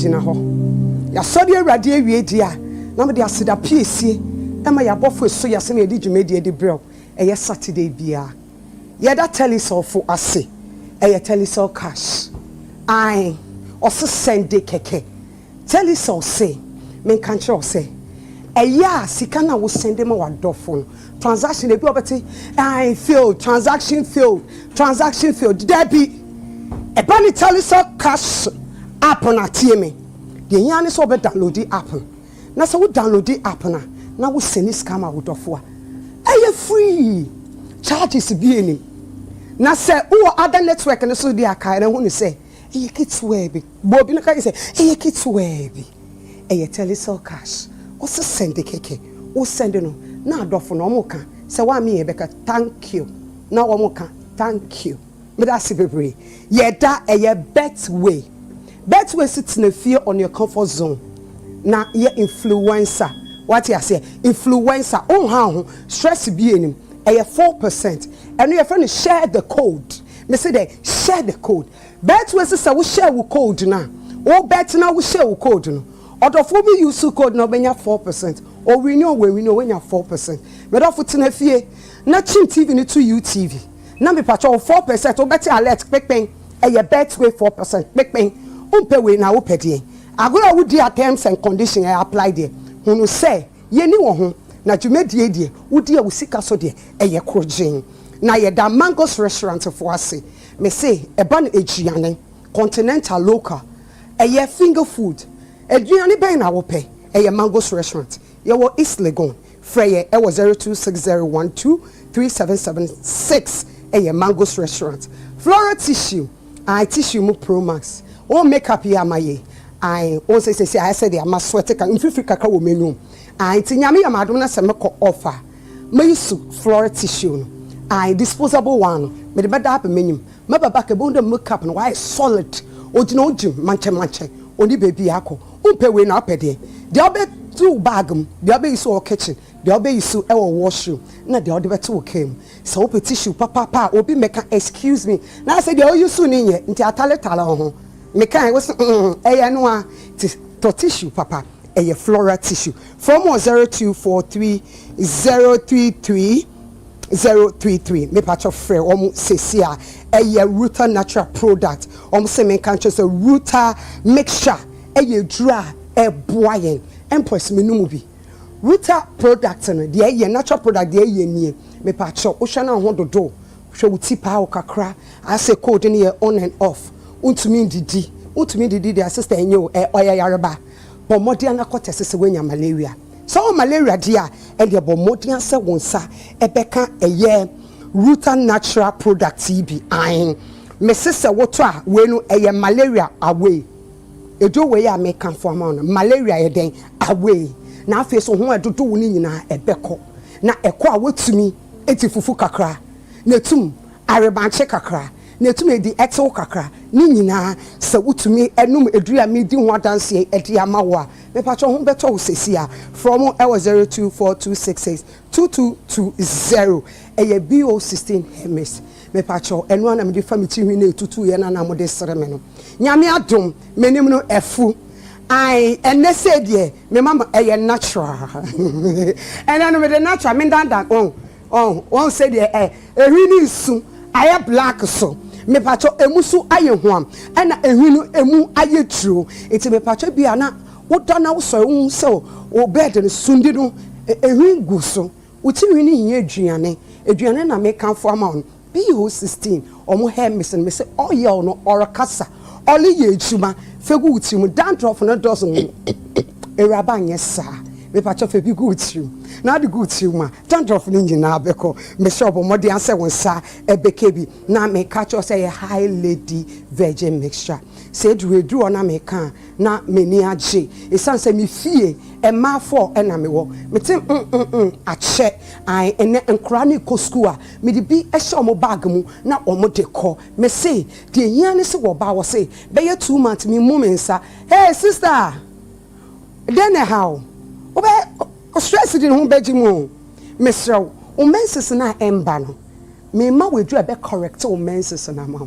gyina ho ya sɔde awurade awie dia na me de aseda piesie ema ya bɔfo so ya se na edi dwumadi edi brew eye Saturday bia ye da telisol fo ase eye telisol cash ai oso send keke telisol say men kan kyerɛ say eye sika na wo send ma wadɔfo transaction e bi obeti ai failed transaction failed debi e ba ni telisol cash app na tie me de yan so be download the app na so wo download the app na wo send scam awodofo a eye free charges bi enim na say wo other network no so dey akai na hu ni say eye kitwe bi bo bi na kai say eye kitwe bi eye telisol cash wo se send keke wo send no na adofo no mo ka say wa me be ka thank you na wo mo ka thank you me da se bebre ye da eye betway sits in a fear on your comfort zone na ye influencer what you say influencer oh how stress be enim eye 4% and your friend share the code me say they share the code betway say we share we code na o bet na we share we code no odofo bi use code na obenya 4% or we know when you 4% me do fo tena fie na chim tv ni to utv na me patcho 4% o bet alert pekpen eye betway 4% pekpen umpe we na wo pedie agora wo di terms and conditions I apply there hunu say ye ni wo ho na dwumadie die wo di a wo sika so de eye krogen na ye da Mango's restaurant for ase me say e ba na ejiane continental local eye finger food aduane ben na wo pe eye Mango's restaurant ye wo East Legon freye e wo 0260123776 eye Mango's restaurant floral tissue I tissue mu Pro Max o makeup ya maye I also say I said they must sweat ka mfifiri kaka wo menu I tinyame ya madom na se me ko offer me use floral tissue no I disposable one me de beda up menyim me baba ka bonda makeup no why solid ogina ogim manche oni baby akọ umpe we na apede de obe two bag de obe use o kitchen de obe use e wo washroom na de obe beto o came so ope tissue papa obi meka excuse me na say de o use ni nye nti atale ho me kan was eye no a to tissue papa eye floral tissue from 0243033033 me patch of free sesia eye Ruta natural product say me kan say Ruta mixture eye dra e boyen Empress menumu bi Ruta product no de eye natural product de eye nie me patch o hwa na ho dodo hwe wuti pa o kakra ase code ne on and off untumi didi the sister enyo oya yareba bomodi na kwotese se wenya malaria so malaria dia e de bomodi ase wonsa ebeka eye Ruta natural product bi an me sese woto a we no eye malaria away edo we ya me kan for ma no malaria ye den away na afi so ho edodo woni nyina ebeko na eko a wotumi etifufu kakra na tum arebanche kakra na tum edi eto kakra ni nyina se wotumi enum edua me di ho adanse edi amawo a me patcho ho beto wo sesia from 0242662220 eye BO16 hemis me patcho enu na me di famity hwi na etutu ye na mo de sere me no nyame adom menim no efu I ene say die me mama eye natural ena no me the natural me dan on say die ehwi ni su aye black so me pacho emusu aye hoam ena ehwi no emu aye true eti me pacho bia na wo da na wo so hu se o bed no sundi no ehwi gu so uti hwi ni hia aduane na me kan for amount BO16 omo hair missing me say oil no orakasa oli ye ejuma fegu uti mu dandruff no dozen eraba nyesa me pacho fe bi guti na de guti ma dandruff ni nyina abeko me shop modi anse wonsa ebeke bi na me catch us say high lady virgin mixture say du na me kan na me ni age e sanse me fie e ma for e na me wo me tim ache ai ene nkra ni ko school a me di bi e hye omo bag mu na omo de ko me say de hia ni se wo ba wo say be ye 2 months me momensa hey sister then how obe stress di ho beji mu me srew o menses na emba no me ma we do e be correct o menses na ma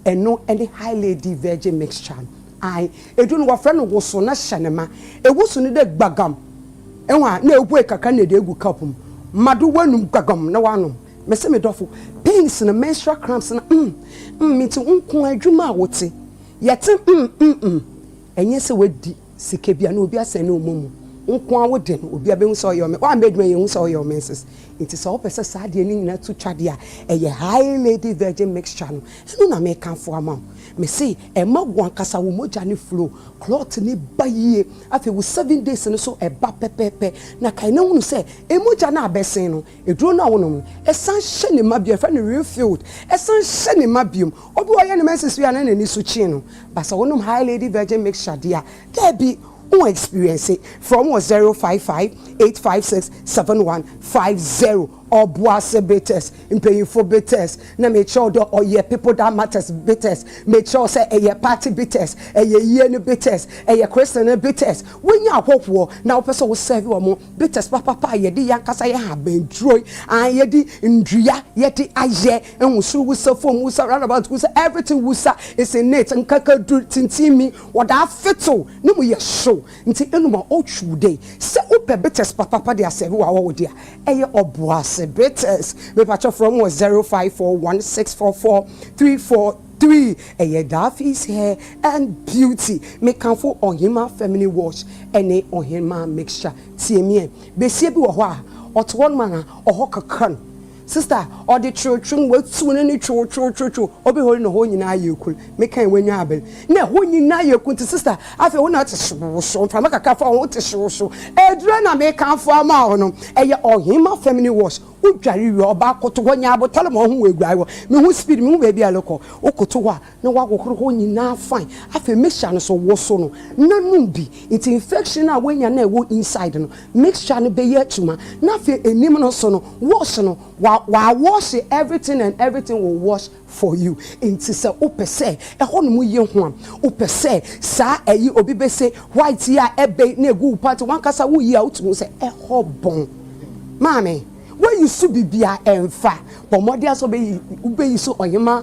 eno any high lady virgin mixture ai edu no wofre no woso na hyanema ewusu ne de gbagam enwa na ebu kakra na de egu kapum madu wanum gbagam na wanom mese me dofo pains na menstrual cramps na me ti unko adwuma a wote yete enye se wadi sike bia na obi asen na omomu unko awode no obi abehu so yo me wa meduma ye hu so yo menses nti so opese sa de ni nyina tu twade a eye high lady virgin mixture no eno na me kanfo ama me say e magwan kasa wo moja ne flow cloth ni baye afi wo 7 days no so e ba pepepe na kai na hunu say e moja na abesen no eduro na wono no e san hye ne mabia fa ne refilled e san hye ne mabium obi wo ye ne menses wi ana ni so chi no basa wonom high lady virgin mixture dia there be experience it from 055-856-7150 or boise betes in paying for betes na make sure that or yeah people that matters betes make sure say a party betes a year betes a Christian betes when you are war now person will serve you more betes papa ye di yankasa ye have been droy and ye di ndria ye di aye and wusu wusa form wusa roundabout wusa everything wusa is in it and kaka do tintimi what that fito no mu ye show nti enuma ochude se upe betes papa dia serve wa wo dia eye oboase betes me patch from 0541644343 eye Daffy's hair and beauty me kanfo ohima family wash ene ohima mixture tiemie besie bi wo ho a oto won mana oho kakan sister or the children we tune any true obi hori no ho nyina ayekul me kan wanya abel na ho nyina ayekul ti sister afi wo na te so from makaka fa wo te so edura na me kan fo ama ho no eye ohima family wash udware wi oba koto ho nya abotale mo ho wegua wo me hu speed me hu ba bia lokọ okoto wa na wa gokoro ho nyina fine afi me sha no so wo so no nanum bi it infection a wanya na wo inside no mixture no be ye tuma na afi enim no so no wash no wa wash everything and everything will wash for you into say opese e ho no mu ye ho am opese sa eyi obi be say white ya ebe na egu party wan kasa wo yi out mu say e ho bon mame when you su bibia emfa pomodia so be so oyema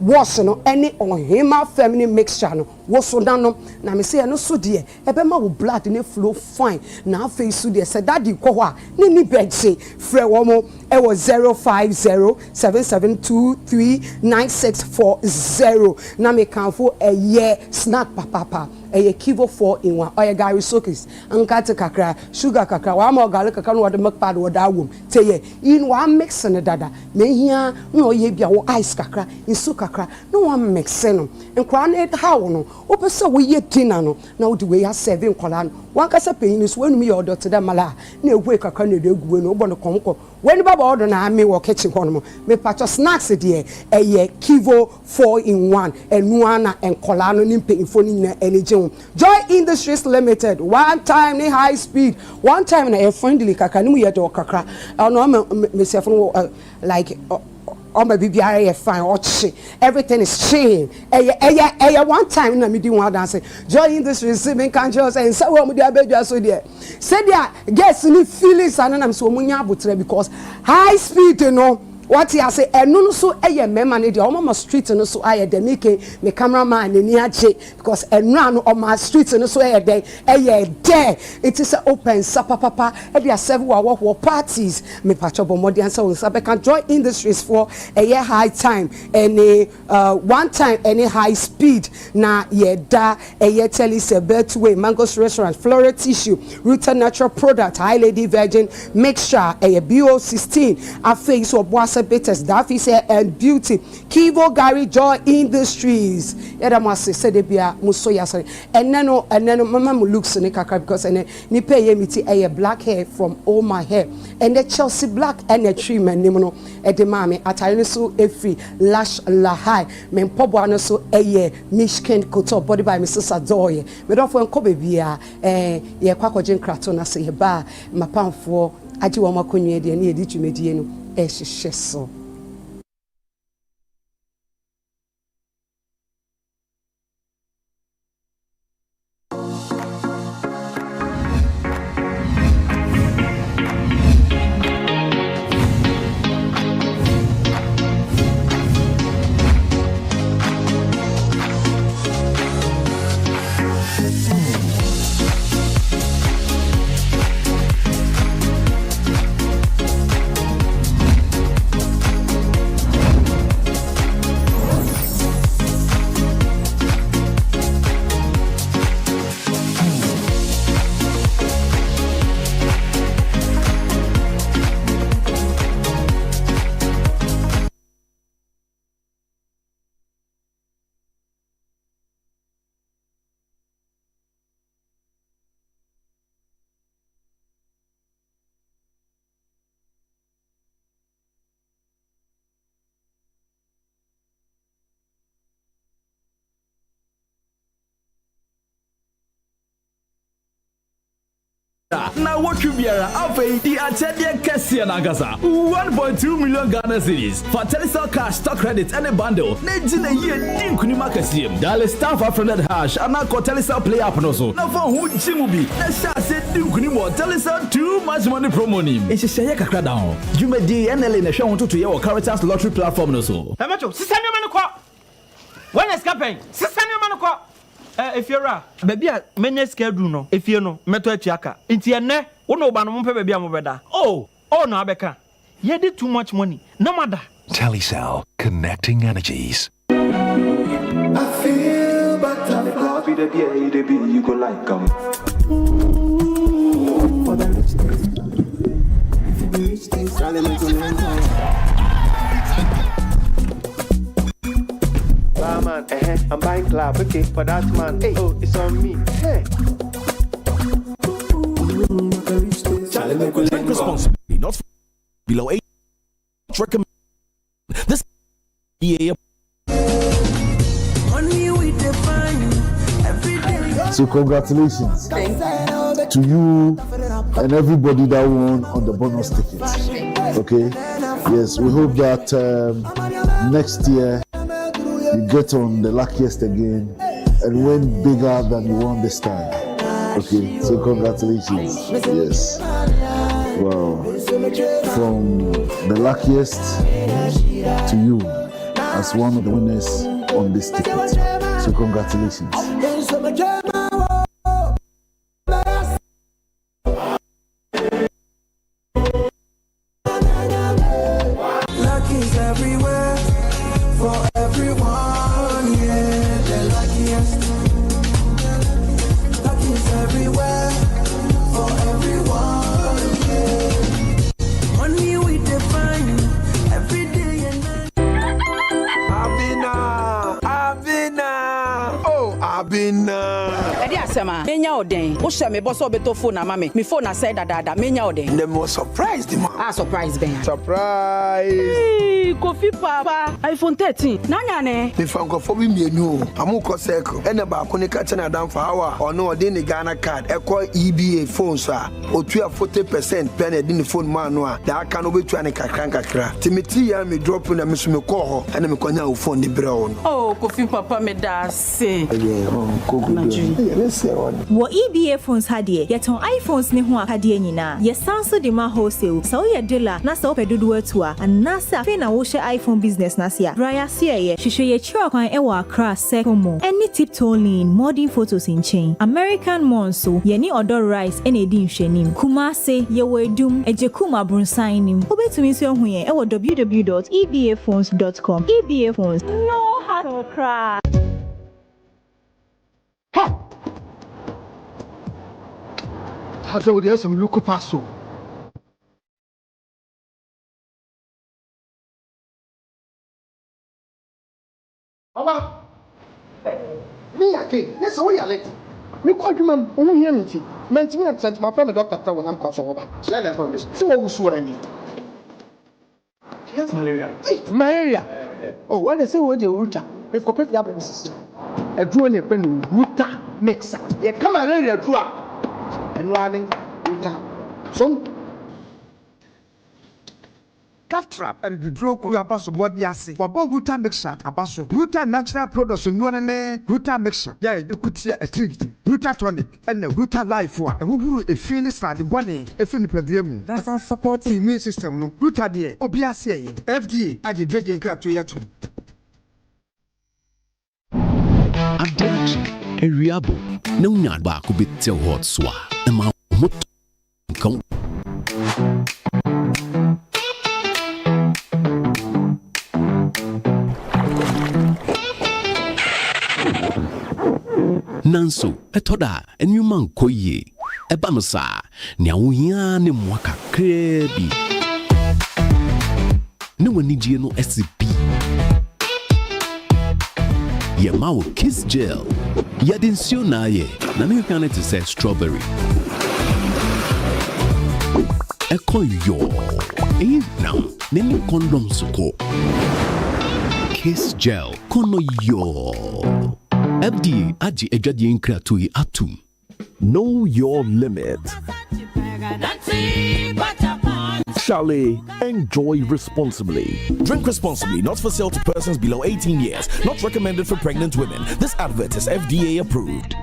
wash no any ohima feminine mixture no wo so no na me say no so de e be ma wo blood ne flow fine na face so de say daddy ko ho a ni bed say frɛ wo mo e wo 05077239640 na me kanfo eye snack papa eye kivo 4 in 1 oye gari soakers ankate kakra sugar kakra wa ma garlic kakra no de milk powder wo da wom teye in one mix ne dada me hia no oye bia wo ice kakra insu kakra no one mix no nkwa na ha wo no opese wo ye dinner no na wo de we ya serve nkola no wan kasa peyin so wenu me order to dem mala na egwe kakra na de egwe no bo no komko weni baba order na me wo kitchen kono mo me patcho snacks de eye kivo 4 in 1 enu ana enkola no nimpe info ni na energy Joy Industries Limited one time ni high speed one time na e friendly kaka ni mu ye do kakra no me se fun like all my BBI are fine or everything is changing one time na me di one dance Joy Industries me kan just say so we dey abedua so there say there guess ni feelings and am so munya abotre because high speed you know what you say enu so eye mema ne de o street no so aye de me cameraman ni aje because enu anu o ma street no so eye de it is open sapa papa e dey serve wo parties me pacho bomodi answer on sabe can Joy Industries for eye high time any one time any high speed na ye da eye Telly way Mango's restaurant floral tissue rooted natural product high lady virgin mixture eye BO16 afi so boase betes Daffy say and beauty Kivo Gary Joy Industries yada mase say de bia muso ya sorry eneno mama mu looks ne kakra because ene ni pay ye miti eye black hair from all my hair and the Chelsea black and the tree man nim no e de mame atare so efri lash la high men pobo no so eye mishken koto body by Mrs. Adoye me don for enko bebia ye kwakoje nkrato na se ye ba mapamfo agi wo makonwe de ne edi twumedie no ehyehyɛ so Now what you be the Achedia Kessia Nagasa 1.2 million Ghana cedis for Telecel cash stock credit and a bundle. Nejin a year dim kunima kasium. Dale star 500 hash and now call Telecel play up also. Now for who Jimubi, let's say dim kunimo Telecel too much money promo nim. It's a shaya kakra down. You may DNL in a show to your characters lottery platform also. How much? Sisanya Manako. When is campaign? Sisanya Manako. If you're a baby, many scared no. If you know, meto chiaka. Inti ene, uno ba no mpe baby amobeda. Oh, no abeka. You did too much money. No matter. Telecel, connecting energies. I feel better. Be the baby, you go like them. For the rich things, man, I'm buying club, okay, for that man. Hey, oh, it's on me. Hey. Take responsibility, not below 8. Recommend this. Yeah. So congratulations to you and everybody that won on the bonus ticket. Okay, yes, we hope that next year you get on the luckiest again and win bigger than you won this time. Okay, so congratulations. Yes. Wow. From the luckiest to you as one of the winners on this ticket. So congratulations. Lucky's everywhere for everyone, yeah, the luckiest. Lucky's everywhere for everyone, yeah. Money we define every day and night. Abina. Edi asema, menya oden. Wo hye me boso beto phone na mame. Me phone na say dada, menya oden. Them was surprised, man. Surprise ben. Surprise. Hey, Kofi Papa, iPhone 13. Nanya ne? Me fanko for me mienu. Amu ko circle. Ene ba ko ne ka chena dan for hour. Ono ode ni Ghana card. Eko EBA phone so a. Otua 40% pen e di ni phone man no a. Da aka no betua ne kakra. Timiti ya me drop na me so me call ho. Ene me kwanya wo phone de bre wo. Oh, Kofi Papa me da se. Wo EBA phones hadie yeton iPhones ne ho akade nyina ye sanso de ma wholesale so ye dealer na so pedudu atua anasa fe na wo hye iPhone business na sia braya sia ye hwehwe ye chiro kwan e wa Accra Sekomo any tip tolling modern photos in chain American monso ye ni odor rice ene di nhwenim Kumase ye wedum ejekuma brunsan nim obetumi so hu ye e wo www.ebaphones.com EBA phones no how to cry. How do there's some local passo? Mama, me again. Yes, so we are late. Me call you, man. Only here, me. Man, me and sent my friend doctor when I'm crossing over. Let us know this. So what was what I mean? Yes, malaria. Malaria. Oh, what they say? What the router? We copy the apparatus. A drone a pen router mixer. You come and read the drawer. And running router. Some cat trap and the draw could pass what you see. For both router mixer, a pass router natural products in one and router mixer. Yeah, you could see a treat. Router tonic and a router life one. And who a feeling started one day, a feeling problem. That's our supporting immune system. No router dear. Obiase, FDA, I did very crap to your two. Adenchi, Eriabo, no not back could be tell hot swa, and my mot come. Nanso, etoda, and you man koye, a banosa, Nyawuyan, Mwaka Krebi. No one need no SCP. Ye mawo kiss gel. Ya densio na ye. Na me can it say strawberry. Eko yo. Now, name condom suko. Kiss gel kono yo. FDA aji ejadi nkra to yi atum. Know your limit. Chalet, enjoy responsibly. Drink responsibly, not for sale to persons below 18 years. Not recommended for pregnant women. This advert is FDA approved.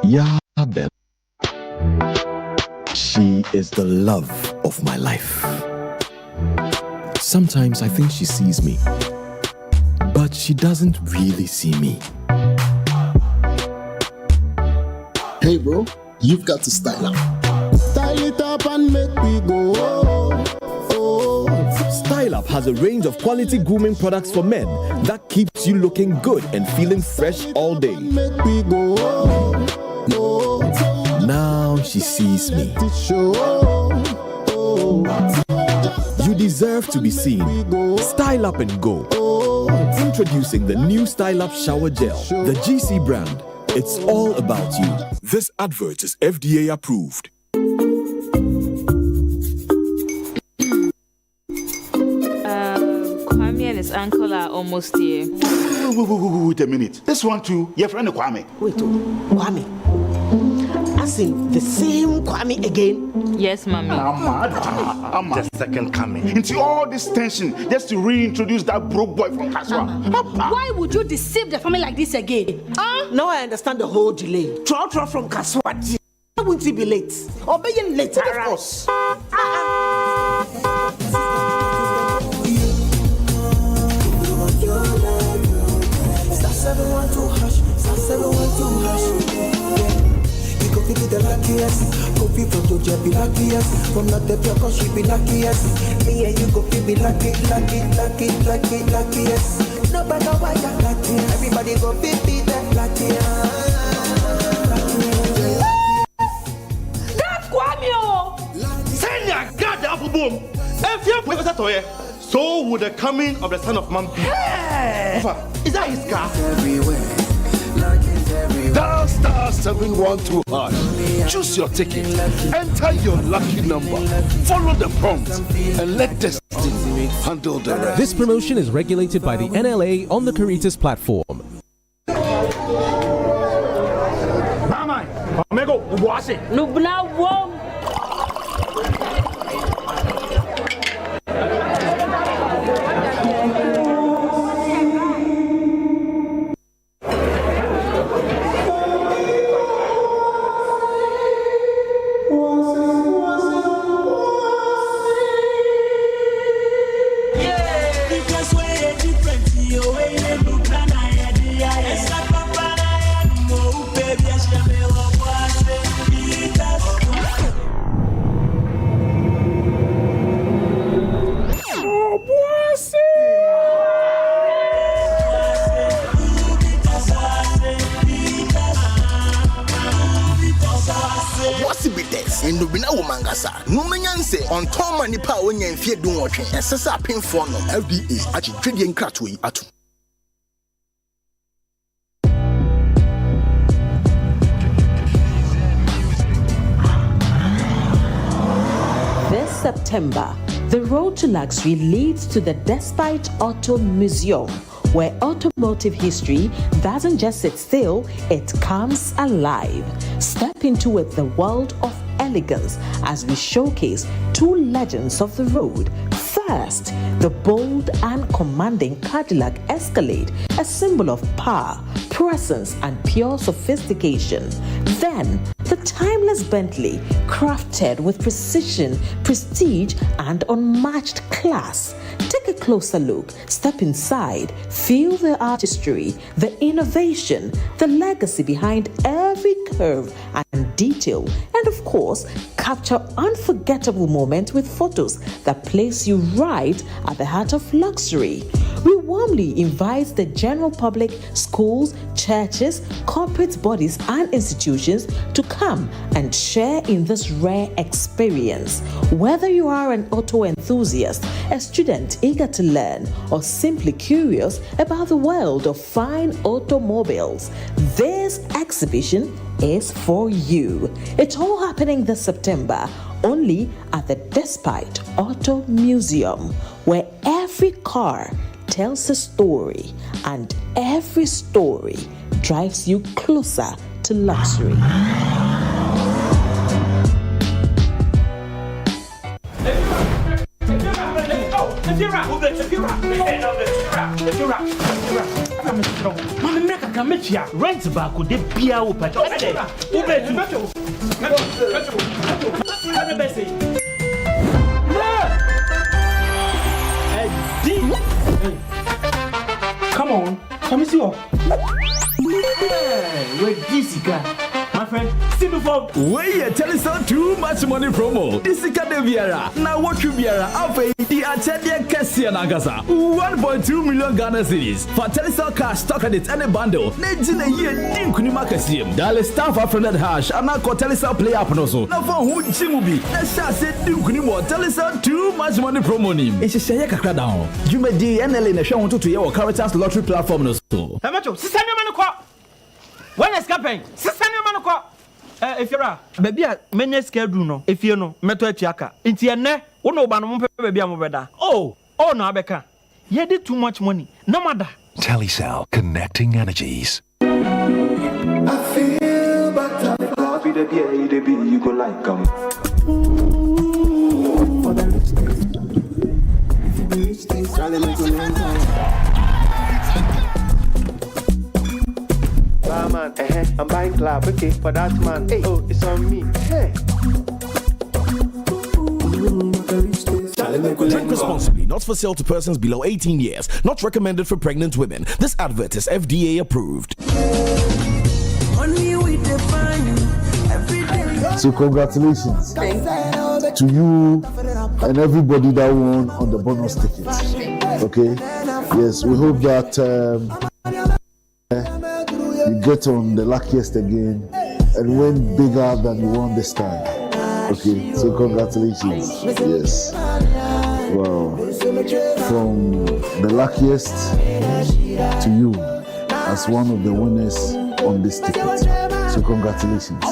Yeah, Belle. She is the love of my life. Sometimes I think she sees me, but she doesn't really see me. Hey bro, you've got to style up. Style it up and make me go. Style Up has a range of quality grooming products for men that keeps you looking good and feeling fresh all day. Make me go. Now she sees me. You deserve to be seen. Style Up and go. Introducing the new Style Up Shower Gel, the GC brand. It's all about you. This advert is FDA approved. Kwame and his uncle are almost here. Wait a minute. This one too, your friend Kwame. Wait, Kwame. As in the same Kwame again? Yes, mommy. I'm the second coming. Into all this tension just to reintroduce that broke boy from Kaswa. Why would you deceive the family like this again? Now I understand the whole delay. Troll from Kaswa. Why won't he be late? Or be late, of course. The luckiest, go be from Georgia, be luckiest. From not the pure, she be luckiest. Me and you go be luckiest. No matter why you're lucky, everybody go be that luckiest. That's Kwame! Send ya God the apple boom. If you put that toy, so would the coming of the son of man be. Hey! Is that his car? Everywhere. Dial star 712#. Choose your ticket. Enter your lucky number. Follow the prompts and let destiny handle the rest. This promotion is regulated by the NLA on the Caritas platform. Mama, Omego, Wasi. Nubla wom. On Tom and Nipa when you fear doing watching, and Sessa pin for no LDA at Trading Cratway at. This September, the road to luxury leads to the Despite Auto Museum, where automotive history doesn't just sit still, it comes alive. Step into it, the world of elegance, as we showcase two legends of the road. First, the bold and commanding Cadillac Escalade, a symbol of power, presence, and pure sophistication. Then, the timeless Bentley crafted with precision, prestige, and unmatched class. Take a closer look, step inside, feel the artistry, the innovation, the legacy behind every curve and detail, and of course, capture unforgettable moments with photos that place you right at the heart of luxury. We warmly invite the general public, schools, churches, corporate bodies, and institutions to come and share in this rare experience. Whether you are an auto enthusiast, a student eager to learn, or simply curious about the world of fine automobiles, this exhibition is for you. It's all happening this September only at the Despite Auto Museum, where every car tells a story and every story drives you closer to luxury. Rent back with the beer open. Come on, come see you. Wait, this guy. My friend, see before. Wait, telling us too much money promo. This is Kadeviara. Now what you be Alpha the Achedia Cassia Nagasa. 1.2 million Ghana cedis. For Telestar cash stock credit and a bundle. Nejin a year dim Kunimakasium. Dale staff from that hash. And now call Telestar play up and also. Now for who Jimubi. Let's say dim Kunimo. Telestar too much money promo nim. It's a Shayaka down. You may DNL in a show to your characters lottery platform also. Hamacho, Sister Manako. When escaping, Sister Manako. If you're a baby, many scared do no. If you know, Meto Chiaka. Inti ene, uno banu baby amobeda. Oh, no, Abeka. You did too much money. No matter. Telecel, connecting energies. I feel better. I'll be the baby, you go like them. For the rich things, man, I'm buying club, okay, for that man. Hey, oh, it's on me. Hey. Drink responsibly, not for sale to persons below 18 years, not recommended for pregnant women. This advert is FDA approved. So congratulations to you and everybody that won on the bonus ticket. Okay? Yes, we hope that you get on the luckiest again and win bigger than you won this time. Okay, so congratulations. Yes. Wow. From the luckiest to you as one of the winners on this ticket. So congratulations.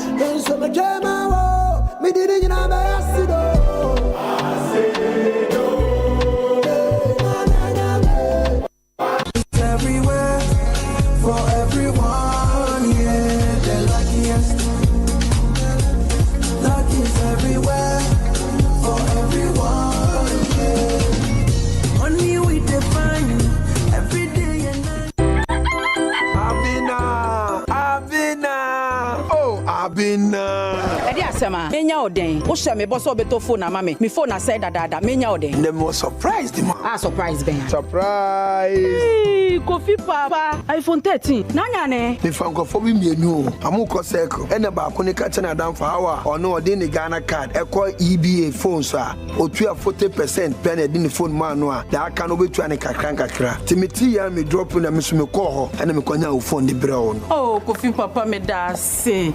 Menya oden. Wo share me boss obeto phone na mama. Me phone na say dada. Menya oden. Them was surprised man. Surprise ben. Surprise. Hey, Kofi papa. iPhone 13. Nanya ne. Me fanko for me mienu. Amu ko circle. Ene ba ko ne ka chena dan for hour. Ono ode ni Ghana card. E call EBA phone so a. Otua 40% pen e di phone man no a. Da aka no betua ne kakra. Timiti ya me drop na me so me call ho. Ene me kwanya wo phone de bre ono. Oh, Kofi papa me da say.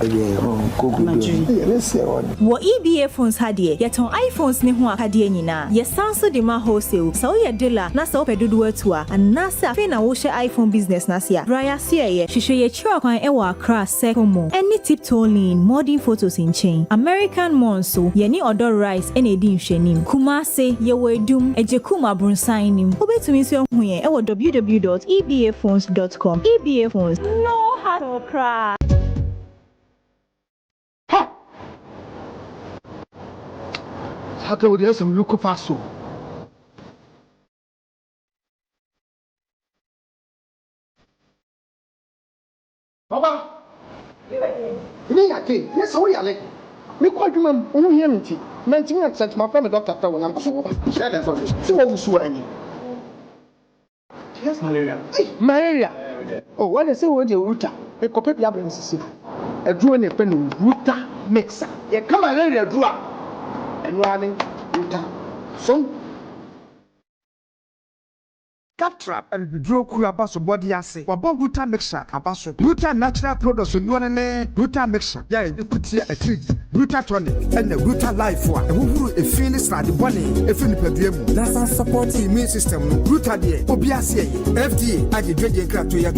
Wo EBA phones hadie yeton iPhones ne ho akade nyina ye sanso de ma wholesale so ye dealer na so pedodo atua anasa fe na wo hye iPhone business na sia braya sia ye hwehwe ye chiro kwan e wo Accra Sekomo any tip tolling modern photos in chain American monso ye ni odor rice ene di nhwenim Kumase ye wo edum ejekuma brunsan nim obetumi so hu ye e wo www.ebaphones.com EBA phones no hard to cry. How can we have some local passo? Papa, you need a key. Yes, we yale. Me kwa dwuma m, wo hia me ti. Mentimi accent my friend doctor tell we am so. Share that for me. See what we so any. Yes, malaria. Malaria. Oh, when they say what the router, we copy the absence see. A draw ne pen router mixer. You come malaria draw. And running router. So Cat trap and draw cool abaso body assay. Wabo router mixer abaso. Router natural products so no ne router mixer. Yeah, you put here a treat. Router tonic and the router life one. And who a finish like the body, a fin pedium. That's a supporting immune system. Router there, Obiasia, FDA, I did ready and crack to you.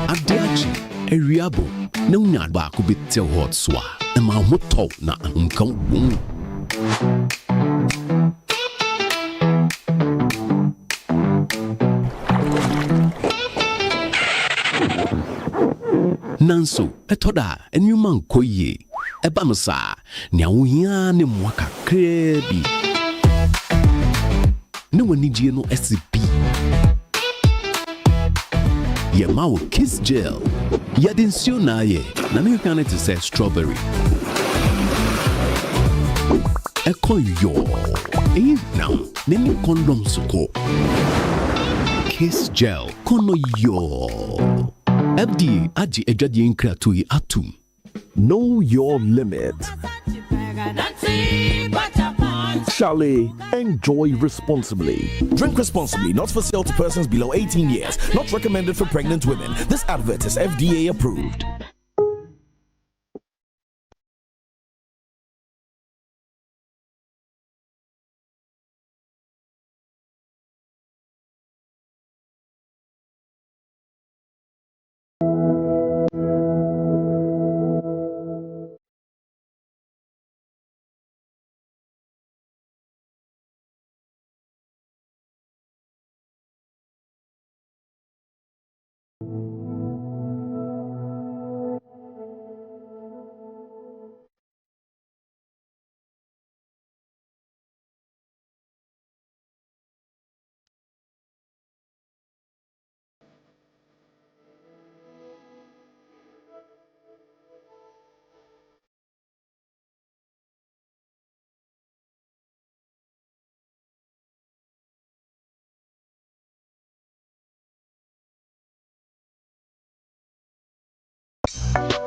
Adiachi, Eriabo, no naba could be tell hot swa, and my motto na uncle. Nanso, etoda, and you man koye, a bamasa, Nyawuya ne mwaka krebi. No one need no SCP. Yamawo Kiss Gel. Yadinsio na ye, na me can to say strawberry. Eko yo. Now, name condom suko. Kiss Gel, kono yo. FDA aji ejadi inkra tui atum. Know your limit. Charlie, enjoy responsibly. Drink responsibly, not for sale to persons below 18 years. Not recommended for pregnant women. This advert is FDA approved.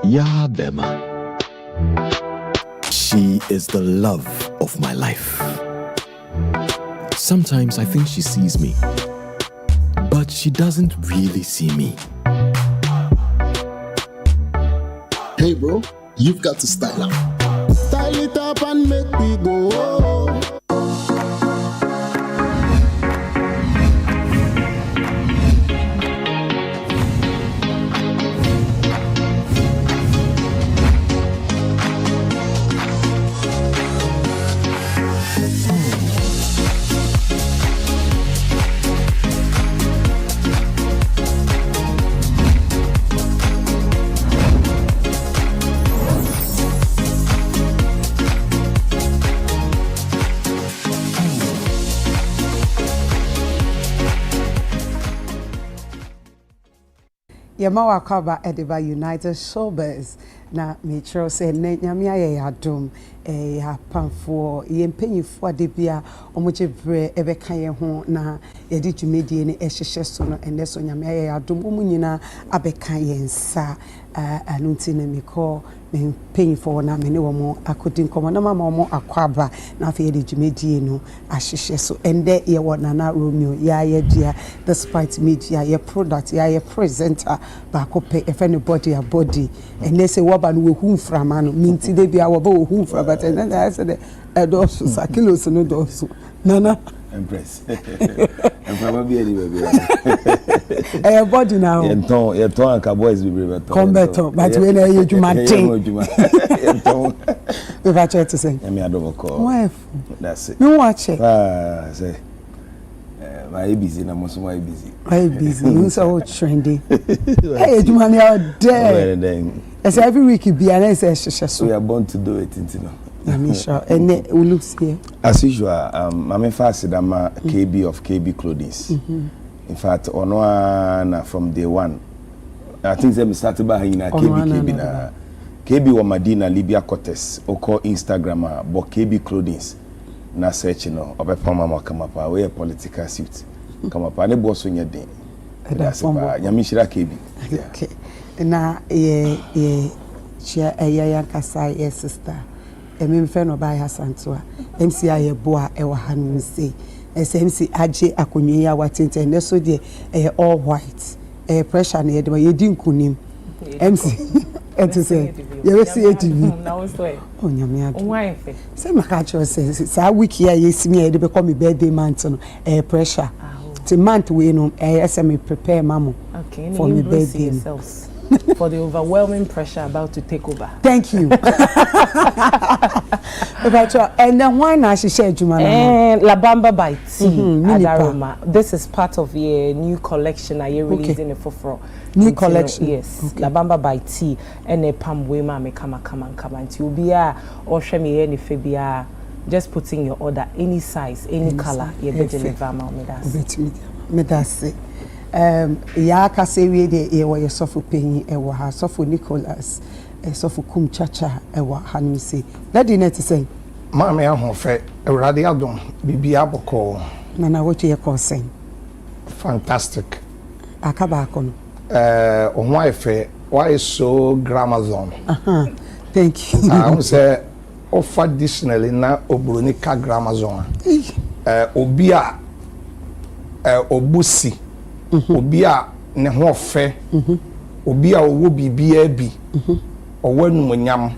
Ya Bema. She is the love of my life. Sometimes I think she sees me, but she doesn't really see me. Hey bro, you've got to style up. Style it up and make me go. Yamawa Kaba Ediba United Showbiz na metro say nyamia ye adom ya pamfo ye mpanyifo adebia omochebre ebeka ye ho na ye di dwumedie ne ehhehye so no ene so nyamia ye adom omunyina abeka ye nsa anunti na miko mpanyifo na mene wo mo akodi nkomo na mama wo akwaba na afa ye di dwumedie no ahhehye so ende ye wona na Romeo ya ye dia despite media ye product ya ye presenter ba ko pe efene body a body ene se wo ba no we hu mframa no minti de bia wo ba wo hu mframa but ene na say de edoso sa kilos no doso nana Empress mframa bi eri baby eh body now ye ton anka boys bi bre beto come beto but we na ye dwuma ten ye ton we va try to say me adoboko wife that's it you watch it say my busy na most my busy I busy you so trendy hey dwuma me out there as every week you be an so we are born to do it you know I'm sure and we look here as usual I'm fast dama KB of KB Clothing in fact ono na from day one I think they started by in a KB na KB wa Madina Libya Cortes oko Instagram but KB clothings na search no obepa mama come up we political suit come up and boss on your day that's ba nyamishira KB okay na ye chia ya kasa ye sister emi mfe no ba ya santoa MC aye boa e wa hanu say SMC aje akonwe ya watente ne so de all white pressure na ye de ye di nkunim MC enti say ye we see ATV na wo so o nyame ado why fe say makacho say sa week ya ye simi ye de be come birthday month no pressure the month we no me prepare mamo for me birthday yourselves for the overwhelming pressure about to take over. Thank you. And then why not she share Juma? La Bamba by T. Adaroma. This is part of a new collection I releasing it for new collection. Yes. Okay. La Bamba by T. And a Pam Wema me come and you be or show me any fibia. Just putting your order any size, any color. You be deliver me that's it. Ya ka se we de e wo yesofo penyi e wo ha sofo Nicholas sofo kum chacha e wo ha no se that dey net say ma me ahofe Ewrade adom bibia boko na what you call saying fantastic akaba akono ohun ayefe why so gramazon thank you I say offer additionally na obronika gramazon obia obusi obi a ne ho ofe obi a owo bibia bi owo numonyam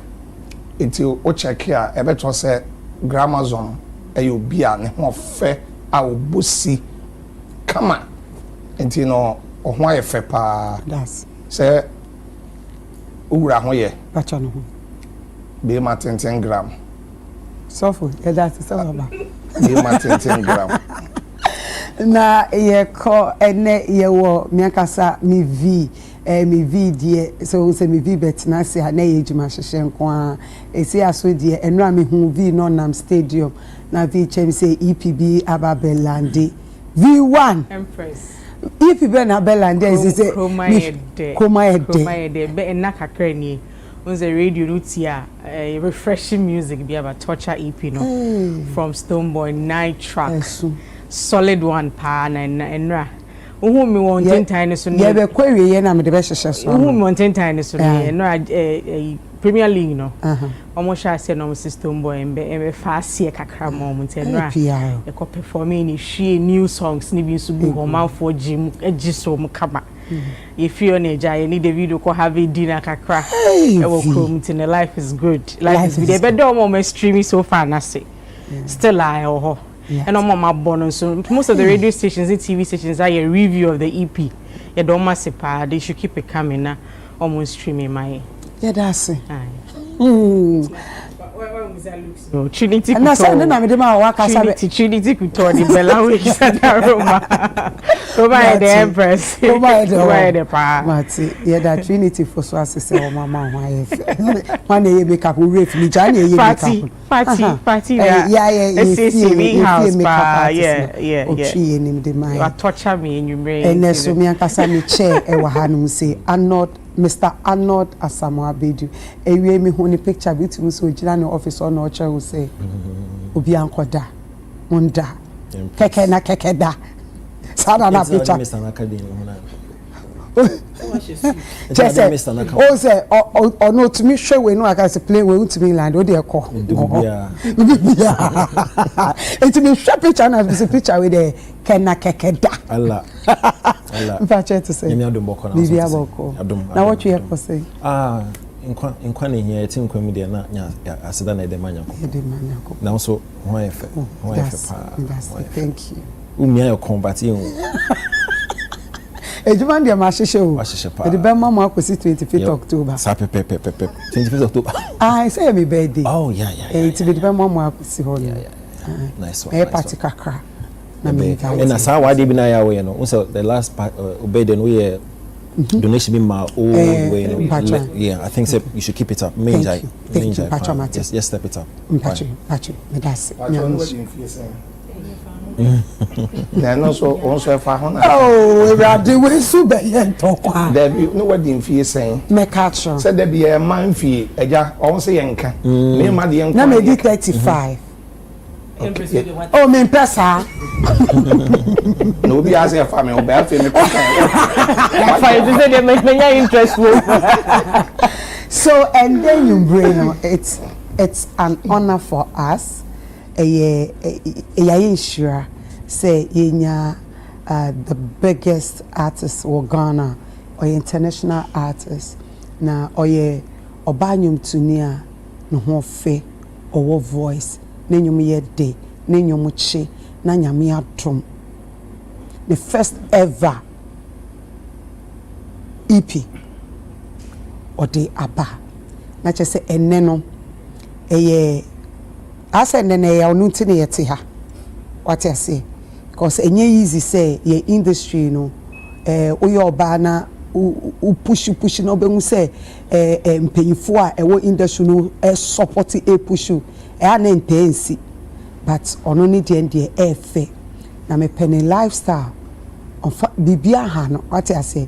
enti o check a ebeto se gramazon e obi a ne ho ofe a obosi kama enti no ho ayefe pa that's se owura ho ye pacha no ho be ma 10 gram sofo that's so ba be ma 10 gram na ye ko ene ye wo miakasa mi v die so se mi v bet na se na ye juma hyehyɛ nko a esi aso die enra me hu v no nam stadium na v chem say EPB ababelande V1 Empress EPB na belande is say Kromayede be na kakra ni on the radio nutia refreshing music be about torture EP no from Stoneboy night track solid one pa na enra who me won ten so ye be kwawie ye na me de be hyehyɛ so who me won 10 times so enra Premier League no almost sha say no system boy embe fast here kakra mom enra e ko performing ni hwie new songs ni bi so bu homa for gym egiso mu kama if you on a jay ni David ko have a dinner kakra e wo krom tin life is good life is good e be do mo streaming so far na say still I ho and on my bonus so most of the radio stations and TV stations are a review of the EP you don't massive they should keep it coming na almost streaming my that's it no Trinity and that's na me dey ma waka sabe Trinity could turn the bella we said aroma over the Empress over the pa mati yeah that Trinity for so as say o mama ho aye one ye make up we ref ni jani ye make up party yeah house pa yeah o three nim dey my you torture me in your brain and so me akasa me chair e wa hanum say Mr. Arnold Asamoah Bedu ewie me hu ni picture bitu so gina no office on o che wo say obi ankoda munda keke na keke da sada na picture just o say o no to me show we no aka say play we to me land o dey call it me show picture na this picture with the kena keke da Allah Mfache to say Yemi adomboko na Bibi aboko na what you have say nkwa ne hia eti nkwa mi de na aseda na de manyako na so ho efe pa thank you umia your combat yin ejuma ndia ma hyehyɛ o the be mama akosi 25th October sa pepe 25th October I say my birthday oh yeah it be the mama akosi ho nice one e party kakra and as how why they be na ya we no so the last part obey we donation be my old way yeah I think so you should keep it up thank you yes step it up Patrick me that's na no so also fa ho na oh rade we su be ye ntokwa there be no what in fie sen me catch said there be a man fie eja on say yenka me ma de yenka na me di 35 okay. Oh me pesa no be as a family oba afi me pesa fa you say they make me interest so and then you bring it's an honor for us sure say yenya the biggest artist in Ghana or international artist na oye obanyum tunia no ho fe or voice na nyum ye de na nyum chi na nyame atom the first ever EP or the aba na che say enne no asa nene ya onu ntine yete ha what I say because enye easy say ye industry no oye oba na u push no be say mpanyifo a ewo industry no support push na ntensi but ono ni de efe na me penny lifestyle ofa bibia ha no what I say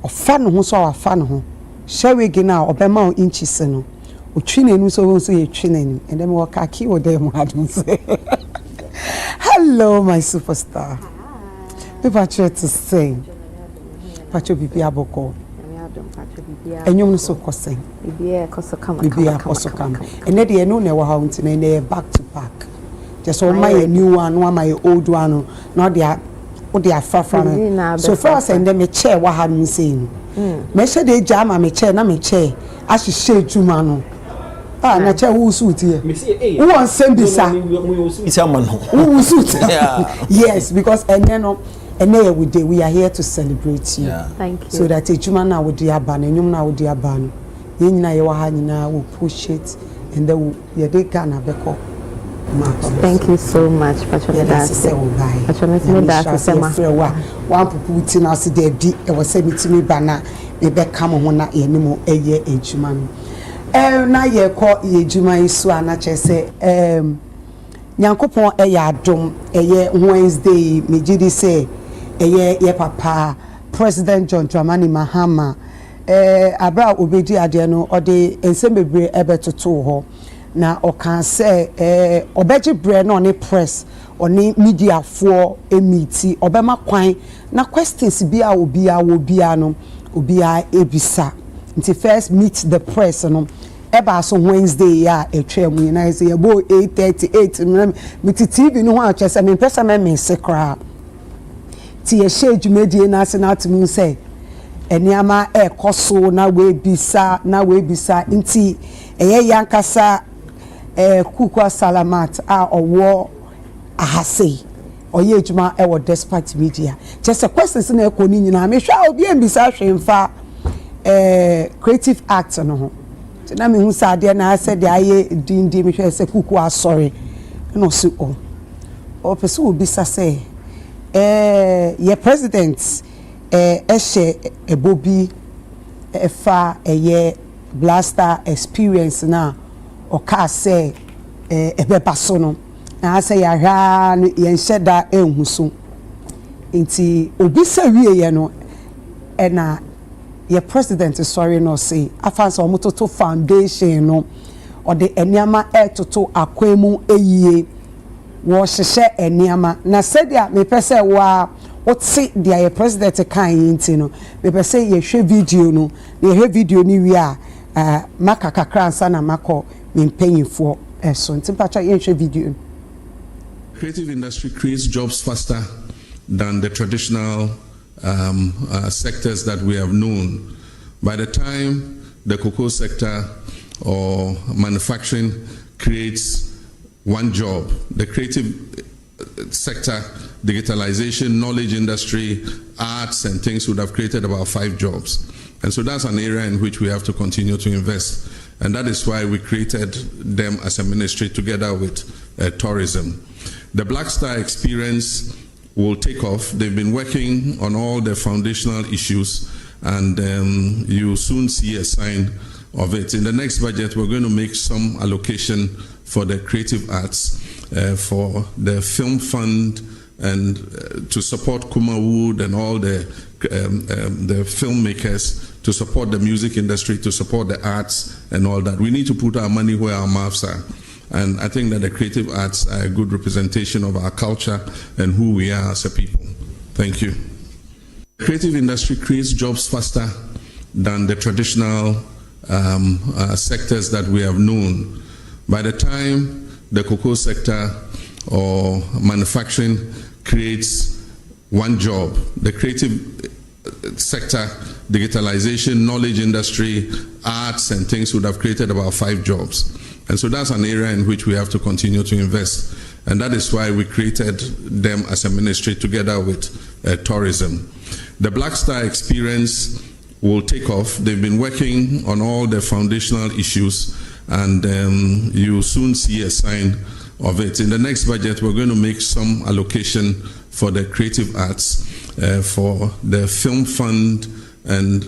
ofa no ho so afa no ho shewe gina obema o inches no Uchine so ye training and then walk a key with them say hello my superstar. People try to sing. Pacho bibi aboko. And you so sing. Bibi koso kama. And then they know never how to na back to back. Just all my new one my old one not their what they are far from. So first and then me chair what had me saying. Me say they jam me chair na me chair. As she say juma no. Ah, na che who suit here. Who want send this? Who suit? Yes, because and then we are here to celebrate you. Yeah. Thank you. So that a juma na would dia ban, and na would dia ban. Yin na yewa hanyina will push it, and then ye de Ghana beko. Thank you so much, Patronidasi. One puputi na si de bi e was say me bana e be come ho na ye nimo eye ejuma no. Na ye ko ye ejuma isu ana che se Nyankopon eye adom eye Wednesday mejidi say eye ye papa President John Dramani Mahama abra obedi ade no ode ensem bebre ebetoto ho na okan say obeji bre no ne press oni media for emiti obema kwan na questions bia obia no obia ebisa nti first meet the press no eba so Wednesday ya etwam na say ebo 8:38 miti TV no ho a chese me pesa me sekra ti ye shedwumedie na ase na atumi say eniama ekoso na we bisa nti eye yankasa Kukwa Salamat owo ahase oye ejuma e wo despite media just a questions na ekọ ni nyina me hwa obi ambisa hwemfa creative act no ho na me hu sa de na ase de aye dindi me hwe se Kukwa sorry no so o person obi sa say ye president ehye ebobi efa eye blaster experience na oka say ebeba so no na say ya hwa no ye nhyeda enhuso nti obi sa wie ye no na ye president sorry no say afanso omototo foundation no or the eniama etoto akwemu eyie wo hyehye eniama na said me pese wa wotse dia ye president kan nti no me pese ye hwe video no ye hwe video ni wi a maka kakra ansa na mako for so video. Creative industry creates jobs faster than the traditional sectors that we have known. By the time the cocoa sector or manufacturing creates one job, the creative sector, digitalization, knowledge industry, arts and things would have created about 5 jobs. And so that's an area in which we have to continue to invest. And that is why we created them as a ministry together with tourism. The Black Star experience will take off. They've been working on all the foundational issues, and you soon see a sign of it. In the next budget, we're going to make some allocation for the creative arts, for the film fund, and to support Kuma Wood and all the filmmakers, to support the music industry, to support the arts and all that. We need to put our money where our mouths are. And I think that the creative arts are a good representation of our culture and who we are as a people. Thank you. The creative industry creates jobs faster than the traditional sectors that we have known. By the time the cocoa sector or manufacturing creates one job, the creative sector, digitalization, knowledge industry, arts and things would have created about 5 jobs. And so that's an area in which we have to continue to invest. And that is why we created them as a ministry together with tourism. The Black Star experience will take off. They've been working on all the foundational issues, and you soon see a sign of it. In the next budget, we're going to make some allocation for the creative arts, for the film fund, and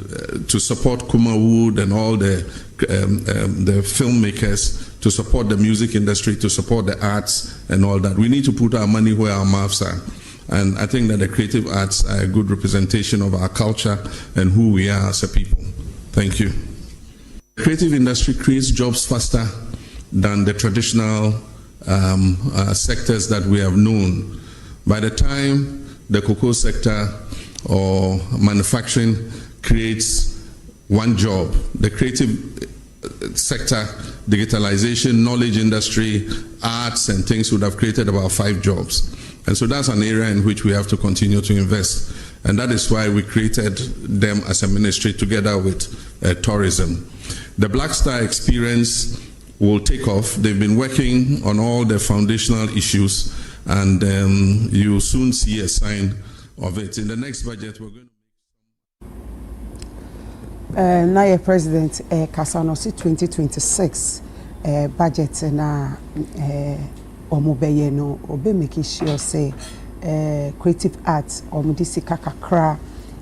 to support Kuma Wood and all the filmmakers, to support the music industry, to support the arts and all that. We need to put our money where our mouths are. And I think that the creative arts are a good representation of our culture and who we are as a people. Thank you. The creative industry creates jobs faster than the traditional sectors that we have known. By the time the cocoa sector or manufacturing creates one job, the creative sector, digitalization, knowledge industry, arts and things would have created about 5 jobs. And so that's an area in which we have to continue to invest. And that is why we created them as a ministry together with tourism. The Black Star experience will take off. They've been working on all the foundational issues, and you soon see a sign of it. In the next budget, we're going to now your president Kasanosi 2026 budget na omobeye no obe making sure say creative arts omudisi kakakra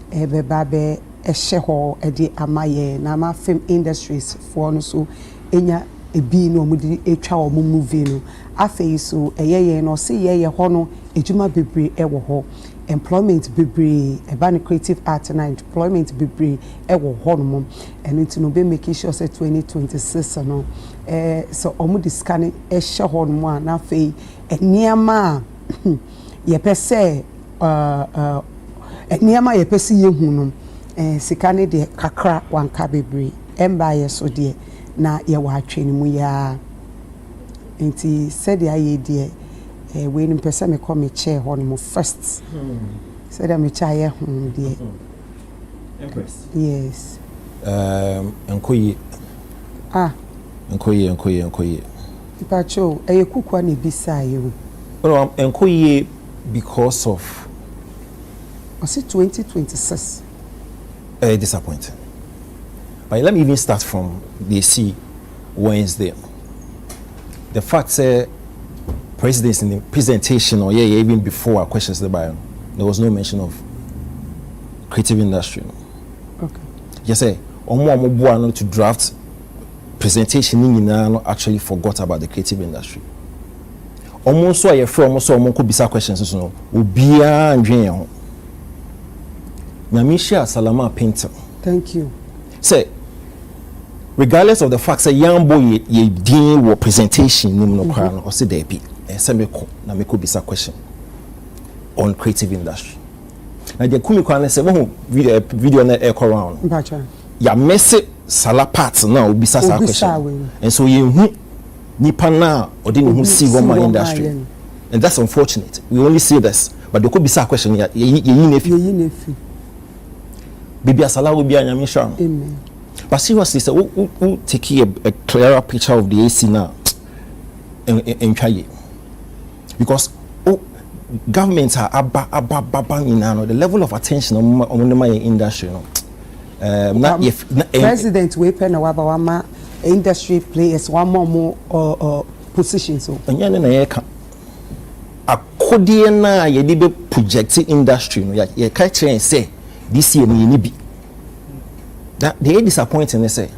bebabe ehyeho edi amaye na ma film industries for no so enya ebi no omudi etwa omo movie no afei so eyeye no se yeye ho no ejuma bebre ewo ho employment bebre eba ne creative art na employment bebre ewo ho no mom eno nti no be making sure say 2026 no so omudi scan ehye ho no mo na afei eniama ye pese eniama ye pese ye hu no sikane de kakra wanka bebre emba ye so de na ye wa atwene mu ya nti said ya ye de we ni pese me come chair ho no first said me chair hu de Empress yes enkoyi enkoyi pacho kukwa ne bisa ye no enkoyi because of I see 2026 disappointing. But let me even start from the Wednesday. The fact that presidents in the presentation or even before our questions there was no mention of creative industry. Okay. Yes, say to draft presentation actually forgot about the creative industry. Almost so could be questions so ubia and Nyamisha Salama painter. Thank you. Say, regardless of the fact that young boy ye dealing with presentation or say there be semeko na me could be a question on creative industry. Now the kumi kwa say video na echo round. Bacha. Ya message sala part now will be a question. And so you nipa na or didn't who see one industry. And that's unfortunate. We only see this, but there could be a question ye Bibi Asala will be a Nyamisha. Amen. But seriously, so we take a clearer picture of the AC now in Chai. Because governments are the level of attention on my industry. Not if President we pen wama industry players one more position so. According na ye be project industry no ye catch and say this year ni bi That they disappointing. They say,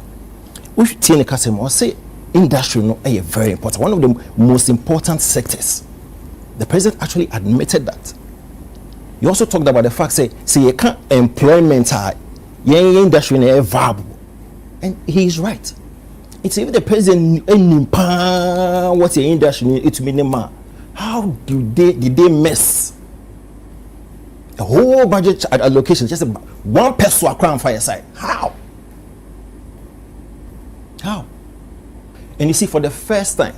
we should take the customer or say industry no is very important. One of the most important sectors. The president actually admitted that. He also talked about the fact say you can't employment industry is viable. And he is right. It's if the president what's the industry it's minimum. How did they mess the whole budget allocation just about 1 person a crown fireside? How? And you see, for the first time,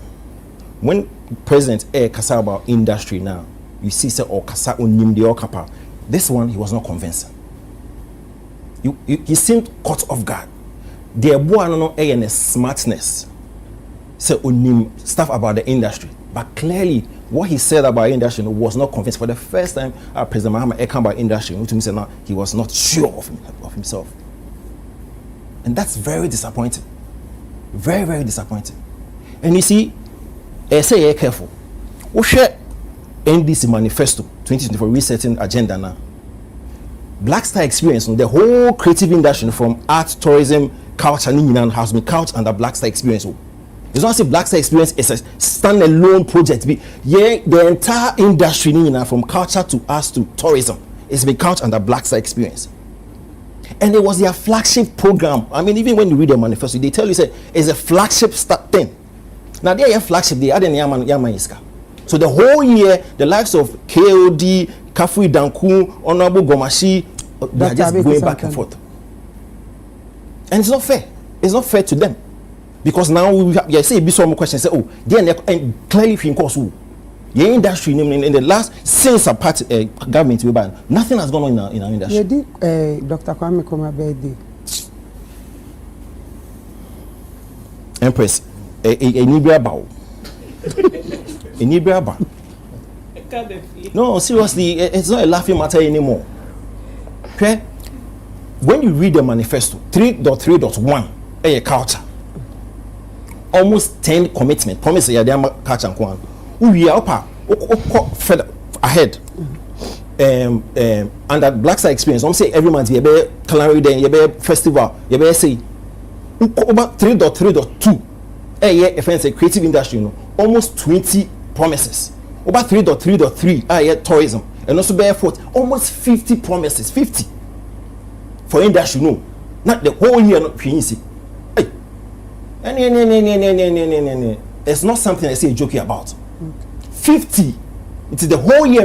when President kasa about industry now, you see say or kasa onim the okapa. This one he was not convincing. He seemed caught off guard. The boy no and smartness say onim stuff about the industry, but clearly what he said about industry was not convinced. For the first time, President Mahama came about industry, which means now he was not sure of himself, and that's very disappointing. Very, very disappointing. And you see, I say careful. We share NDC manifesto 2024 resetting agenda now. Black Star Experience, the whole creative industry from art, tourism, culture, and has been couched under Black Star Experience. It's not say Black Star Experience is a standalone project. Yeah, the entire industry from culture to arts to tourism is been couched under Black Star Experience. And it was their flagship program. I mean, even when you read the manifesto, they tell you say it's a flagship thing. Now they are flagship. They are the Yamaiska. So the whole year, the likes of KOD, Kafui Danku, Honorable Gomashi, they are just going back and forth. And it's not fair. It's not fair to them, because now we say be some questions. Say, oh, and clearly in course, the industry in the last since a part government we ban, nothing has gone on in our industry. Dr. Kwame Komabedi. Empress, Enibia Bao. Enibia Bao. No, seriously, it's not a laughing matter anymore. Okay? When you read the manifesto, 3.3.1, a culture, almost 10 commitment, promise ya dem culture and kwan. We are up further ahead. Under Black Star Experience, I'm say every month you be Calendar Day, you be festival, you be say about 3.3.2. If it's a creative industry, almost 20 promises. About 3.3.3, tourism, and also be effort, almost 50 promises, 50 for industry. No, not the whole year. Not easy. It's not something I say joking about. 50. It is the whole year.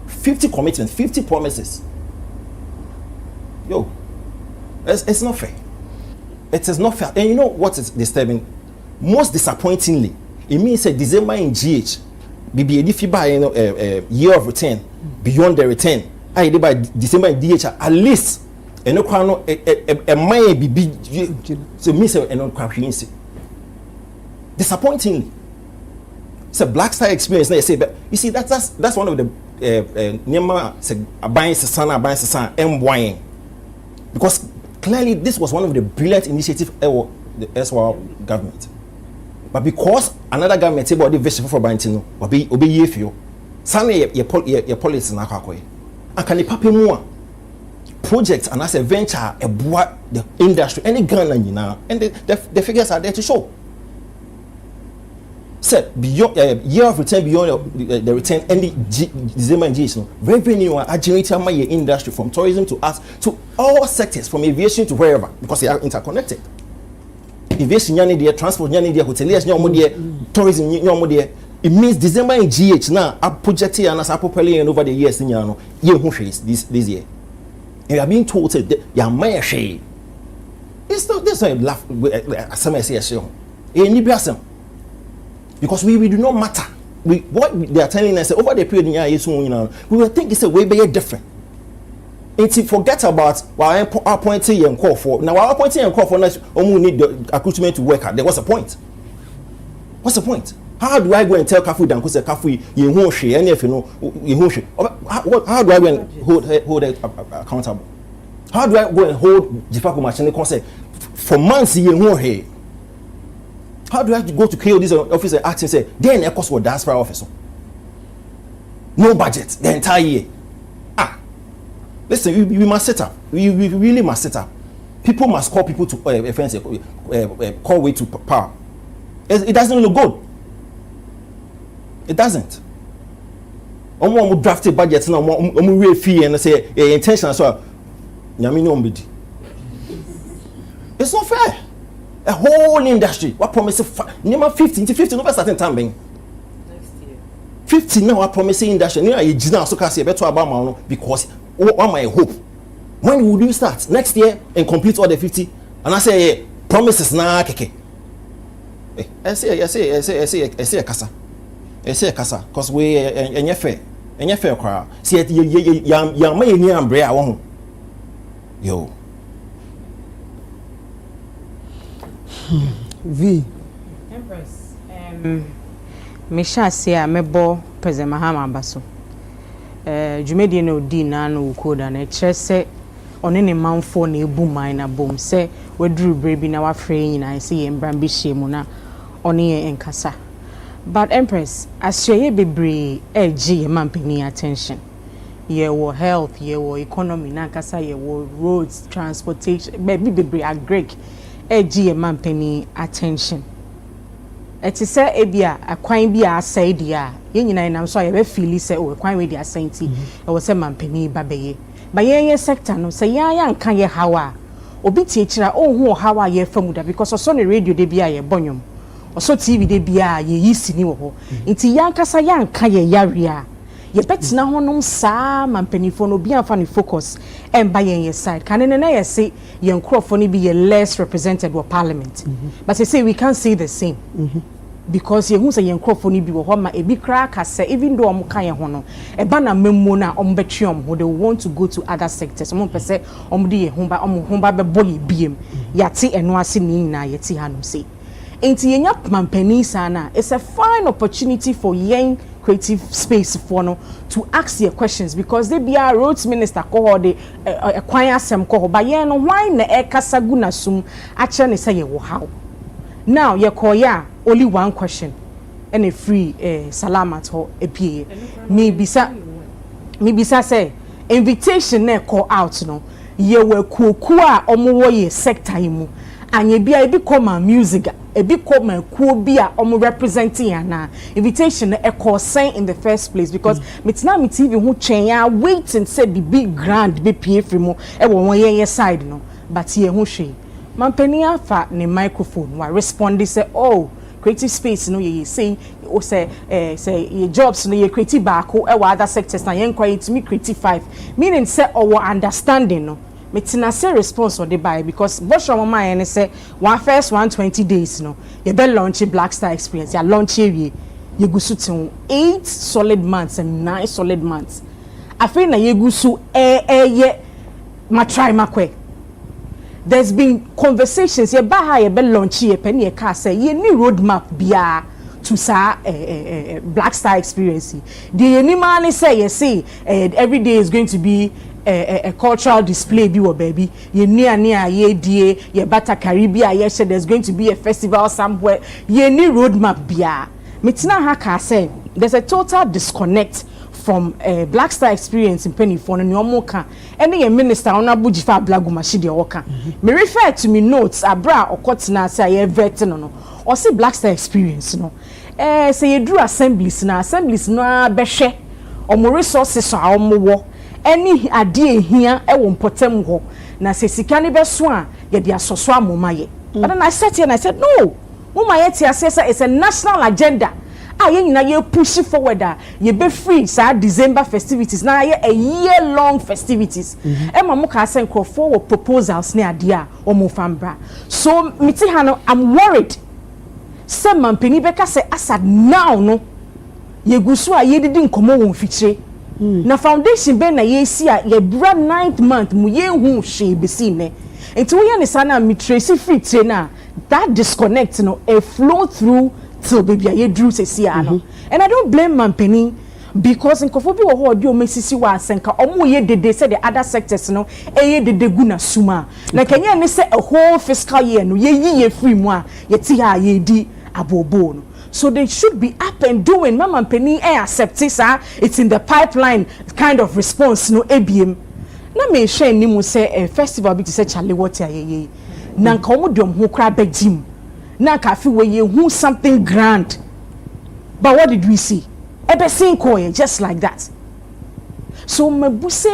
50 commitments, 50 promises. Yo, it's not fair. It is not fair. And you know what is disturbing? Most disappointingly, it means that December in GH, if you buy year of return beyond the return, I did by December in DH at least a may be so miss a non disappointingly. It's a Black Star Experience. They say, but you see that's one of the buying Sasana and wine, because clearly this was one of the brilliant initiatives of the SWR government. But because another government about the vision for buying no, obe ye fio. Sane your policy na kwakwe. And can the papi more projects and as a venture the industry any Ghana now, and the figures are there to show. Said beyond year of return beyond the return any December and GH, revenue are generating my industry from tourism to arts to all sectors, from aviation to wherever, because they are interconnected. Aviation nyane there, transport nyane there, hoteliers nyane there, tourism nyane there. It means December and GH now are projecting and as are propelling over the years in Yano, this year. And we are being told that you are my shame. It's not this a laugh some say because we do not matter. What they are telling us over the period in year we will think it's a way very different. It's forget about our appointing and call for. Now our appointing and call for us only need the accoutrement to work out. There was a point. What's the point? How do I go and tell Kafu Danko say Kafu you won't share any if you know you won't share? How do I go and hold it accountable? How do I go and hold Jifaku Machine concert for months you won't hear? How do I have to go to KOD's office and ask and say, then a cost for diaspora officer? No budget the entire year. Listen, we must set up. We really must set up. people must call people to call way to power. It doesn't look good. It doesn't. Omo drafted budget na omo we fee and say intention so nyame no mbedi. It's not fair. A whole industry what promise number 50 no starting time ben. Next year. 50 now what promise industry na you gina so ka say beto aba ma no because what my hope. When will you start? Next year and complete all the 50? And I say promises na keke. I say kasa. I say kasa cause we enye fair crowd. See ya ma ni ambre a wo. Yo. V. Empress. Me sha say mebo President Mahama Baso. Jumedi no di na no koda na kire se one ne manfo na ebu man na bom se waduru brebi na wafre nyina se ye mbran bi hyemu na one ye enkasa. But Empress, asye bebre eji ye mampeni attention. Ye wo health, ye wo economy na kasa ye wo roads, transportation, baby bebre agrek eji ye mampeni attention. Eti se ebia akwan bi asai dia ye nyina nam so ye be feel se o akwan we dia asenti e wo se mampeni babeye. Ba ye sector no se ya nka ye hawa obi tie kira ohun hawa ye famuda because so ne radio de bia ye bonyom oso TV de bia ye yisini wo ho nti ya nkasa ya nka ye yare a ye betina honom saa mampanifo no bia fa ne focus emba ye side kan ne na ye say ye nkrofo no be ye less represented with parliament but they say we can't say the same because ye hu say ye nkrofo no bi wo ho ma ebi kra ka say even though omo kan ye ho no e ba na memmo na omo betwe omo they want to go to other sectors omo pese omo de ye humba omo humba be boy biem yate eno ase ni na ye ti hanom say enti ye nya mampani sana it's a fine opportunity for young creative space for no to ask your questions because they be a roads minister ko de kwan asem ko ba ye no why na e kasa gu na sum a che ne say ye wo how now ye koya only one question and a free salamat ho epie me bisa say invitation na call out no ye we kuoku a omo ye sector imu anye bia ebi come music ebi come kuo bia omo representing ana invitation e call sign in the first place because metina me TV hu twen ya wait and say the big grand be pie free mo e wo won ye side no but ye hu hwe mampani afa ne microphone wa respond say oh creative space no ye say o say your jobs no ye creative back o e wa other sectors na ye nkwai to me creative 5 meaning say our understanding no metina say response or the buy because bosho mama ene say one first 120 days no you be launch Black Star Experience ya launch ye gusu 8 solid months and 9 solid months afi na ye gusu ye ma try makwe. There's been conversations ye ba ha ye be launch ye pen ye ka say ye ni roadmap bia to sa Black Star Experience the any man say you see every day is going to be a cultural display bi wo baby ye near ye die ye bata Caribbean ye said there's going to be a festival somewhere ye ni roadmap bia metina ha ka say there's a total disconnect from Black Star Experience in Penny for no omo ka any a minister honorable Jifa Blaguma shi de oka me refer to me notes abra okotina say ye vet no or say Black Star Experience no say you do assemblies no behwe omo resources so omo wo any ade ehia e wo mpotem ho na se sika ne beso a ye de asoso amoma ye but then I sat here and I said no mama ye tia say it's a national agenda ye nyina ye push forward ye be free sa December festivities na ye a year long festivities e mamu ka say nkrofo wo proposals ne ade a omo fambra so miti ha no I'm worried say mampeni beka say asad now no ye gusu a ye didi nkomo won fichire na foundation be na ye si a ye bra 9th month mu ye hu hwe be si ne enti wo ye ne sana mi trace free train na that disconnect no a flow through till baby ye drew se si ano and I don't blame mampeni because nkofo bi wo ho odi o mesisi wa asenka omo ye dede say the other sectors no ye dede gu na suma na kenya ne say a whole fiscal year no ye free mu a ye ti ha ye di abobo no so they should be up and doing mama penny accept sir it's in the pipeline kind of response no abm na me share ni mu say a festival bi to say Charlie what ye na nka omo de ho kra bagim na ka fi we ye hu something grand. But what did we see? Ebe sin just like that. So me buse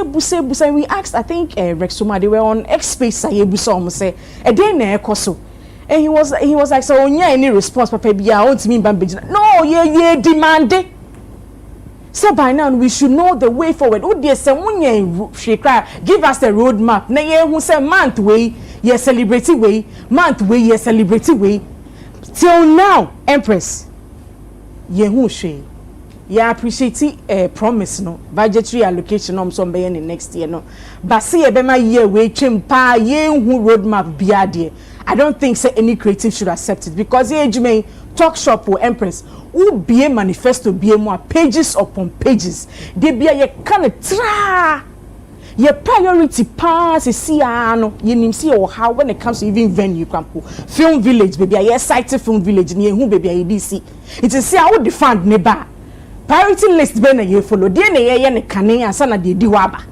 we asked, I think Rexoma, they were on X Space busa say e dey na ekoso. And he was like, so onya any response papa bia won't mean bambejina. No, ye demand. So by now we should know the way forward. Oh dear, say give us the roadmap. Na ye who say month way, ye celebrating way, month way, ye celebrating way. Till now, Empress, ye who she. Yeah, appreciate promise no budgetary allocation some be in next year no. But see ebema year we chimpa ye who roadmap biade. I don't think say any creative should accept it because ye jume talk shop or Empress who be a manifesto be more pages upon pages. They be a ye kind of tra. Your priority pass is see no ye nim see or how when it comes to even venue campo film village baby a site film village ni who baby a DC. It is see how the fund ne ba. Priority list be na ye follow. Dey na ye ne kane ansa na dey di waba.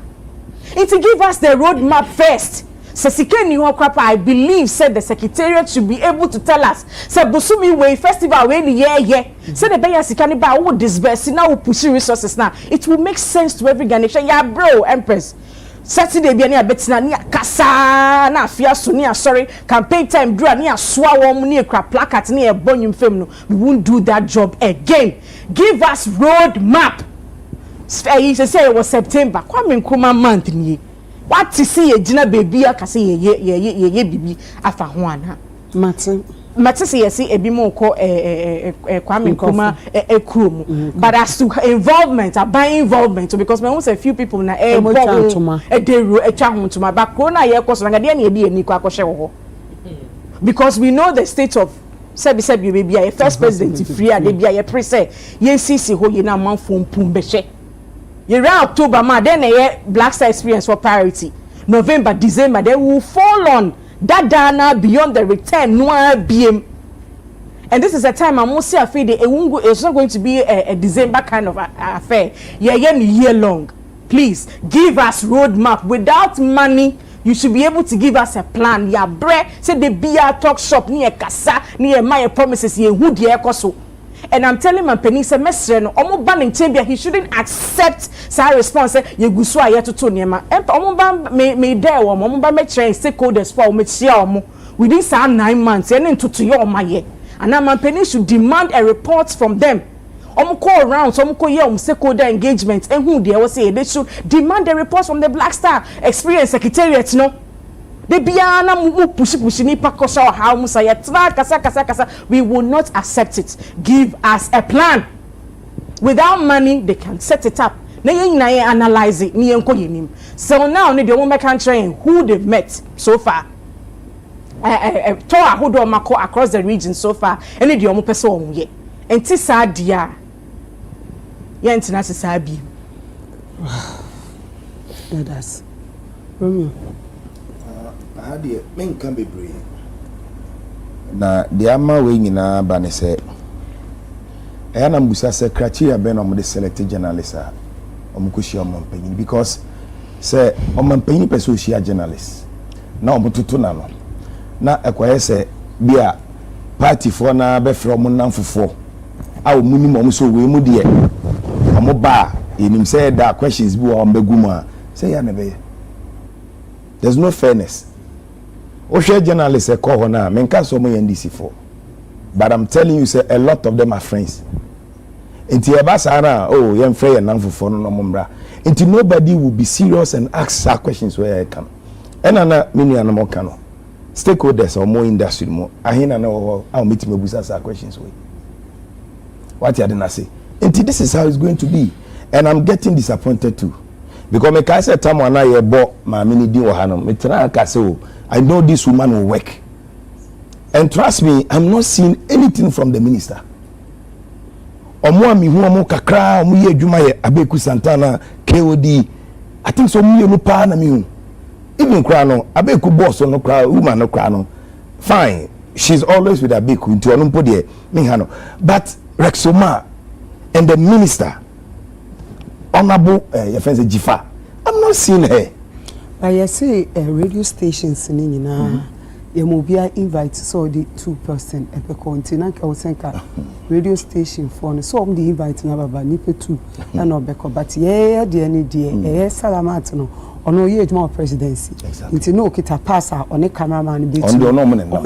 It give us the roadmap first. Sesikeni ho kwapa I believe said the secretariat should be able to tell us. Say Busumi way festival we ni ye. Say the beya sikani ba wo disperse now we push resources now. It will make sense to every Ghanaian. Yeah bro, Empress. Saturday bi na betina ni kasa na afia so ni sorry campaign time dura ni aswa won ni ekra placard ni e bonyum fam no. We won't do that job again. Give us road map. Say it was September. Kwame Nkrumah month ni. What to see a Gina baby akase ye bibi afa ho ana. Mate say a bi mo ko Kwame Nkrumah ekrom. But as to involvement, buying involvement because me won say few people na dey ro etwa ho ntoma ba kro na ye koso na de na e bi ani ko akoshe wo. Because we know the state of sebi baby a first president free a de bia ye pre say ye sisi ho ye na manfo mpum behwe. Ye October ma then a Black Star experience for priority. November, December, they will fall on that dana beyond the return no BM. And this is a time I must say it's not going to be a December kind of affair. Year long. Please give us roadmap. Without money, you should be able to give us a plan. Ya bre say the BR talk shop near Kasa near my promises ye who the ekoso. And I'm telling my penny say mesre no omo ban ntebia he shouldn't accept sa response ye gusu aye toto niema omo ban me there wo omo ban me train stakeholders for omo chia omo within 9 months any toto ye omaye and my penny should demand a report from them omo call around so omo ko ye omo stakeholder engagement and who there was say they should demand a report from the Black Star experience secretariat no. The biana mu push ni pakosha how musa ya tra kasa we will not accept it. Give us a plan. Without money they can set it up. Na ye analyze it ni enko yenim. So now ni the woman can train who they've met so far. Toa who do mako across the region so far. Any the omo pese omo ye. Enti sa dia. Ye entina se sa bi. That's Hadi men can be brave. Na the ama we nyina ba ne se e na mbusa se criteria be na mo de select journalist a omukoshi omampanyin because se omampanyin person shia journalist na omututu na no na ekwaye se bia party for na be from namfofo a omuni mo so we mu de omo ba enim say da questions bi wa ombegu mu a say ya ne be there's no fairness. Oshe journalists a call na men can so many NDC for. But I'm telling you, say a lot of them are friends. Until Abasara, oh, young free and non for no mumbra. Until nobody will be serious and ask questions where I can. And ana many animal cano. Stakeholders or more industry more. I hear no I'll meet me with ask questions way. What you didn't say. Until this is how it's going to be. And I'm getting disappointed too. Because me can say time when I bought my mini deal hanum. Me try to say I know this woman will work. And trust me, I'm not seeing anything from the minister. Omo mi hu omo kakra omo ye adwuma ye Abeku Santana KOD. I think so me no pa na mi hu. Even kra no Abeku boss no kra woman no kra no. Fine. She's always with Abeku into onumpo de me ha no. But Rexoma and the minister Honorable your friend Jifa. I'm not seeing her. I say radio stations in Nina. You will be invite so the 2% epe continent I was saying radio station for so the invite na baba nipe 2 na no beko but yeah the any day salamat no ono ye juma presidency nti no kita passa on a cameraman be on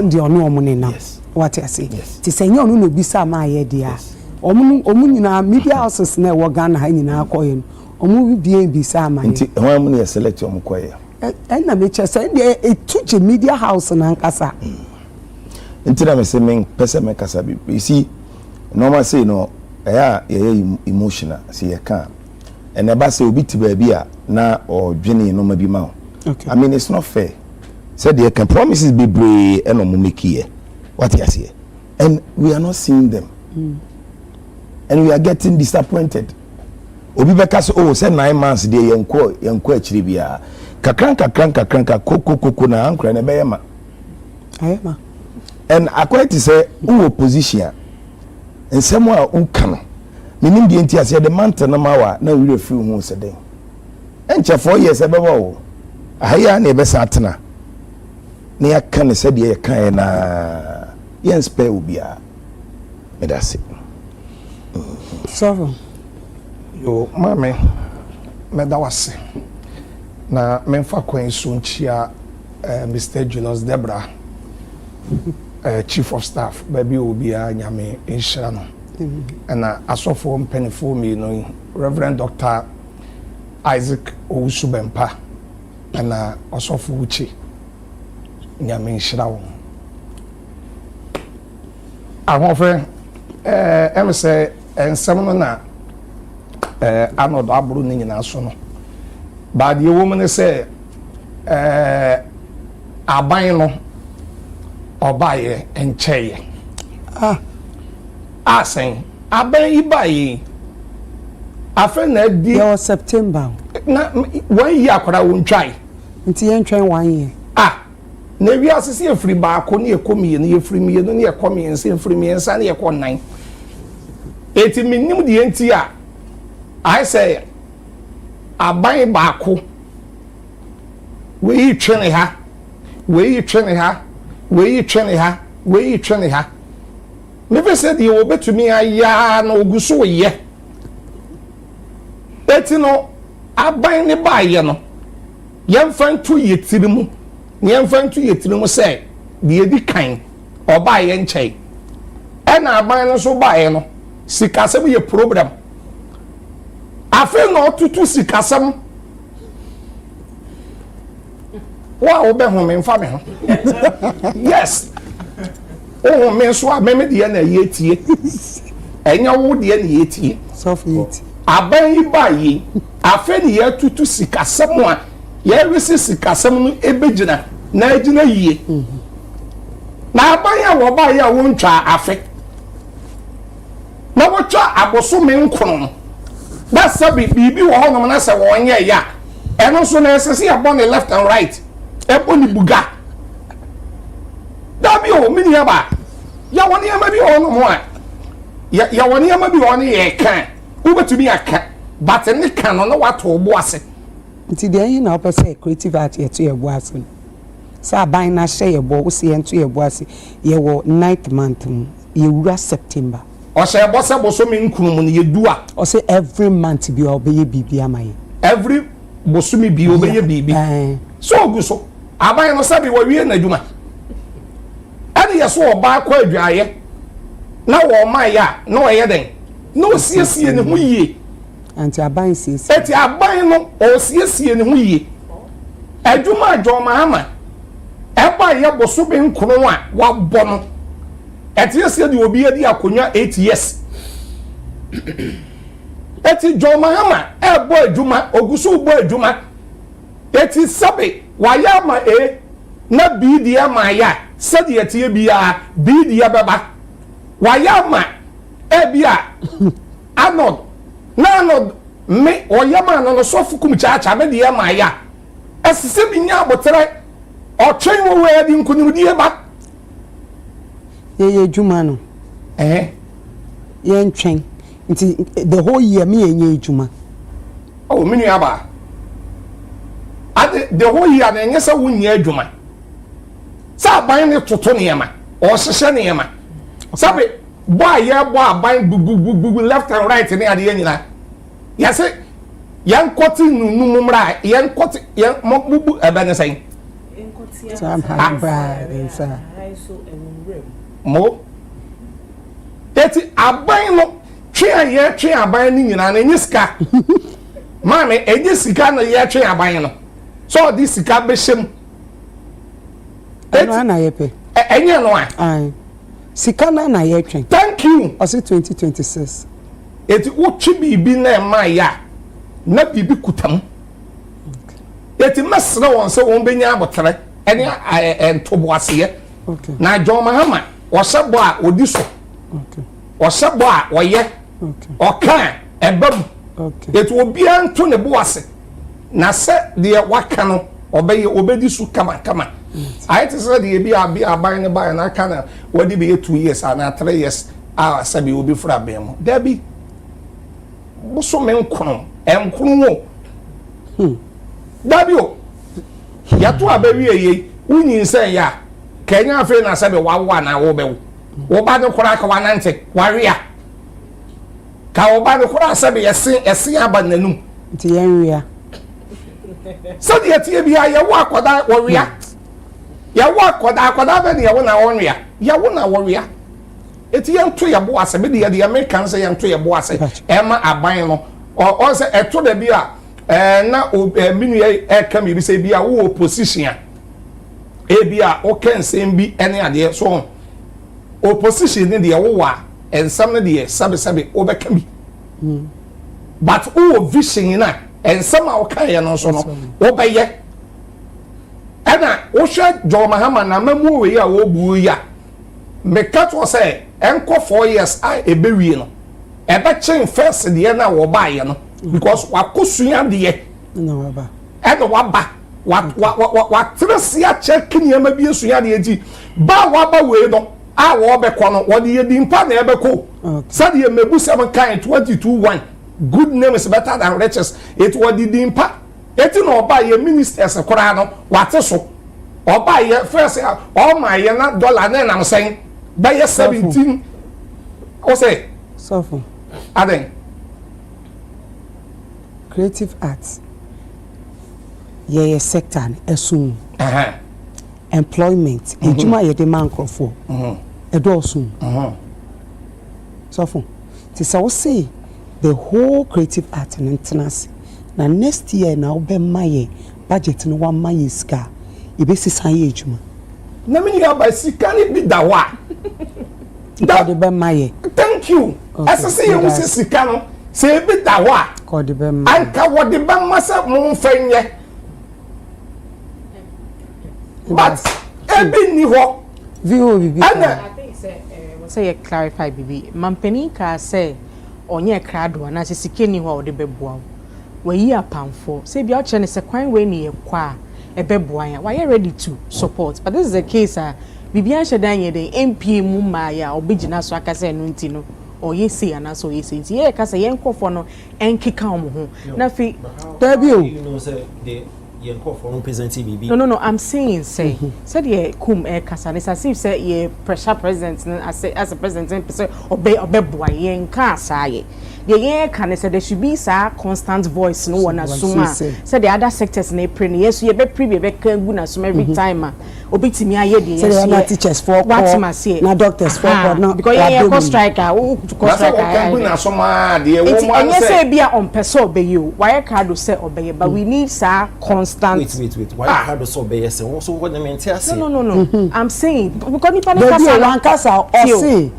the ono mo na what I say ti say nyo no bisa ma ye dia omu nyina media houses na wo Ghana ha nyina akoye omu bi bisa ma ye nti ho amu na select omu koye and na me chese e media house na nkasa until me say me person me kasa bi you see normal say no emotional see you can and eba say obi ti ba bi a na or dwene no ma bi ma okay I mean it's not fair said they can promises be brave and no make here what you say and we are not seeing them and we are getting disappointed obi be kasa oh say 9 months dey yenko akiri bia kakranka koko na ankra na beyema ayema and according to say who opposition and somewhere who can meaning the enti ase the month na mawa na we free hu se den enche 4 years e beba wo ahia na e be satena na ya kan se de ya kan na yen spare obia me da se so yo mame me da wase na memfa kwan sunchia Mr. Julius Debra chief of staff baby obia nyame enhira no na asofo mpenifo mi no Reverend Dr. Isaac Owusubempa na asofo uchi nyame enhira wo ahofe say ensem no na anodo aburu ni nyina so no but the woman say aban no obaye encheye asen aban ibaye afa na di your September na 1 year akwara won twai nti yen twai 1 year na wi asese efiri baako ne ekomiye ne efiri miye no ne ekomiye nse efiri miye nsa ne ekonan eti minim de enti a I say aban baako we twene ha we twene ha we twene ha we twene ha me be say the obetumi aya na oguso ye eti no aban ne baaye no yemfantu yetirimu yemfantu yetirimu say de edi kan obaaye nchei e na aban no so baaye no sikasem ye problem afi no tutu sikasem wa obe ho me mfa me ho yes oh me so a me de na yetie enya wo de na yetie so fit aban ibaye afi ne ya tutu sikasem a ya resi sikasem no ebegina na agina yie na aban ya wo ba ya wo ntwa afi na wo twa aboso me nkono that sabi bibi wo ho no na se wo nye ya eno so na esese ya born left and right eboni buga dabi o mini ya ba ya woni ya mabi o no mo a ya woni ya mabi woni ye kan ubetumi aka but ne kan no wato obo ase nti de yin na opese creative art ye to ye bo ase sa ban na hye ye bo wo se ye to ye bo ase ye wo 9th month ye wura September o se bo se bo so mi nkunu mu ne ye dua o se every month bi obeye bibi amaye every bosumi bi obeye bibi so oguso aban no sabi wo wie na djuma ani ye so oba kwa adwaye na wo ma ya na wo ye den no siesie ne ho yie anti aban siesie eti aban no o siesie ne ho yie adwuma adwoma ama eba ye boso be nkunu a wa bɔ no eti yesie de obi edi akonya 8 years eti dwoma ama ebo adwuma oguso bo adwuma eti sabe wa ya ma na bi di ama ya sedi eti bia bi di baba wa ya ma bia anod na anod me o ya ma no so fukum cha me di ama ya esise bi nya abotere o twen wo we di nkunim di ba ye juma no ye ntwen nti the whole year me enye juma oh minu aba At the whole year, and yes, I wouldn't hear Juma. Sa buying it to Tonyama or Shaniama. Sabe, boy, buying left and right in the end. Yes, young cotton, numra, young cotton, young mobu, a banner saying. Mo. That's it. I buy no chair, buying in an Eniska. Mammy, and this can a year chair buying. So this is Cabishim. Ano na yepe. Enye no a. Ai. Sika na yetwen. Thank you. Ose 2026. Eti uchi bibi na ma ya. Na bibi kutam. Eti mesra won se won benya abotre. Ene entobo ase. Okay. Na John Mahama, wo sebo a odi so. Okay. Wo sebo a wo ye. Okay. Oka ebam. Okay. Eti obi anto ne bo ase. Na se de waka no obedi su kama. I just said the be buying and I can what did be 2 years and 3 years I said will be for a bem. There be so men kuno and kuno. Dabio Yatu a baby ye, we say ya. Kenya friend I said 1 I will be. Obado Kuraka 190 warrior. Kaobado Kura said yes, abanenu. The area. So the TBI ya walk with that warrior. Ya work with Aquadava, ya won our warrior. Ya won our warrior. It's young to your boss, a bit the Americans say young to your boss, Emma Abino, or also a to the beer, and now mini air can be say be a war position. A beer or can say be any idea so. Opposition in the war and some of the sabi over can be. But who vision in that and somehow can also obey yet. Ana Osha John Mahama na mamu ya wo bu ya meka to say enko 4 years I ebewie no ebe chen first de na wo ba ye no because wakosua de no waba ebe waba wa tresi a check ni ma bi esua de enti ba waba we no a wo be ko no wo de di mpa na ebe ko said ye mebu 7 kind 22-1 good name is better than riches it was the mpa eti no oba ye ministers kora no wate so oba ye first all my ye na dollar na am saying by 17 o say so for aden creative arts ye sector esun employment ejuma ye de man crofo edosun so for ti say we say the whole creative art in international. Na next year na obe maye budget no 1 maye ska e be sisan ye ejuma na me ya ba sika ni bi da wa da de be maye thank you asa say you say sika no say bi da wa ko de be maye anka wo de ba masa mo fenye but ebi ni ho vio bibi ana I think say clarify bibi mampeni ka say onye krado na se sikeni ho de be boa we apamfo say bia che ne se kwan we ni ekwa ebeboa ya why ready to support but this is a case bibia shedan ye den MP mu ma ya obegina so akase no nti no oye see ana so ye see nti ye ka say ye nkofo no enkeka omo ho na fi tabio you know say the yenkofo no present bibi no I'm saying say said ye kum kasa ne as if say ye pressure president as a president say obeboa ye nka asaye ye can say there should be a constant voice no one asuma say the other sectors na pray yes ye be pre be kan gu na asuma every time obetimi aye de yes na teachers for na doctors for no because ye go striker who go striker kan gu na asuma de woman say be on person obey you why card say obey but we need sir constant wait why card so obey say so what the maintain say no I'm saying because ni pa na kasa o see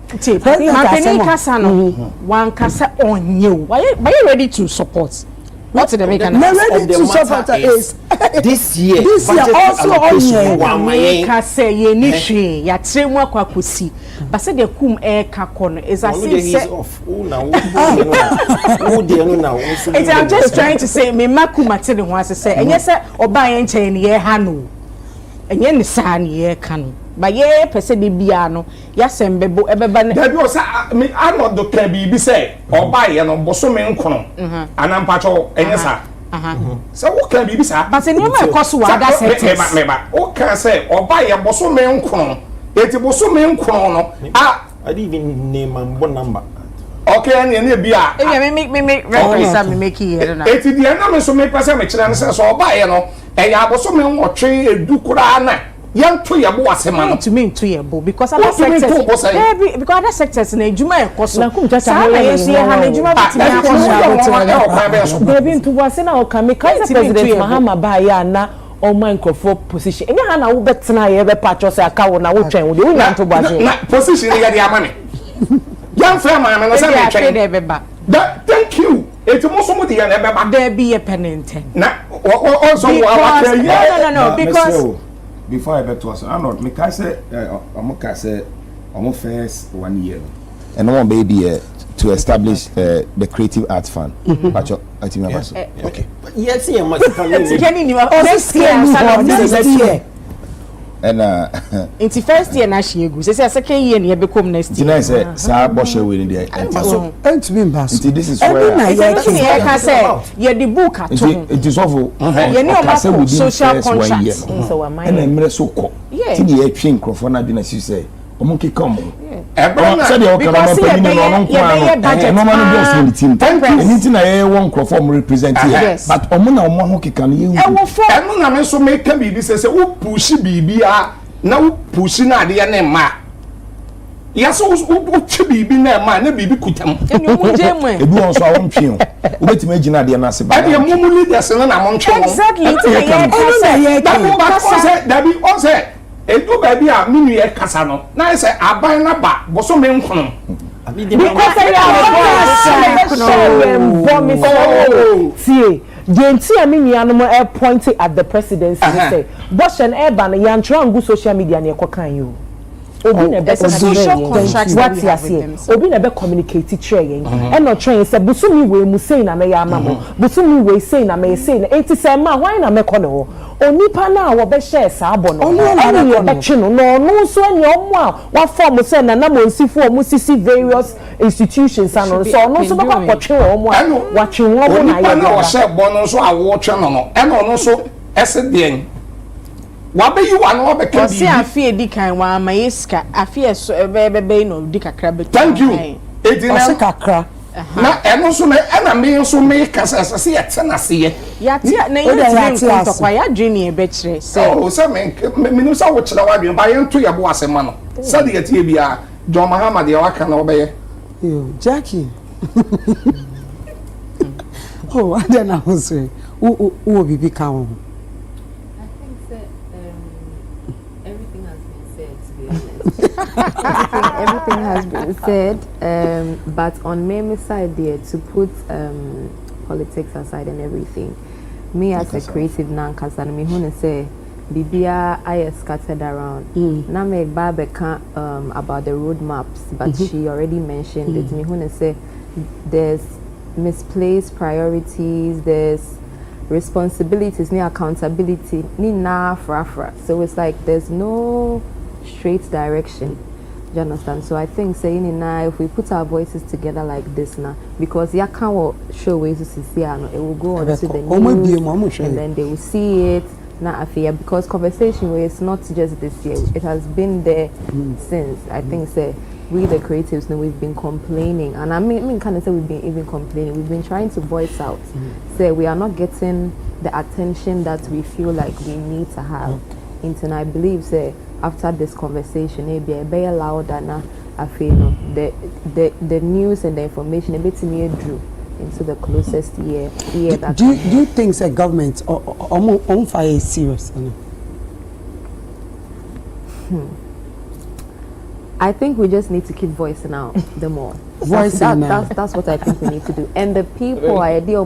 President Kasa no one kasa on you. Why you ready to support? What's the mechanism? Ready to support is this year. This year also on you. Kasa ye ni hwe ya tremu akwakosi. But say the kum kakono is as if say I'm just trying to say me makuma tell ho as say enye say oba ye nchen ne ye ha no. Enye ne sa ne ye ka no. Ba ye pese de bia no ya sembebo ebeba ne da bi o sa me ano do ka bi say oba ye no boso me nkono anampacho enye sa So what can be sir? But in your course, other sectors. What can say or buy a bosso main crown? It's a bosso main crown. Ah, I didn't even name one number. Okay, and be a make reference make here. It's the enemy so make us a chance or buy, and I was so many or trade a dukurana. Young to your boss, man, to me to your book because other sectors, because other sectors in a Juma, because I couldn't just baby into what's in our Kamikaze President Mahama Bayana. Or microphone position. Any hand I will bet tonight ever patch us a cow on our chain with you want to buy position in your money. Young fair man, and I say, thank you. It's most of the ever there be a penitent. Also, no, because before I bet to us, I'm not Mikasa, I'm first 1 year. And one baby to establish the Creative Arts Fund. Okay. Yes, and it's first year na she go. Say second year na become next year. Did I say sa boshe we in there? To be embarrassed. This is where I say you the book at home. It is awful. You know social contracts. So am I. And I'm so cool. Yeah. Tin ye twi nkrofo na de na si say omuke come. So the okara pay no no no no no team. Anything I won nkrofo represent here. But omo na omo ho keka no ye. Eno na me so make bibi say wo push bibi a na wo push na de na ma. Ya so wo twi bibi na ma na bibi kutam. Enu mu je mu. Ebi won so a won twi o. Wo betime agina de na se ba. E de mu leaders na mo ntwe. Exactly. Dabi on say edu baby a minu ye kasa no na say aban na ba boso me nkono because see Genti aminianom air pointing at the presidency say Boston Urban yantra ngu social media na ekokan you obi na be social contracts what you say obi na be communicate train and no train say busumi we mu say na me ya mamo busumi we say na me say na enti say ma why na me kono onipa na wo be share sa abo no any ye be twi no no so any omo a wa form say na na mo nsifo omo sisi various institutions and so no so be kwa twi omo a wa twi omo na ye na wo share bo no so awo twi no no e no so ese den wa be you wan wa be ka bi si afie di kan wa ma yeska afie so be no di kakra be thank you edina kakra na eno so me na me so me kasa se ye tena se ye ya ti na ye ti nko kwa ya dwene e be kire se o se me no so wo kire wa dwen ba ye nto ye bo asema no se de ye tie bia John Mahama de wa kana obeye yo Jackie oh I don't know say who bibi ka ho Everything has been said, but on Memi's side there, to put politics aside and everything, me as a creative Nankasa, me who say, Bibia I scattered around. Now me Babeka about the roadmaps, but she already mentioned it. Me who say there's misplaced priorities, there's responsibilities, ni accountability, ni na fra. So it's like there's no straight direction. You understand? So I think saying it now, if we put our voices together like this now, because ya can't show ways to see it will go on to the news and then they will see it. Now I fear because conversation where it's not just this year, it has been there since. I think say we the creatives know we've been complaining, and I mean kind of say we've been even complaining. We've been trying to voice out, say we are not getting the attention that we feel like we need to have. And I believe say after this conversation, maybe a be louder now. I feel the news and the information a bit me drew into the closest year. Do you think the government on fire is serious? I think we just need to keep voicing out the more. That's what I think we need to do. And the people are the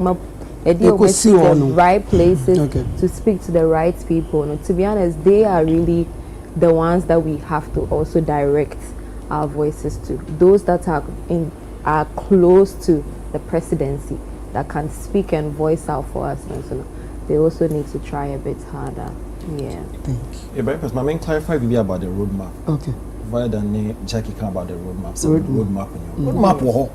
right places to speak to the right people. And to be honest, they are really the ones that we have to also direct our voices to. Those that are close to the presidency, that can speak and voice out for us. And so they also need to try a bit harder. Yeah. Thank you. Because my main clarify will be about the roadmap. Okay. Rather than Jackie can about the roadmap. So roadmap. Roadmap.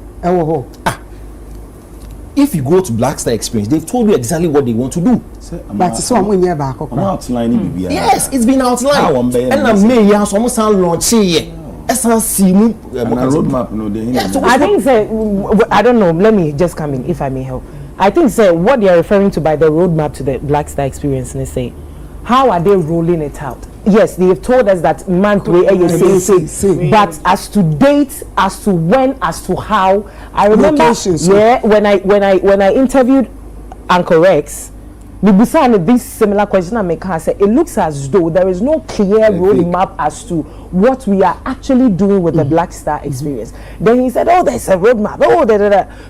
if you go to Black Star Experience, they've told you exactly what they want to do. But so I'm going back. Yes, it's been outlined. And I'm may have almost launch here. I think I don't know. Let me just come in if I may help. I think what they are referring to by the roadmap to the Black Star Experience, and they say, how are they rolling it out? Yes, they have told us that month way but as to date, as to when, as to how, I remember when I interviewed Uncle Rex, this similar question I said, it looks as though there is no clear roadmap as to what we are actually doing with the Black Star Experience. Then he said, oh, there's a roadmap. Oh,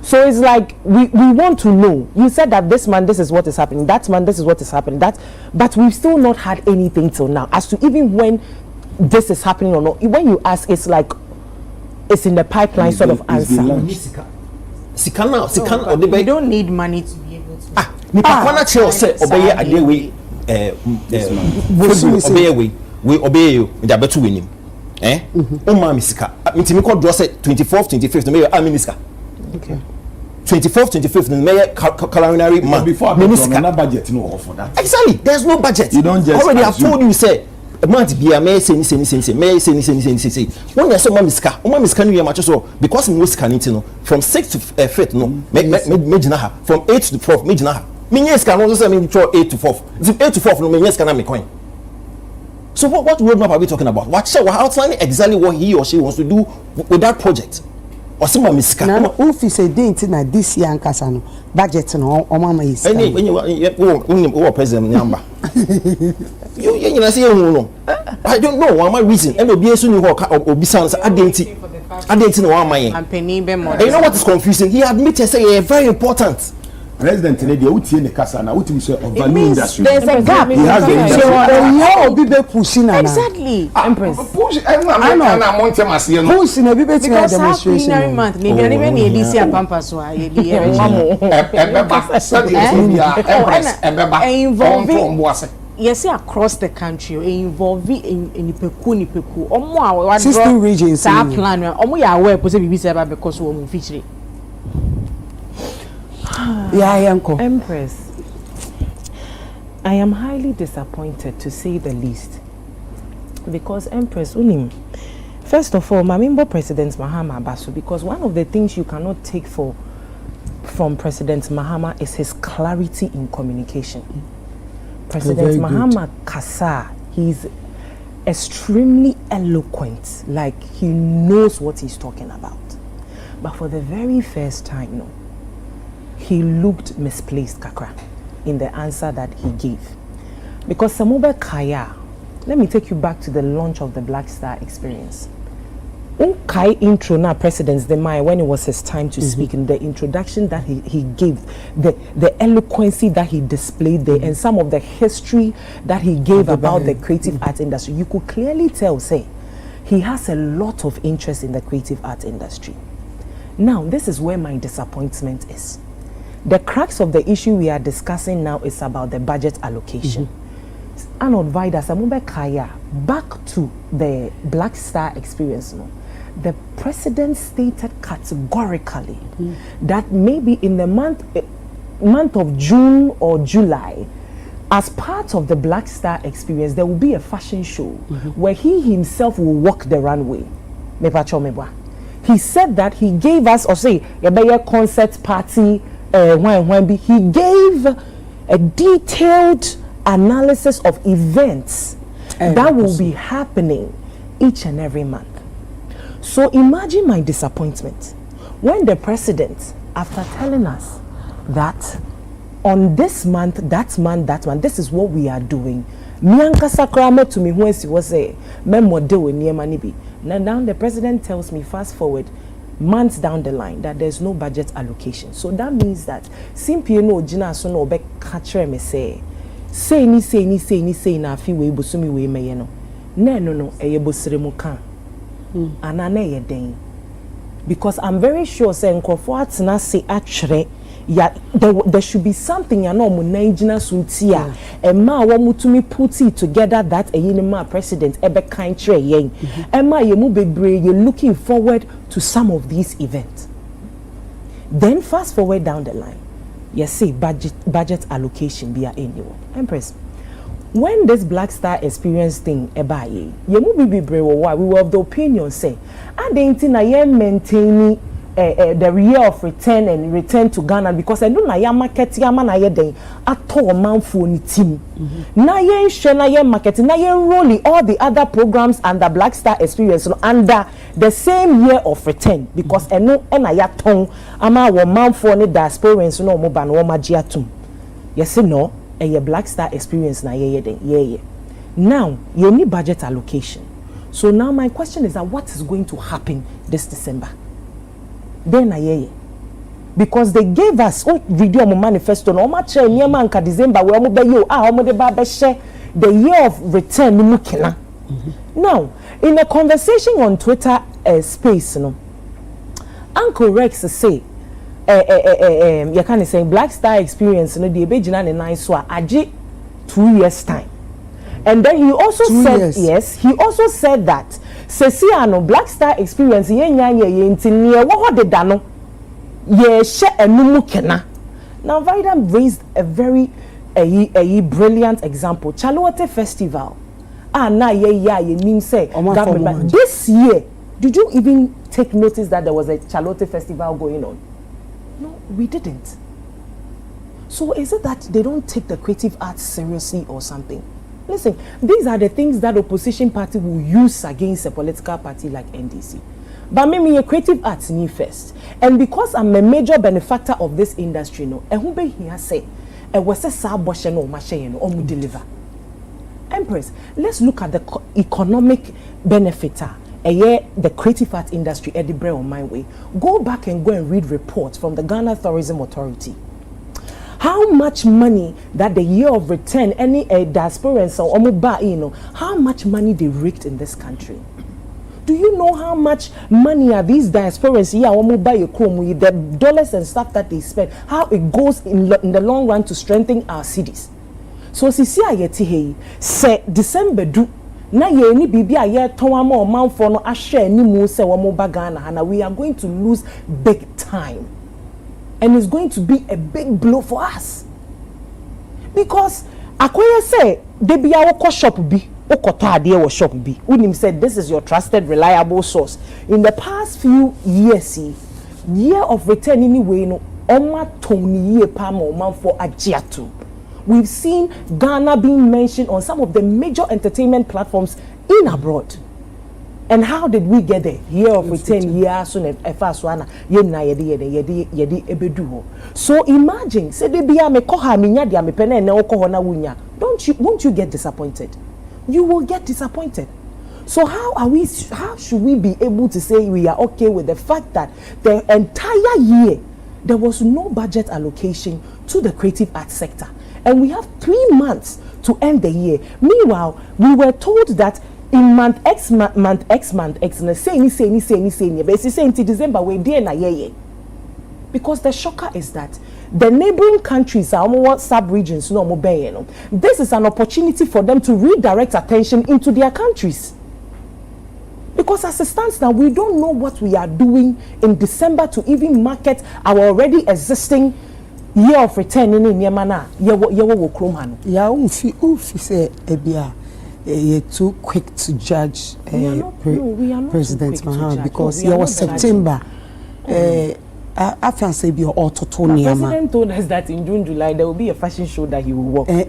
so it's like we want to know. You said that this month this is what is happening, that month this is what is happening, but we've still not had anything till now as to even when this is happening or not. When you ask, it's like it's in the pipeline sort of answer. We don't need money to be able to. Nipakwana cheo say obeye adewe we obey you nja betu wenim umma misika ntimi ko draw say 24th 25th me aminiska okay 24th 25th me culinary month before no budget no for that exactly there's no budget you don't just already have told you say a month be a may say when you say umma misika no yema so because me misika no from 6th to 5th no me jina ha from 8th to 12th me jina ha Menyes can also say me 8 to 4. 8 to 4 no menyes can make coin. So what roadmap are we talking about? We're outlining exactly what he or she wants to do with that project. Or some miska. Now, if you say na this year ankasa no budget no o mama is. Any president number. You say no. I don't know what my reason. And obi esu ni ho obi san say adenti no one my. And you know what is confusing? He admitted say very important. President Lady Uti in the Casa now, Uti say of value industry. There's a gap. He has the pushing exactly. Empress. Push. I know. Push in a bit because demonstration. Month, maybe even the DC Pampas were involving. Yes, across the country, involving in Peku. Omo 16 regions. That plan. Omo ya aware because we are featuring. Empress, I am highly disappointed to say the least, because Empress unim. First of all, Mamimbo President Mahama Basu, because one of the things you cannot take from President Mahama is his clarity in communication. President Mahama Kasa, he's extremely eloquent, like he knows what he's talking about. But for the very first time, no. He looked misplaced, Kakra, in the answer that he gave. Because Samobe Kaya, let me take you back to the launch of the Black Star Experience. Kai intro now, President's Demai, when it was his time to speak, in the introduction that he gave, the eloquency that he displayed there, and some of the history that he gave about the creative art industry, you could clearly tell, say, he has a lot of interest in the creative art industry. Now, this is where my disappointment is. The crux of the issue we are discussing now is about the budget allocation. Kaya, back to the Black Star Experience, no, the president stated categorically that maybe in the month of June or July, as part of the Black Star Experience, there will be a fashion show where he himself will walk the runway. He said that he gave us, or say, a concert party. He gave a detailed analysis of events that will be happening each and every month. So imagine my disappointment when the president, after telling us that on this month, that month, this is what we are doing. Mianka Sakrame to me when she was a memo do in Yemanibi. Now the president tells me, fast forward months down the line, that there's no budget allocation. So that means that simply no jina so no be catcher me say ni na fi we busumi we me no no e bosire mu kan anana ye den, because I'm very sure say nkofo atena say atwere ya there should be something ya no mo nanjina suntia e ma wo mutumi put it together that ma president ebe kan kire yen e ma ye mu bebre ye looking forward to some of these events. Then fast forward down the line, you see budget allocation be anywhere. Empress, when this Black Star experience thing ebaye, you move be brave we were of the opinion say, I didn't think I am maintaining the year of return to Ghana because I know na ya market ya man aye den ato man for ni team. Na ye share na ye market na ye rolling all the other programs under Black Star experience under the same year of return because eno na ya ton ama wo man for ni diasporans no mo ba no ma gia tum. Yes no ye Black Star experience na ye den ye. Now you need budget allocation. So now my question is that what is going to happen this December? Then because they gave us video manifesto no much near December we omo be yo omo de ba share the year of return mu kena. Now in a conversation on Twitter space no Uncle Rex say you can say Black Star experience no the ebegina ne nine so age 2 years time. And then he also said yes, he also said that Sesiano Black Star experience ye nti ne wo de da no ye she enumu kena. Now Vida raised a very brilliant example. Chalote Festival. Na ye mean say government this year. Did you even take notice that there was a Chalote Festival going on? No, we didn't. So is it that they don't take the creative arts seriously or something? Listen, these are the things that opposition party will use against a political party like NDC. But me a creative arts need first. And because I'm a major benefactor of this industry, no, and who be here say, was a saboshe no machine or deliver. Empress, let's look at the economic benefiter. The creative arts industry at the bread on my way. Go back and go and read reports from the Ghana Tourism Authority. How much money that the year of return any diasporans or omoba how much money they raked in this country? Do you know how much money are these diasporans here omoba the dollars and stuff that they spend? How it goes in the long run to strengthen our cities? So sisi ayeti hey say December do na ye ni bibi aye ton ama omanfo no ahwe ni mu se omoba Ghana na we are going to lose big time. And it's going to be a big blow for us. Because akoye say they be our shop be okoto ade wo shop be. Unim said this is your trusted reliable source. In the past few years, year of return anyway no oma toni ye pa ma for agiatu. We've seen Ghana being mentioned on some of the major entertainment platforms in abroad. And how did we get there? Year of return, year soon first one, yedi ebedu. So imagine, say they be me koha minya dia me pene na okohona wunya. Won't you get disappointed? You will get disappointed. So how should we be able to say we are okay with the fact that the entire year there was no budget allocation to the creative arts sector, and we have 3 months to end the year. Meanwhile, we were told that in month X, na say ni but say until December we dey na ye. Because the shocker is that the neighboring countries are more sub-regions no more be no. This is an opportunity for them to redirect attention into their countries. Because as it stands now, we don't know what we are doing in December to even market our already existing year of return in Yemana. Yewo Kromano. Yeah, ufi say ebia. You're too quick to judge President Mahama because it was September. I can say be autotonia. The president told us that in June, July there will be a fashion show that he will walk. I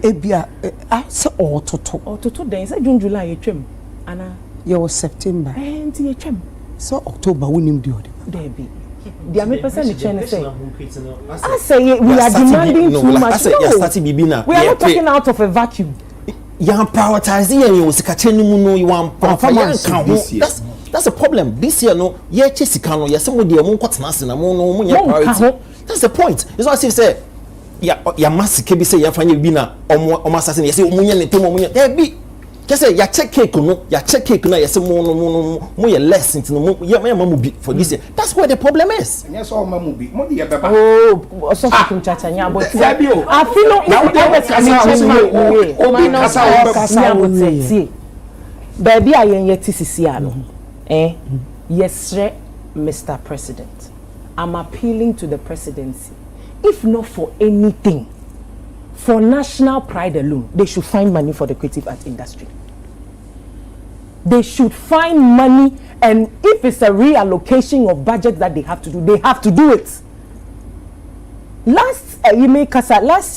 say autoto. Autoto then say June, July trim. Anna. It was September. And you trim. So October we need to do it. There be. The American China say. I say we are demanding too much. We are not talking out of a vacuum. You prioritize you that's a problem. This year no chesika no somebody that's the point. It's not as if say ya mass kebi say ya fanya bi na omo assassin ya say omunye ne temo omunye there be just say ya check cake no ya say mo ye less into no ya mamu bi for this year. That's where the problem is. Yes, all mamu bi mo dey beba so fucking chacha nya but I feel no baby ayen yeti sisi ano yes Mr. President I'm appealing to the presidency. If not for anything, for national pride alone, they should find money for the creative art industry. They should find money, and if it's a reallocation of budget that they have to do it. Last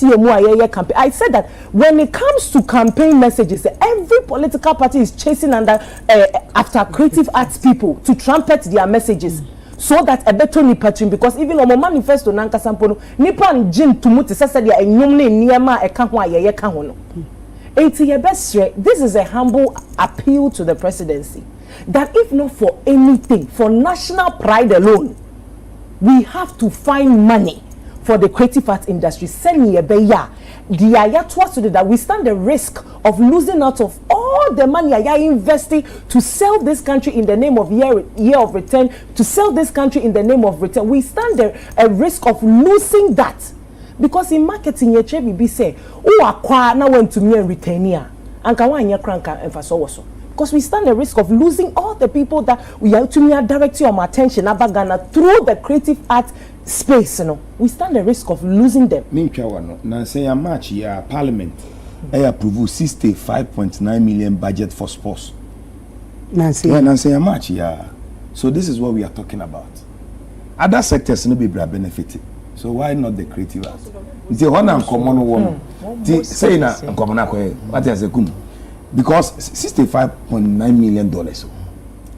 year, campaign, I said that when it comes to campaign messages, every political party is chasing after creative arts people to trumpet their messages. So that a better nipatrin, because even on my manifesto nanka sampono nipan jin tumuti sasa dia enyumne niyama eka ho ayeye ka ho no. This is a humble appeal to the presidency that if not for anything, for national pride alone, we have to find money for the creative arts industry. That we stand the risk of losing out of all the money I investing to sell this country in the name of year of return, to sell this country in the name of return. We stand a risk of losing that. Because in marketing, you be say, oh, acquire now went to me and retain here. And can one year crank and for so. Because we stand the risk of losing all the people that we are to me directing our attention about Ghana through the creative art space. We stand the risk of losing them. Nancy March, Parliament, I approve 65.9 million budget for sports. Nancy March, So this is what we are talking about. Other sectors no be benefited. So why not the creative arts? The one and common one. Say na common what is the because $65.9 million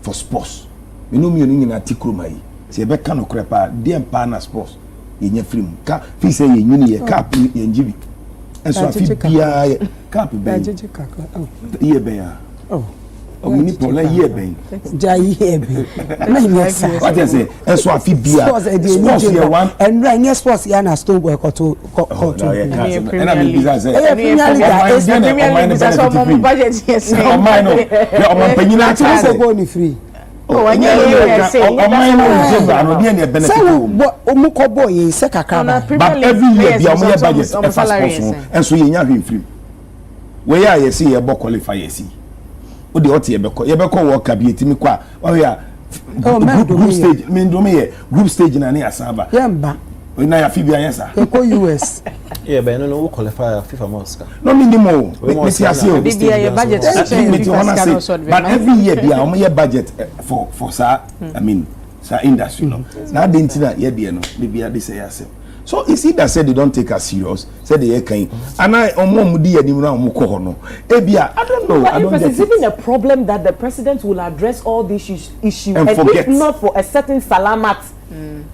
for sports. We know me in article my. Se be kan okrepa de empa na sports. Ye nya film. Ka fi say ye nyuni ye cap ye njibi. Enso afi bia cap ben. Ye ben ya. Oh. Omini problem ye ben. Ja ye ben. Na yes. What you say? Enso afi bia. Sports ye one and right near sports ya na stone boy to. And I mean business. Premier League is some budget yes. Oh my no. Ya o man penyina to go ni free. Oh, and but every year be a budget and so you have free. Where I see a book qualify see. What the hot yebeko work cabinet me qua. Oh, yeah, group stage, group stage in an Saba. Yamba. When I have Fibia, yes, US. Yeah, but no qualify FIFA Moscow. No minimum. But every year be a budget for sir. I mean, sir industry. Now the internet maybe they say yourself. So it's either said they don't take us serious, said they can. And I I don't know. I don't it's even a problem that the president will address all these issues and if not for a certain salamat.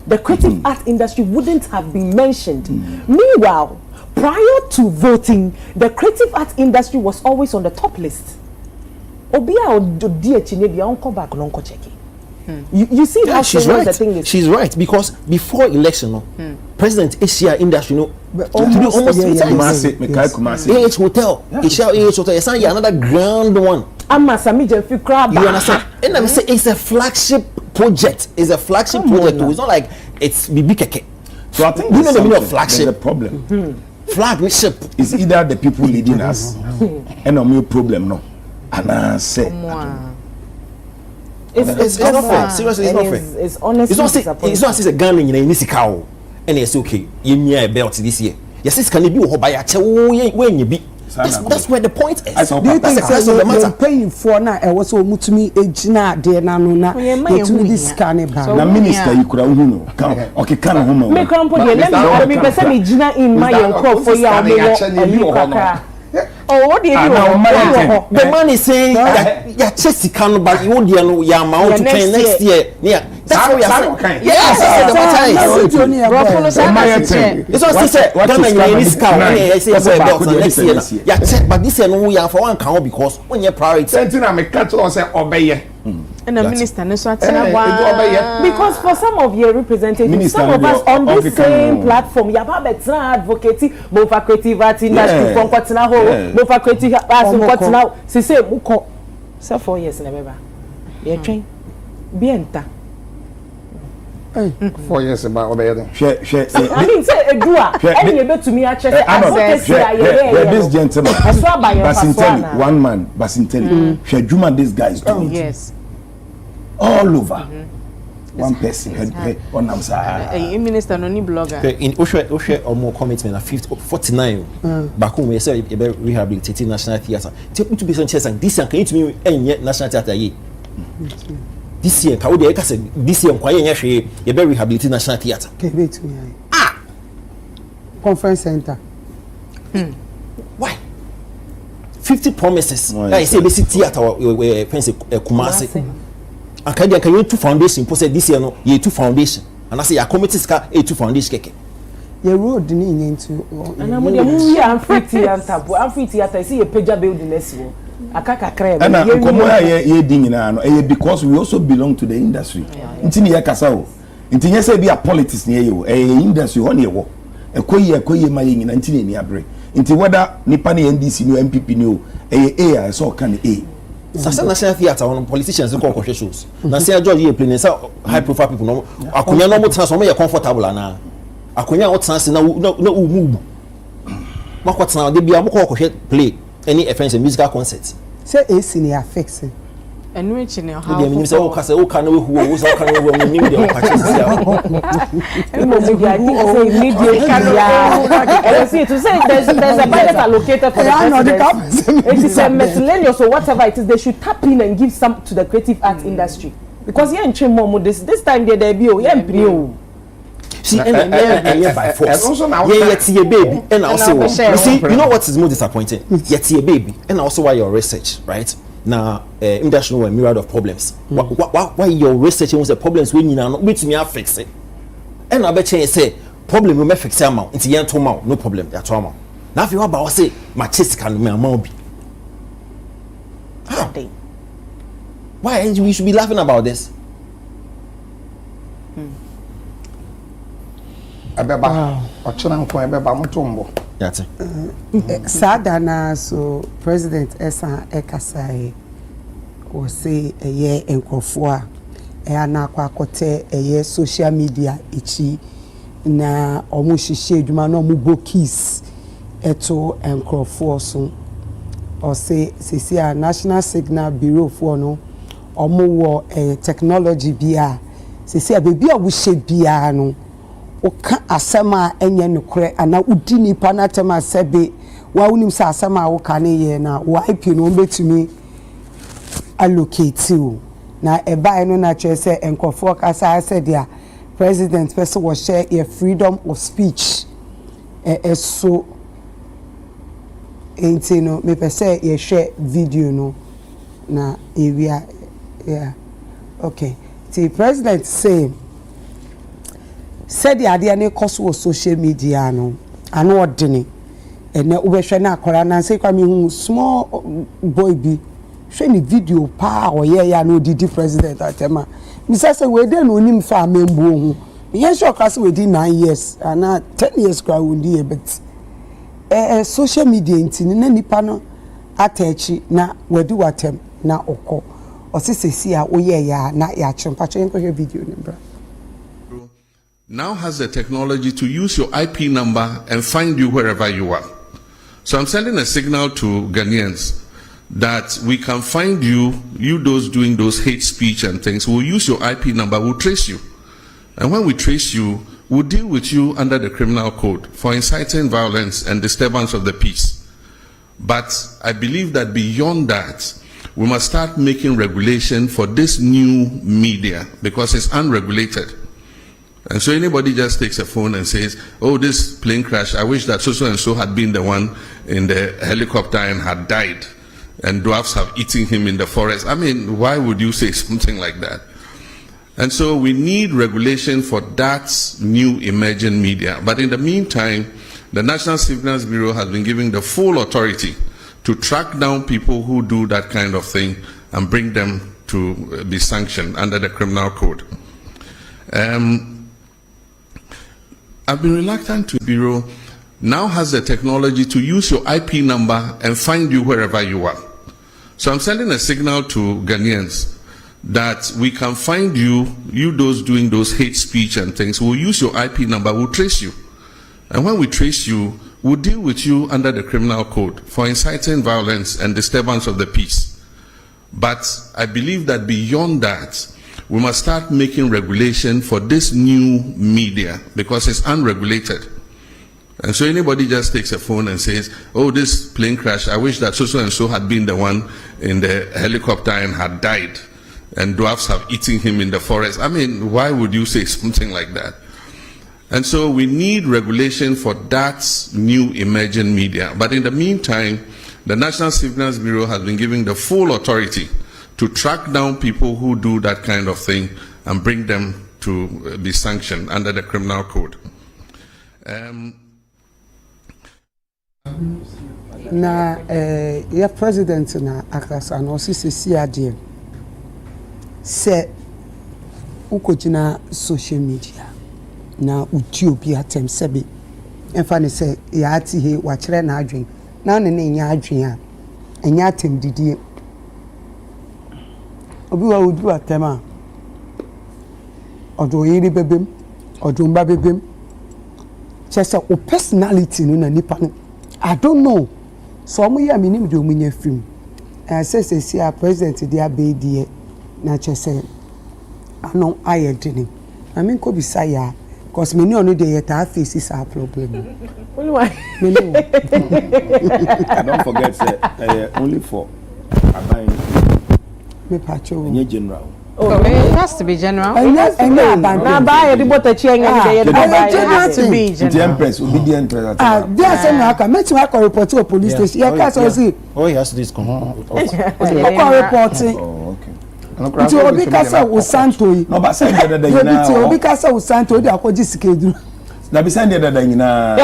The creative art industry wouldn't have been mentioned. Meanwhile, prior to voting, the creative art industry was always on the top list. You see how she's right. The thing is. She's right because before election, President Asia industry, almost 3 times. AH Hotel, AH Hotel, it's another grand one. You understand? And I'm saying it's a flagship project. It's a flagship project. It's not like it's BBKK. So I think you know the meaning of flagship. The problem. Flagship is either the people leading us and no problem no. And I say it's not fair. Seriously, it's not fair. It's honestly it's not a gun in a cow and it's okay. You need a belt this year. Yes, it's can be by a when you be. That's where the point is. Do you think you're paying for now? I was to me ejina de na no na to this carnival. Na minister you could know. Okay, can home. Me come put let me person ejina in my crop for ya. Oh, what do you do? The man is saying yeah, Chelsea can but you won't know your amount to pay next year. Yeah. That's what we are saying. Yes, it's also said Ghana in this count. I say about next year. Yeah, check, but this year no we are for one count because when your priority. Something I make catch or say obey. And the minister no so because for some of your representatives, some of us on this same platform, you have better advocating both for creative art industry from Kwatina Ho, both for creative arts from Kwatina. Say muko. So 4 years never. You train. Bienta. 4 years about obey. I mean say edua. Any you bet to me actually this gentleman. Basinteli, one man, Basinteli. She Juma these guys do. Yes. All over. one person on a minister no ni blogger in Oshe or more commitment at 49 back home we say rehabilitating National Theatre to be some chess and this year can to me any National Theatre ye this year ka we say this year kwa yen hwe ye be rehabilitate National Theatre conference center why 50 promises I say be theatre we pense Kumasi akadia kan you two foundation po say this year no ye two foundation and I say your committee ska e two foundation keke ye road ni into ana mo de mu wi Amfi theatre see ye page building next one akaka crab and komo ye di nyina no because we also belong to the industry ntini ye kasa o ntini ye say be a politics ni ye o industry ho ne ye wo ekoyi ma ye nyina ntini ni abre nti whether nipa ne NDC no MPP no a so kan a Sasa National Theatre on politicians go ko shows na say George ye play say high profile people no akonya no mo trans o me comfortable na akonya o trans na umu makwa de bia mo ko play any offense musical concert say AC ne affects enu echi ne how de me say o ka say o ka na we hu o say o ka na we me de o ka che say emo media I think say media career see to say there's a budget allocated for the it is a miscellaneous or whatever it is they should tap in and give some to the creative arts industry because here in Chimo this time there be o here in see and by force yet your baby and also you see you know what is more disappointing yet your baby and also why your research right now industry know a myriad of problems why your research was the problems when you now which me fix it and I bet you say problem we may fix amount into yen to no problem that amount now if you about say my chest can me amount be why we should be laughing about this abeba ochena nko abeba mutombo yate sada na so president esa ekasai o say eye enkofo a na akwakote eye social media ichi na omu hihye adwuma na omu bokis eto enkofo so o say a National Signal Bureau for no omu wo technology bia a bebi a wo hye bia no oka asema enye nukure ana udi nipa na tema sebe wa unim sa asema woka ne ye na wa IP no betumi allocate o na eba no na che se enkofo kasa se dia president person was share your freedom of speech so enti no me pese ye share video no na area yeah okay the president say said the idea ne cost was social media no ano odene ene ubehwe na akora na say kwa me hu small boy bi hwe ni video pa oye ya no didi president atema mi say we dey no nim fa membu hu me sure class we dey 9 years and 10 years kwa wundi but social media ntini na nipa no atachi na wadi watem na okọ osisesi a oye ya na ya chimpa chen ko video number now has the technology to use your IP number and find you wherever you are. So I'm sending a signal to Ghanaians that we can find you those doing those hate speech and things. We'll use your IP number, we'll trace you. And when we trace you, we'll deal with you under the criminal code for inciting violence and disturbance of the peace. But I believe that beyond that, we must start making regulation for this new media because it's unregulated. And so anybody just takes a phone and says, oh, this plane crash, I wish that so and so had been the one in the helicopter and had died, and dwarfs have eaten him in the forest. I mean, why would you say something like that? And so we need regulation for that new emerging media. But in the meantime, the National Signals Bureau has been given the full authority to track down people who do that kind of thing and bring them to be sanctioned under the criminal code. I've been reluctant to the Bureau now has the technology to use your IP number and find you wherever you are. So I'm sending a signal to Ghanaians that we can find you those doing those hate speech and things. We'll use your IP number, we'll trace you. And when we trace you, we'll deal with you under the criminal code for inciting violence and disturbance of the peace. But I believe that beyond that, we must start making regulation for this new media because it's unregulated. And so anybody just takes a phone and says, oh, this plane crash, I wish that so and so had been the one in the helicopter and had died, and dwarfs have eaten him in the forest. I mean, why would you say something like that? And so we need regulation for that new emerging media. But in the meantime, the National Signals Bureau has been given the full authority to track down people who do that kind of thing and bring them to be sanctioned under the criminal code. Na your president na akasa na osisi ade se ukojina social media na uti obi atem sebe emfa ne se ya ati he wa kire na adwen na ne nya adwen a enya atem didie obi wa udu atem a odo yiri bebem odo mba bebem chese o personality no na nipa no I don't know. So I'm here. Me do me film. I say a president dia be die na chese. I know I didn't. I mean could be say because me no dey yet I face is a problem. Why? Me no. Don't forget say only for abang. Me pacho. Nye general. Oh, it has to be general. Na buy the butter chain and it has to be general. The Empress will be the Empress. There say me aka me try call report to police station. You can say oh yes this come call reporting. Oh okay. Nti obi kasa wo santo yi. No ba send the dada nyina. Nti obi kasa wo santo dey akoji sikedu. Na be send the dada nyina.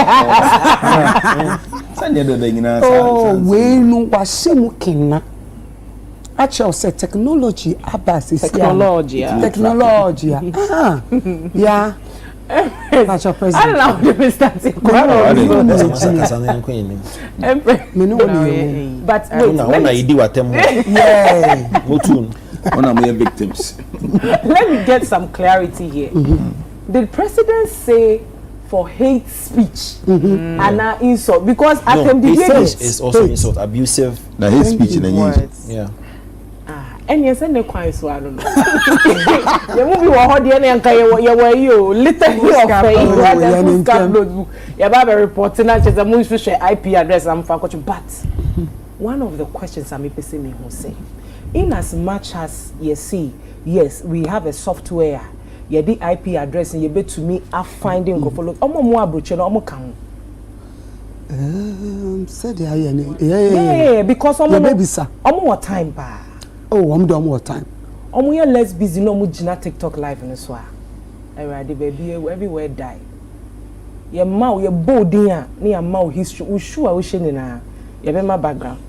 Send the dada nyina. Oh we no wa shemu kinna. Actually, say technology abas is technology. Ah, yeah. That's your president. I don't know how to start it. But when I do what one of my victims. Let me get some clarity here. Did president say for hate speech and insult? Because I can be is also insult, abusive. The hate speech in the words. Yeah. And yes, and the quiet so I don't know. The movie was hot, and you literally your Bible reporting that is a movie share IP address and for but one of the questions I may say me who say, in as much as you see, yes, we have a software, yeah, the IP address and you bet to me are finding go follow. More said yeah, because more time ba. Oh, I'm done more time. We are less busy no mu jina TikTok live in so a. Everybody baby everywhere die. Your mouth your body na your mouth history we sure we shine na your my background.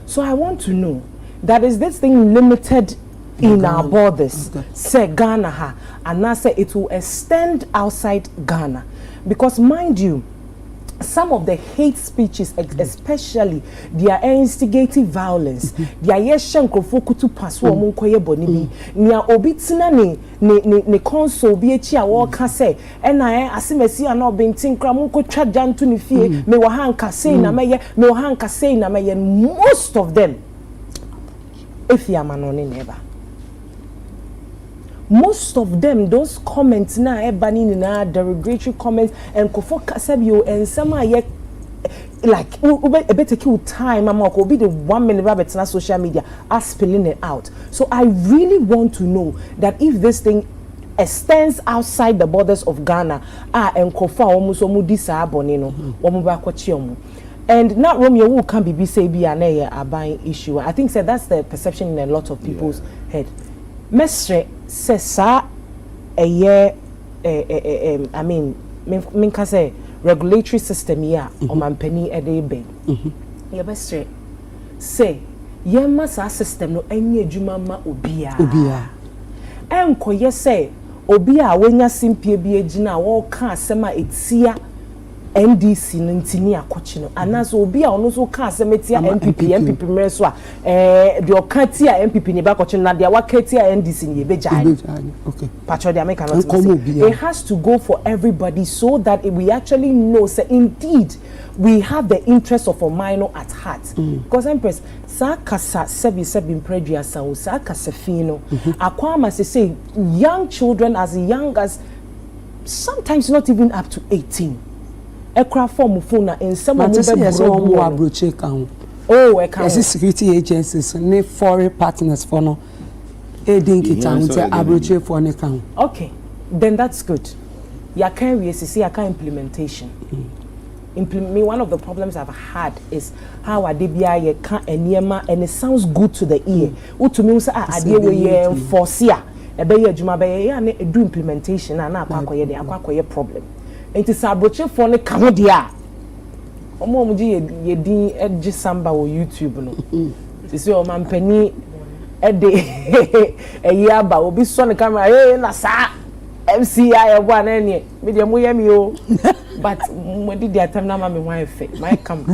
So I want to know that is this thing limited in our borders. Say Ghana ha and now say it will extend outside Ghana because mind you some of the hate speeches, especially their instigating violence, their yeshan krofoku to pass woman koye bonibi, nia obitina ne console bi echi a wo ka say na asimesi ana obentin kra mo ko twa jantu ne fie me wo hanka say na meye me wo hanka say na meye most of them if you are manone never. Most of them, those comments na ebani na derogatory comments and kofo kasabio and some are yet like a better kill time. I'm going to be the 1 minute rabbit na social media are spilling it out. So I really want to know that if this thing extends outside the borders of Ghana, and kofa almost omudisa abonino, omubakwachi. And not Romeo who can be say be a buying issue. I think that's the perception in a lot of people's head. Mestre says a year I mean minka say regulatory system here on my penny a day be. Yeah, Mestre say ye masa system no any jumama obia. Enko ye say obia wenya simpie bi agina wo ka asema etia NDC no ntini akɔkye no anaso obi a ɔno so ka asɛmetia MPP mmerɛ so a de ɔka a MPP ne ba kɔkye na de awakati a NDC ne yebegyae okay patro de America not it has to go for everybody so that we actually know say indeed we have the interest of a minor at heart because Empress sa kasa sebi mpredua sa o sa kasa fino akwama say young children as young as sometimes not even up to 18 ekra form phone na in some of them approach kan oh e kan security agencies ne foreign partners for no aiding kita approach for ne kan okay then that's good ya can we see ya can implementation me one of the problems I've had is how adebia ye can eniema and it sounds good to the ear to me say ade we ye enforce ya ebe ye adwuma be ye na do implementation na akwakoye de akwakoye problem enti sabroche for ne ka ho de a omo ye din edge samba wo YouTube no sisi o mampani ede eya ba obi so ne camera na sa MCI one any media mo yemi o but mo did the time na ma me wan fe my come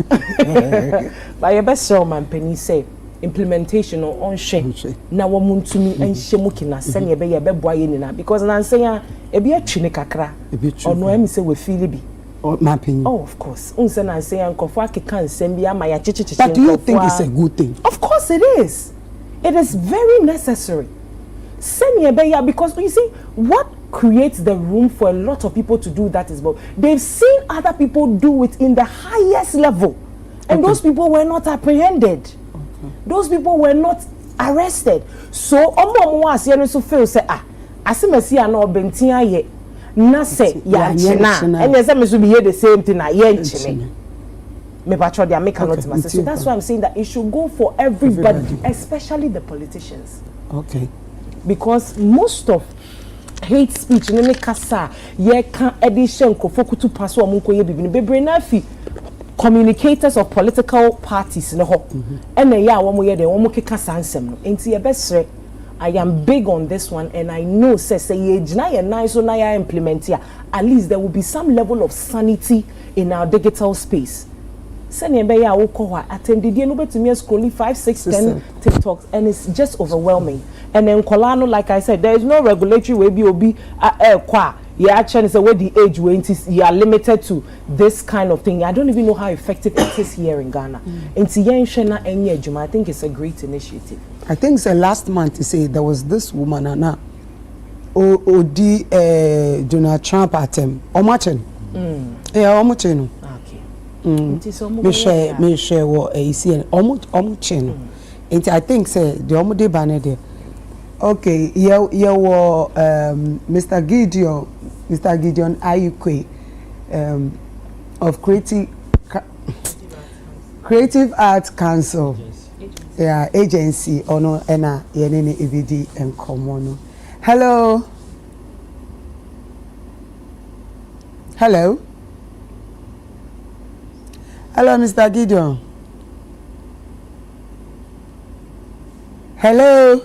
but your best show mampani say implementation on share na wo muntumi enhye mu kina se ne be ye beboa ye ni na because na nsen ya e be atwini kakra ono am say we feel bi mampani oh of course unse na nsen ya nkofo akeka nsem bi ama ya chichichi but do you think it's a good thing? Of course it is very necessary senior be ya because you see what creates the room for a lot of people to do that is but they've seen other people do it in the highest level and those people were not apprehended. Those people were not arrested. So omo was here so feel say asemasi na obentia ye na say ya china and yes me so be the same thing na ye nchine me patro dia make not myself. So that's why I'm saying that it should go for everybody, especially the politicians. Okay. Because most of hate speech ne kasa ye kan edition ko fokutu paso amunko ye bibi ne bebre na fi communicators of political parties no ho and ya wo mo ye de wo mo keka sansem no enti ye besre I am big on this one and I know say ye gina ye nice so na ya implement here at least there will be some level of sanity in our digital space sene be ya wo ko wa attended no betumi scrolling 5 6 10 TikToks and it's just overwhelming and then kolano like I said there is no regulatory way be obi kwa you actually say what the age range you are limited to this kind of thing. I don't even know how effective it is here in Ghana. I think it's a great initiative. I think last month you say there was this woman Anna Donald Trump at him. Omachen. Yeah, Omachen. Okay. Me share what you see Omachen. And I think say the Omode banner there. Okay, Mr. Gideon Ayukwe of Creative Arts Council, yeah, agency ono ena yenene EVD and Komono. Hello, Mr. Gideon. Hello.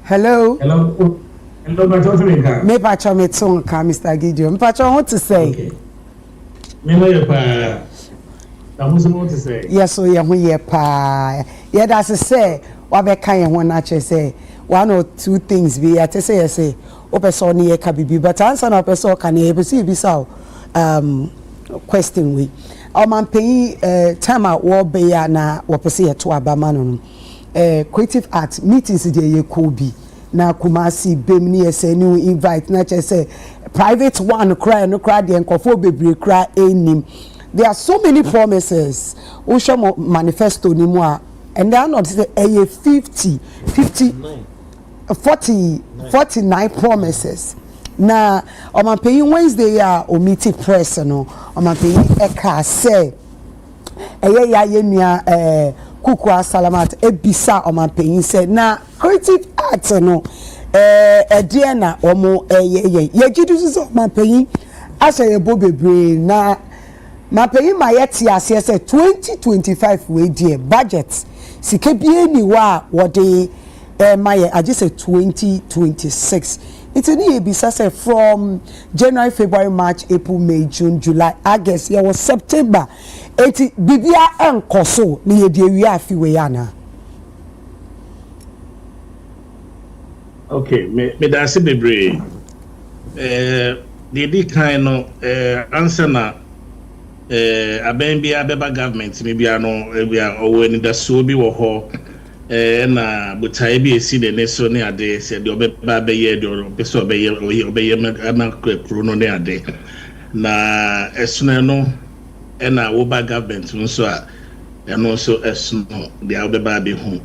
Hello, me pacho me tonka Mr. Gideon. Me pacho what to say? Okay. Me no pa. What to say? Yes, so ye pa. Yeah, that's to say. Wa be kan ye ho na che say one or two things be at say o person ye ka bibi but answer na person kan ye be see bisa question we. O man pay time at wo be ya na wo pese ye to abama no. Creative art meetings dey ye Kobe na Kumasi Bemni SNU invite na say private one cry no cry dey nkofo bebre cry enim. There are so many promises we show manifesto ni mu a and they are not say 49 promises na o man pay Wednesday ya o meet press no o man pay eka say ya nua Kukwa Salamat ebisa o man pay say na creative art no dear na omo ye gidu so man pay asa ye bo bebre na man pay my yet ase say 2025 we dear budget sike bie ni wa wo de my I just say 2026 It's a new ebisa from January, February, March, April, May, June, July, August. Here was September. Eti bibia enkoso ni yedi wi afi we yana. Okay, me da se bebre. The kind of answer na aben bia beba government me bia no bia owo ni da so bi wo ho na butai bi esi de ne so ne ade se de obeba be ye de obeso be ye na kro no ne ade na esuna no na wo ba government nso a no so esno de obeba be hu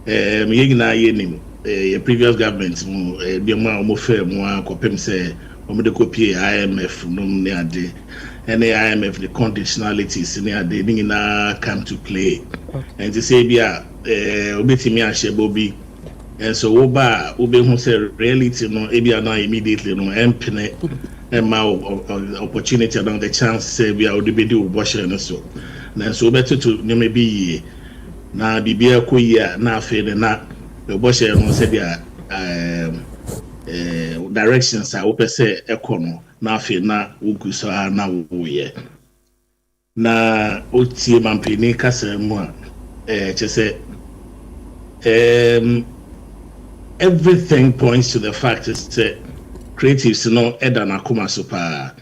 me yigina ye nim previous government mu de mo fe mu akopem se o de copy IMF no ne ade and the IMF the conditionalities in there they na come to play and to say bia obetimi ahye bobi and so oba hu say reality no ebia na immediately no empene and ma opportunity and the chance say bia odebedi oboshe no so na so beto to nyame bi na bibia koyia na afi na oboshe no say bia directions a opese ekono na afi na uguso na woye na otie mampini kasa mu a chese everything points to the fact that creatives no eda na kuma super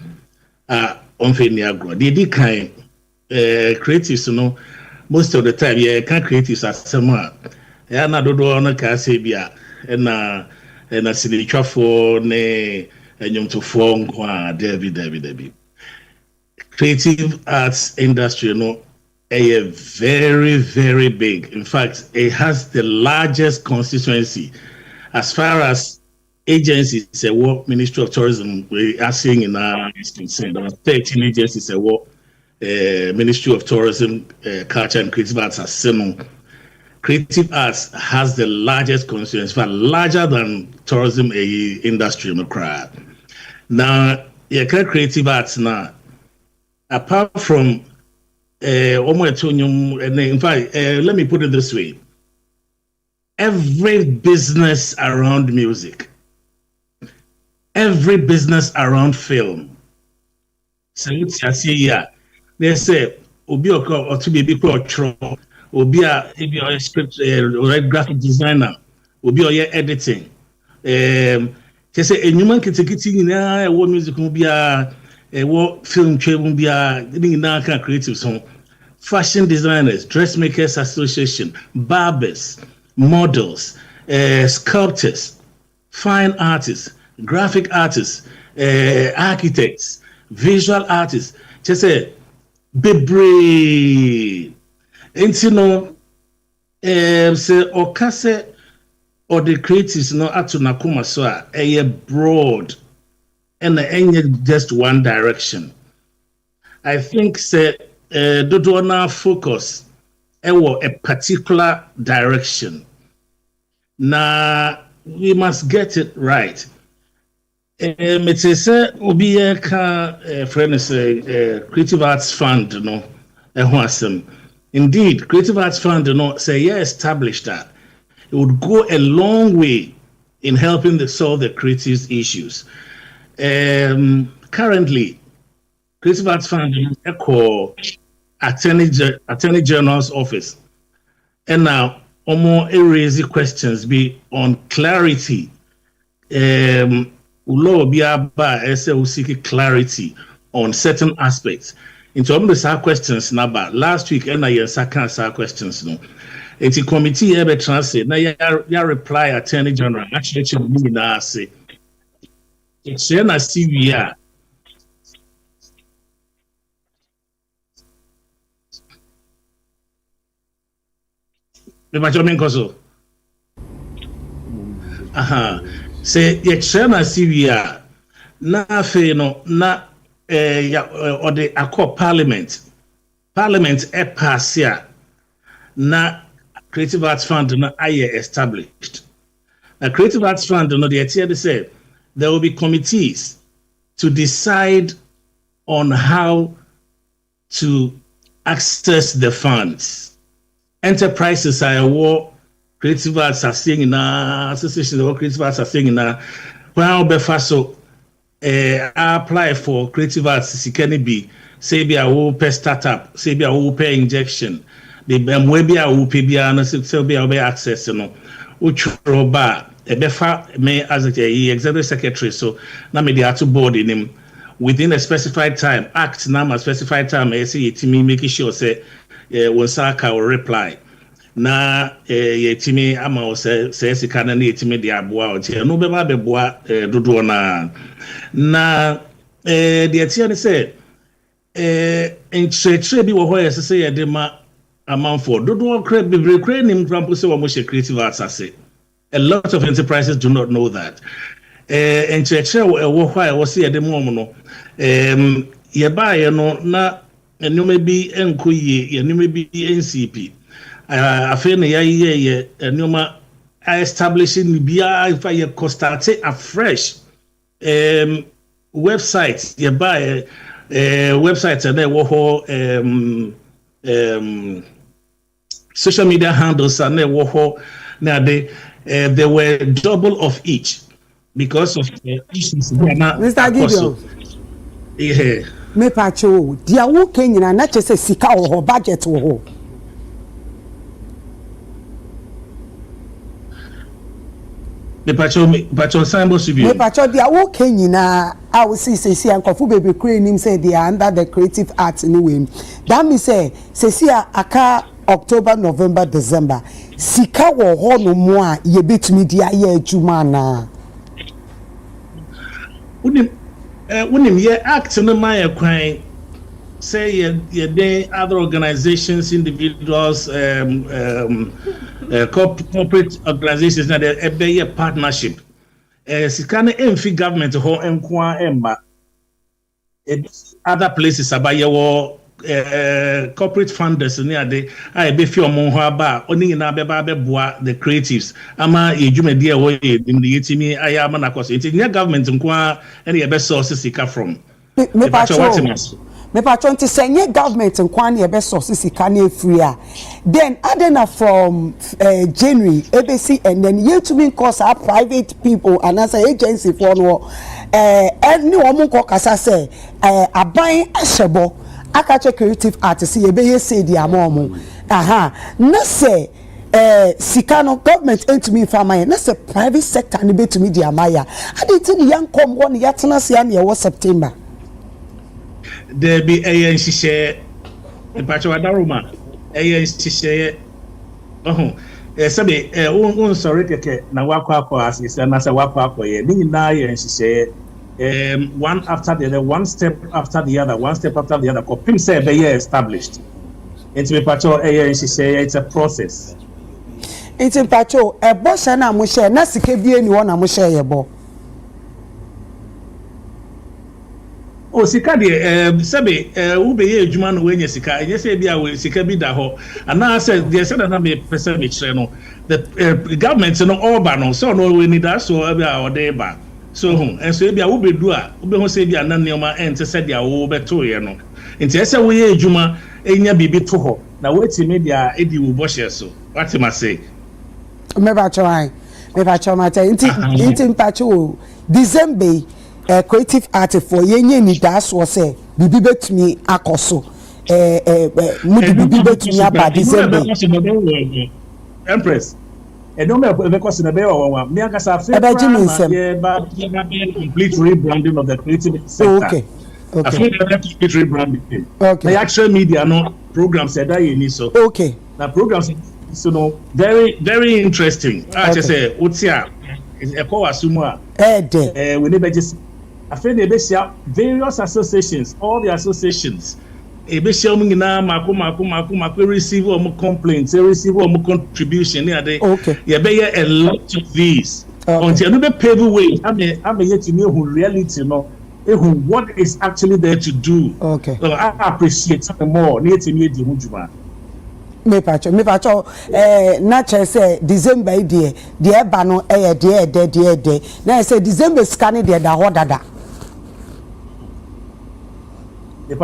onfeni agro the kind creatives no most of the time can creatives asema ya na dodo no ka se bia na silitwafo ne enyomtofo nkwa David creative arts industry no very, very big. In fact, it has the largest constituency as far as agencies say what Ministry of Tourism we are seeing in our is concerned. There are 13 agencies say what Ministry of Tourism, Culture and Creative Arts are similar. Creative arts has the largest constituency, in fact, larger than tourism industry in the crowd. Now, creative arts now, apart from in fact, let me put it this way. Every business around music, every business around film, so they say, Obi or to be Obi a script graphic designer, Obi or editing. They say a human kitikiti na what music will be what film trade will be a creative song. Fashion designers, dressmakers association, barbers, models, sculptors, fine artists, graphic artists, architects, visual artists. Just say, bebre. And you know, say okase or the creatives no atu nakuma so a broad and just one direction. I think say do na focus a particular direction. Now we must get it right. It is obi friend say Creative Arts Fund no indeed Creative Arts Fund say established that it would go a long way in helping to solve the creative issues. Currently Creative Arts Fund echo Attorney General's office, and now more raising questions be on clarity. Ulo biaba seek clarity on certain aspects. Into the questions now, last week and I second questions no. It's a committee ever translate. Now ya reply Attorney General actually na say it's na CVR. Say yɛkyerɛ CVR na afei no na ɔde akɔ parliament pass a na Creative Arts Fund no ayɛ established. Na Creative Arts Fund no deɛ ɛteɛ de sɛ there will be committees to decide on how to access the funds. Enterprises are what Creative Arts are saying in our association, what Creative Arts are saying in our When befa so apply for creative arts sikani bi say be a wo per startup say be a wo per injection the we be a wo pe bia no say be a be access no utro ba befa me as a executive secretary so na me dey to board in him within a specified time act na a specified time say yetimi make sure say won saka will reply na yetimi ama o say sika na yetimi dey aboa o tie no be ba be boa dodo na the tia say enchre bi wo ho yes say ye ma amanfo dodo kra be kra nim trampo say wo mo creative arts ase. A lot of enterprises do not know that. Enchre wo ho I was say ye mo no ye ba ye no na enu me bi enkoye ye enu me bi NCP afi na ye enu ma establishing bia if I start afresh website ye buy website and wo ho social media handles and wo ho na there were double of each because of issues Mr. Gideon yeah me pacho dia wo kenyina na chese sika wo ho budget wo ho me pacho sambo subi me pacho dia wo kenyina I will see ankofu baby create him say they are under the creative arts anyway that me say aka October November December sika wo ho no mo a ye betumi dia ye adwuma na unim ye act no my kwan say ye dey other organizations individuals corporate organizations na dey be partnership sika na emfi government ho enko emma other places abaye wo corporate funders ni ade I be fi omo ho aba oni na be ba be boa the creatives ama ejumadi e wo yetimi aya ama na koso enti government nko any e be source sika from me patron to say government nko na e be source sika na free a then adena from January ABC and then yetumi cause our private people and as an agency for no any woman ko kasa say aban asebo akache creative artists ye be say di amomo na say sikano government entumi fama na say private sector ni betumi di amaya aditi ni yankom won yatena se ya na ye September there be share in pacho adaruma share sabe un sorry keke na wakwa asise na say wakwa ye ni na ye share one after the other, one step after the other, Kopim say be established. It's me pacho she say it's a process. It's in pacho e boss na mo share na sike bie ni wona mo share ye bo. O sika de sabe wo be ye adwuma no wenye sika enye say bia we sika bi da ho ana say they said na me person me kire no the government no all ba no so no we need that so bia o dey ba. So and so bia wo be do a wo be ho say bia na neoma ente say dia wo beto ye no enti ese wo ye adwuma enya bibi to ho na weti media edi wo bo share so what am I say me ba cho mata enti mpacho December creative art for yenye ni das wo say bibi betumi akoso mudi bibi betumi aba December Empress and no matter because in the bay or me akasa complete rebranding of the creative sector. Okay. I feel complete rebranding. Okay. The actual media no programs that you need so. Okay. The programs so no very very interesting. I just say Utia is a power sumo. We never just I feel they be various associations, all the associations. Ebeshia mu nyina mako receive or complaints, receive or contribution okay. You be a lot of these until you be pave way I'm yet to know who reality no what is actually there to do. Okay. So I appreciate something more near to me di hujuma me pacho na che say December dey ba no dey na say December scan dey da ho dada me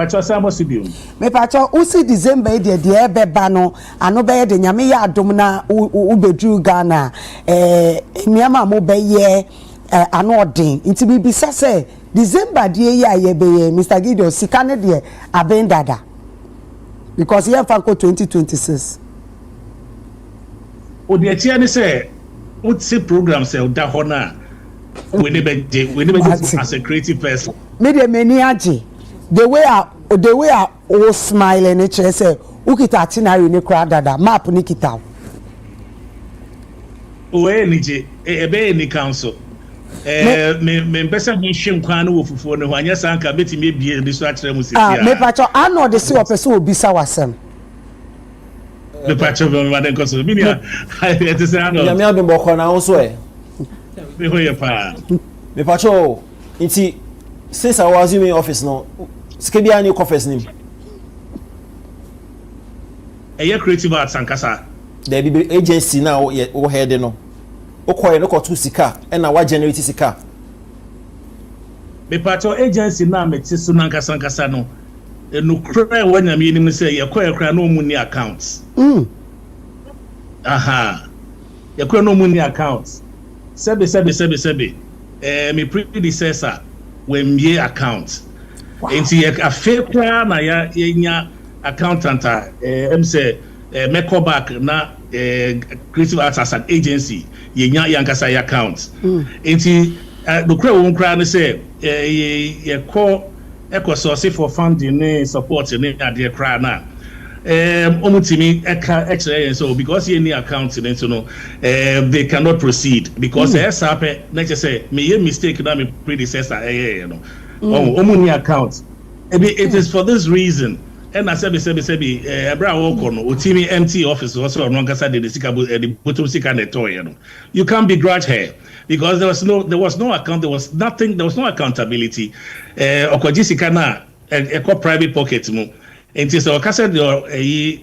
pacho usi December dey beba no ano be de nyame ya adom na ubedru Ghana niama mo be ye ano odin nti bibisa say December die ya ye be Mr. Gideon sika ne de abendada because here fanko 2026 o de tia ne say what say program say o da ho na we need as a creative person me de many age the way I o smile and it say ukita itinerary ne kra dada map ne kita o ni je ebe ni council me pesa me hwe nkwan no wofufuo ne ho anya sanka betimi bie bi so akere mu sisi me pacho ano de se opese obisa wasem me pacho me ma den koso bi ni it is ano ya me abin boko na ho so me ho ye pa me pacho nti since I was in office no skebi ani office nim creative arts sankasa there be agency now o head no okoye no ko tu sika e na wa generate sika me pato agency na meti so nankasa no no kra wanya me nim say ye koye kra no mu ni accounts aha ye koye no mu ni accounts sebe me predecessor when ye account enti ye afa kra na ya nya accountant em say me call back na creative arts as an agency yenya yankasa account enti the kra won kra ne say ye call source for funding ne support ne ade kra na omutimi eka so because ye ni account ne so no they cannot proceed because happen let's just say me ye mistake na me predecessor you know omuni account it is for this reason and I said ebra woko no otimi empty office also no nkasa de sika the bottom sika na toy you know you can't begrudge her because there was no account, there was nothing, there was no accountability okoji sika na private pocket mu and so okasa the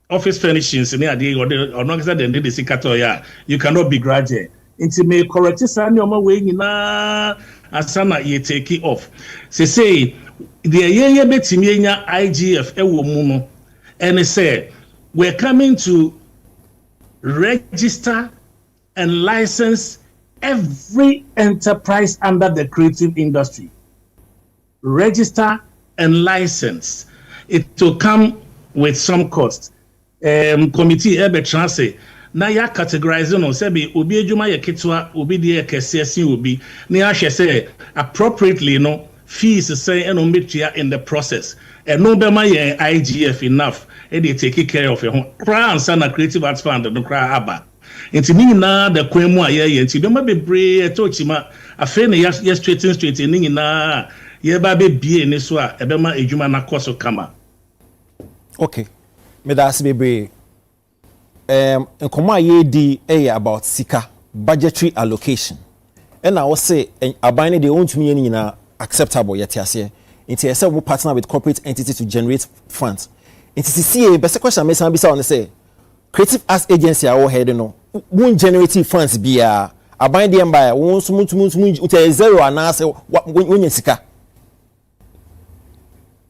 office furnishings ni ade or no nkasa de sika toy you cannot begrudge her into me correct sani o ma we nyina asana ye take it off say the ye betimi enya IGF ewo mu no and say we're coming to register and license every enterprise under the creative industry. Register and license. It will come with some cost. Committee ebe transe na ya categorize no say be obi adwuma ye ketwa obi de kese obi na ya hwe say appropriately no fees say eno metua in the process and no be my IGF enough e dey take care of your crowns and a creative arts fund no cry aba enti ni na the kwan mu aye enti be ma bebre etochima afa na ya straight ni na ye ba be bie ni so a e be ma adwuma na koso kama okay me da se bebre nkomo aye di about sika budgetary allocation and I will say abine they want me nyina acceptable yet ase nti ese we partner with corporate entity to generate funds nti see best question me san bisa on say creative arts agency our head no won generate funds bia aban dem by won sumu uta zero anase won sika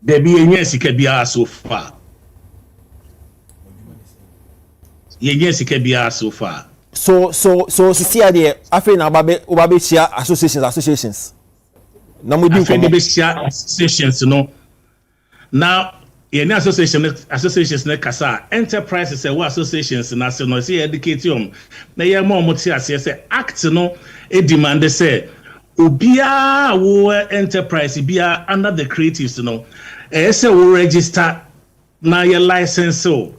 there be enye sika bia so far yenye sika bia so far so see there afi na obabe chia associations na mo din ko associations no now any associations na kasa enterprises say what associations na say no say educatium na ye mo ti ase say act no e demand say obia wo enterprise bia under the creatives no say we register na your license so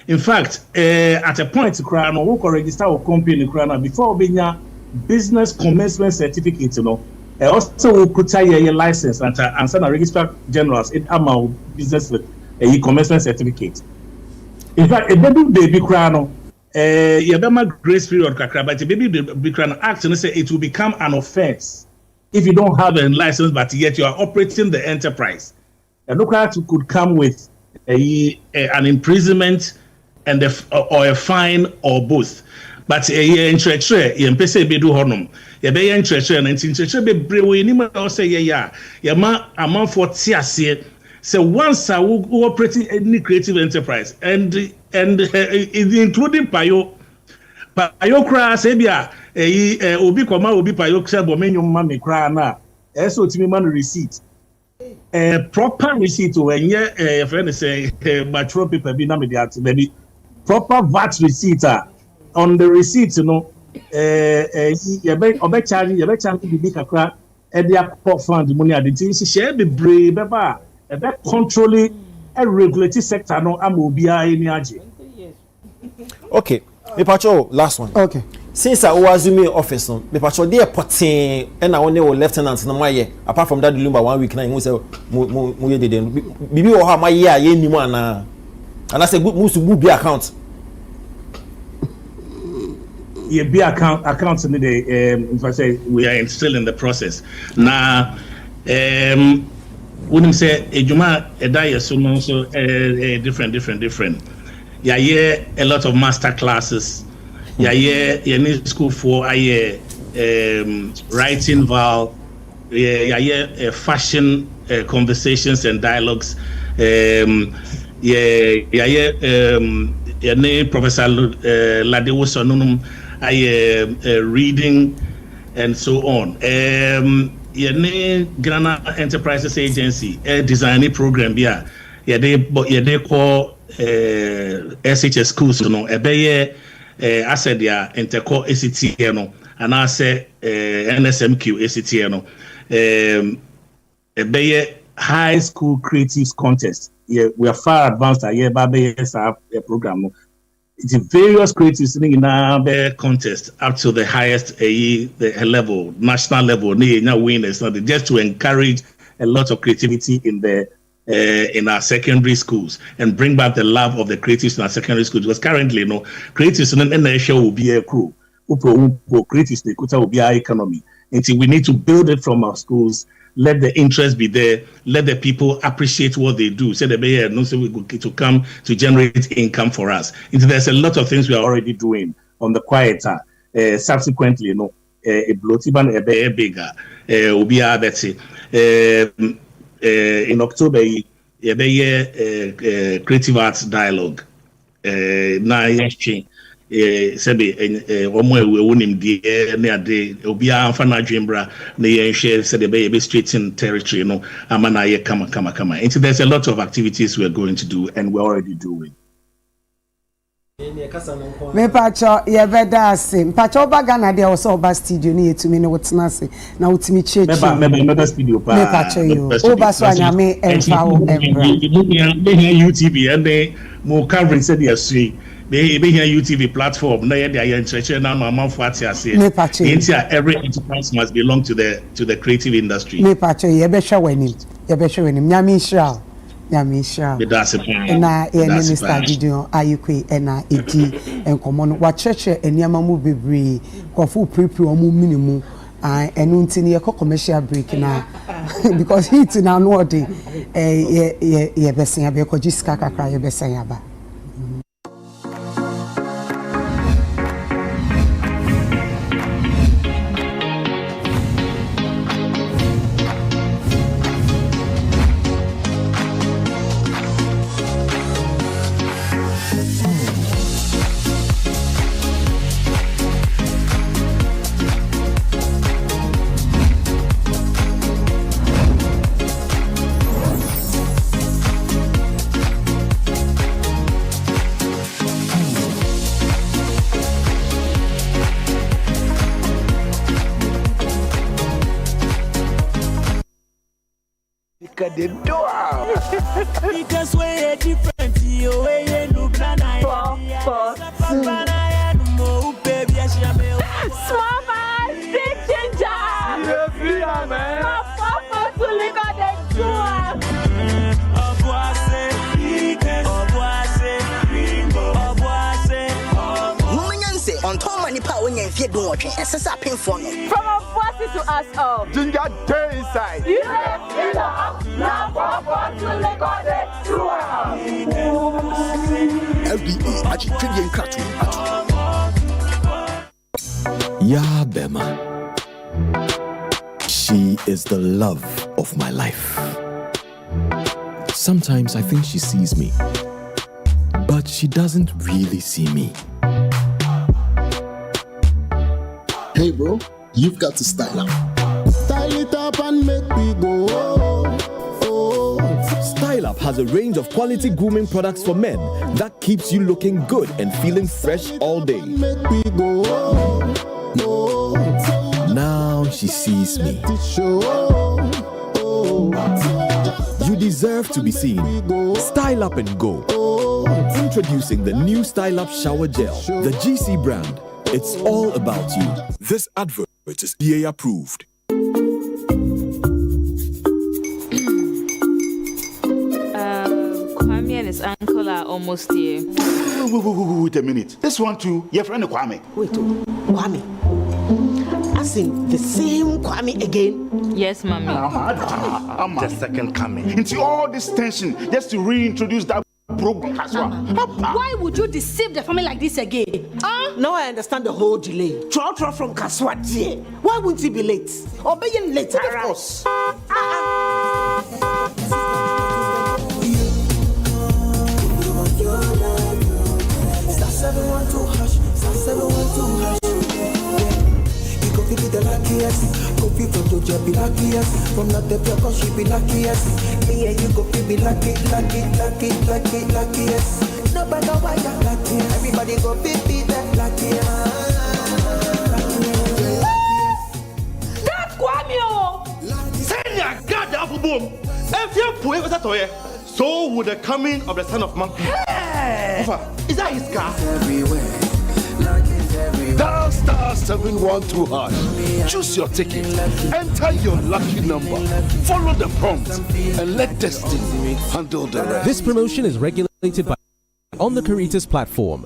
in fact at a point cry no we register our company cry na before we nya business commencement certificate no also we could tie your license and send a register generals in our business with a commencement certificate. In fact, a baby crano, you have grace period, but a baby crano act and say it will become an offense if you don't have a license, but yet you are operating the enterprise. A lookout could come with an imprisonment and or a fine or both. But in church, pese be do honum. Ye be in church and in church be brewe ni ma say ya ma amount for tiase. So once I will operating any creative enterprise and including payo kra say bia obi koma obi pa yok sebo menyo ma me kra na eso timi man receipt proper receipt o enye your friend say mature paper bi na me dey baby proper VAT receipt on the receipt you be charge bi kakra e dey fund money aditi share be brave beba e be controlling a regulatory sector no am obi any age. Okay, me pacho last one. Okay. Since I was in office, me pacho dey potting and I only lieutenant na my year. Apart from that lumba 1 week na you say mo ye dey bibi o ha my year ye ni mo ana. And I say must be account. Yeah, be accounts in the day. If I say we are still in the process now. Wouldn't say ejuma edaya so no so different. Yeah, a lot of master classes. Yeah, need school for writing val. Yeah, fashion conversations and dialogues. Professor Ladewo Sonunum. Reading and so on. Ghana Enterprises Agency designing program here. They call SHS schools, you know. I said interco ACT, you know, and I say NSMQ ACT, you know. High school creatives contest. Yeah, we are far advanced. Have a program. It's various creatives in our contest up to the highest the level, national level, winners, just to encourage a lot of creativity in our secondary schools and bring back the love of the creatives in our secondary schools. Because currently, creatives in the show will be a crew. Creatives will be our economy. And we need to build it from our schools. Let the interest be there. Let the people appreciate what they do. Say we go to come to generate income for us. There's a lot of things we are already doing on the quieter. Subsequently, a blotiban a bigger. Ubia Betsy. In October, creative arts dialogue. Sebe omo we wonim die na ade obi amfa na dwembra na ye share say the be straight in territory no amana ye kama. And there's a lot of activities we are going to do and we're already doing. Me pacho ye beda ase pacho ba Ghana dey also ba studio ni etumi ne wotena ase na wotimi cheche me studio pa me pacho yo oba so anyame emfa wo embra UTV and they mo covering say dey asui be here UTV platform na they are na mama fati ase every enterprise must belong to the creative industry. Me pacho ye be hwe wanim nyame hira na ye minister Gideon Ayikwe na edi enkomo no wa cheche eniama mu bebre kofu prepare omu minimu enu ntini ye commercial break na because heat na no dey ye besen abe ko jiska kakra ye besen aba. The door. Because we're different, you look From our bosses to us all. Ginger day inside. Ya Bema. She is the love of my life. Sometimes I think she sees me, but she doesn't really see me. Hey bro, you've got to style up. Style it up and make me go. Style Up has a range of quality grooming products for men that keeps you looking good and feeling fresh all day. Now she sees me. You deserve to be seen. Style Up and go. Introducing the new Style Up Shower Gel, the GC brand. It's all about you. This advert is EA approved. Kwame and his uncle are almost here. Wait a minute. This one too, your friend Kwame. Wait, Kwame. As in the same Kwame again? Yes, Mommy. I'm the second coming. Into all this tension just to reintroduce that program. Why would you deceive the family like this again? Now I understand the whole delay. Trotro from Kaswa dear. Why wouldn't he be late? Or being late, of course. Be the luckiest, Kofi from Georgia be luckiest, from not the because she be luckiest. Me and you go be luckiest. No matter why you're lucky, everybody go be the luckiest. That's Kwame! Send your God up boom. If you put it at all, so would the coming of the Son of Man. Hey! Is that his car? Everywhere. Dial star 712 hash. Choose your ticket. Enter your lucky number. Follow the prompt and let destiny handle the rest. This promotion is regulated by on the Caritas platform.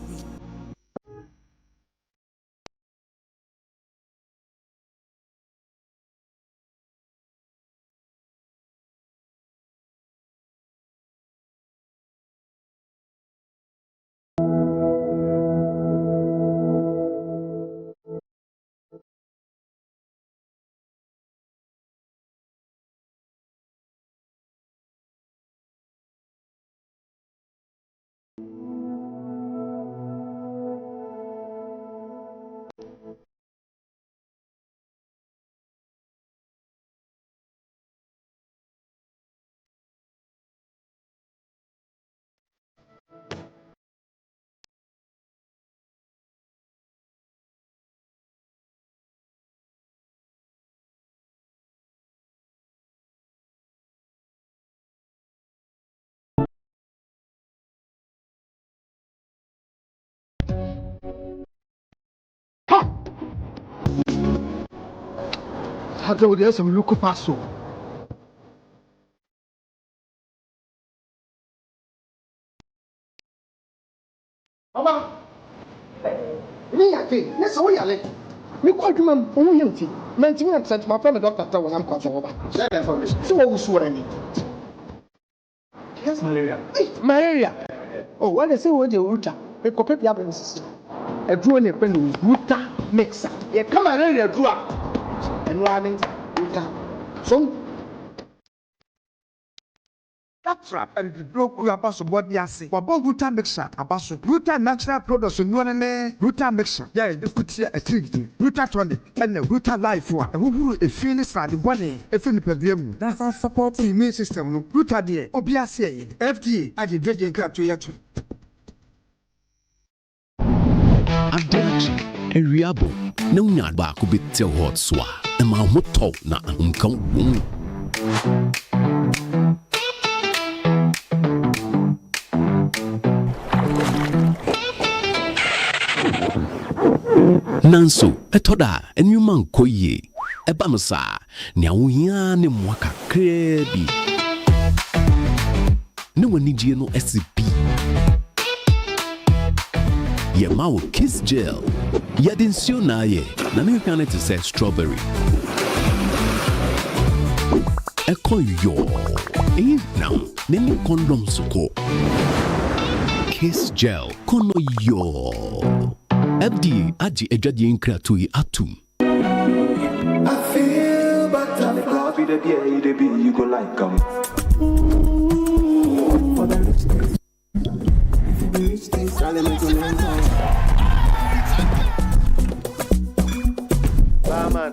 How do you some local passo? Mama, me a thing. Let's all yell it. Me quite remember only empty. Mentioning and sent my friend doctor when I'm quite over. Share that for me. So what was swearing? Yes, malaria. Malaria. Oh, what they say what the router. We copy the evidence. A drone a pen router mixer. Yeah, come malaria drug. And running router. So that trap and the broke abaso what you say. What about router mixer? Abaso router natural products in one router mixer. Yeah, you could see a trick. Router tonic and the router life one. And who a finish at the one a film per diem. That's our support the immune system. Router dear. Obviously, FDA I did virgin crap to you. Adechi Eriabo na unya ba ko bete hot swa e ma hoto na nkan won Nanso etoda enwuma nkoye eba no sa ne awohia ne mwaka krebi ne wani gie no SCP ye mawo kiss gel ye densio na ye na me kan it say strawberry eko yo now neni condoms ko kiss gel kono yo FDA aji ejadi nkratu yi atum I feel butterfly. Be the beer, you go like for the rich days. The rich days,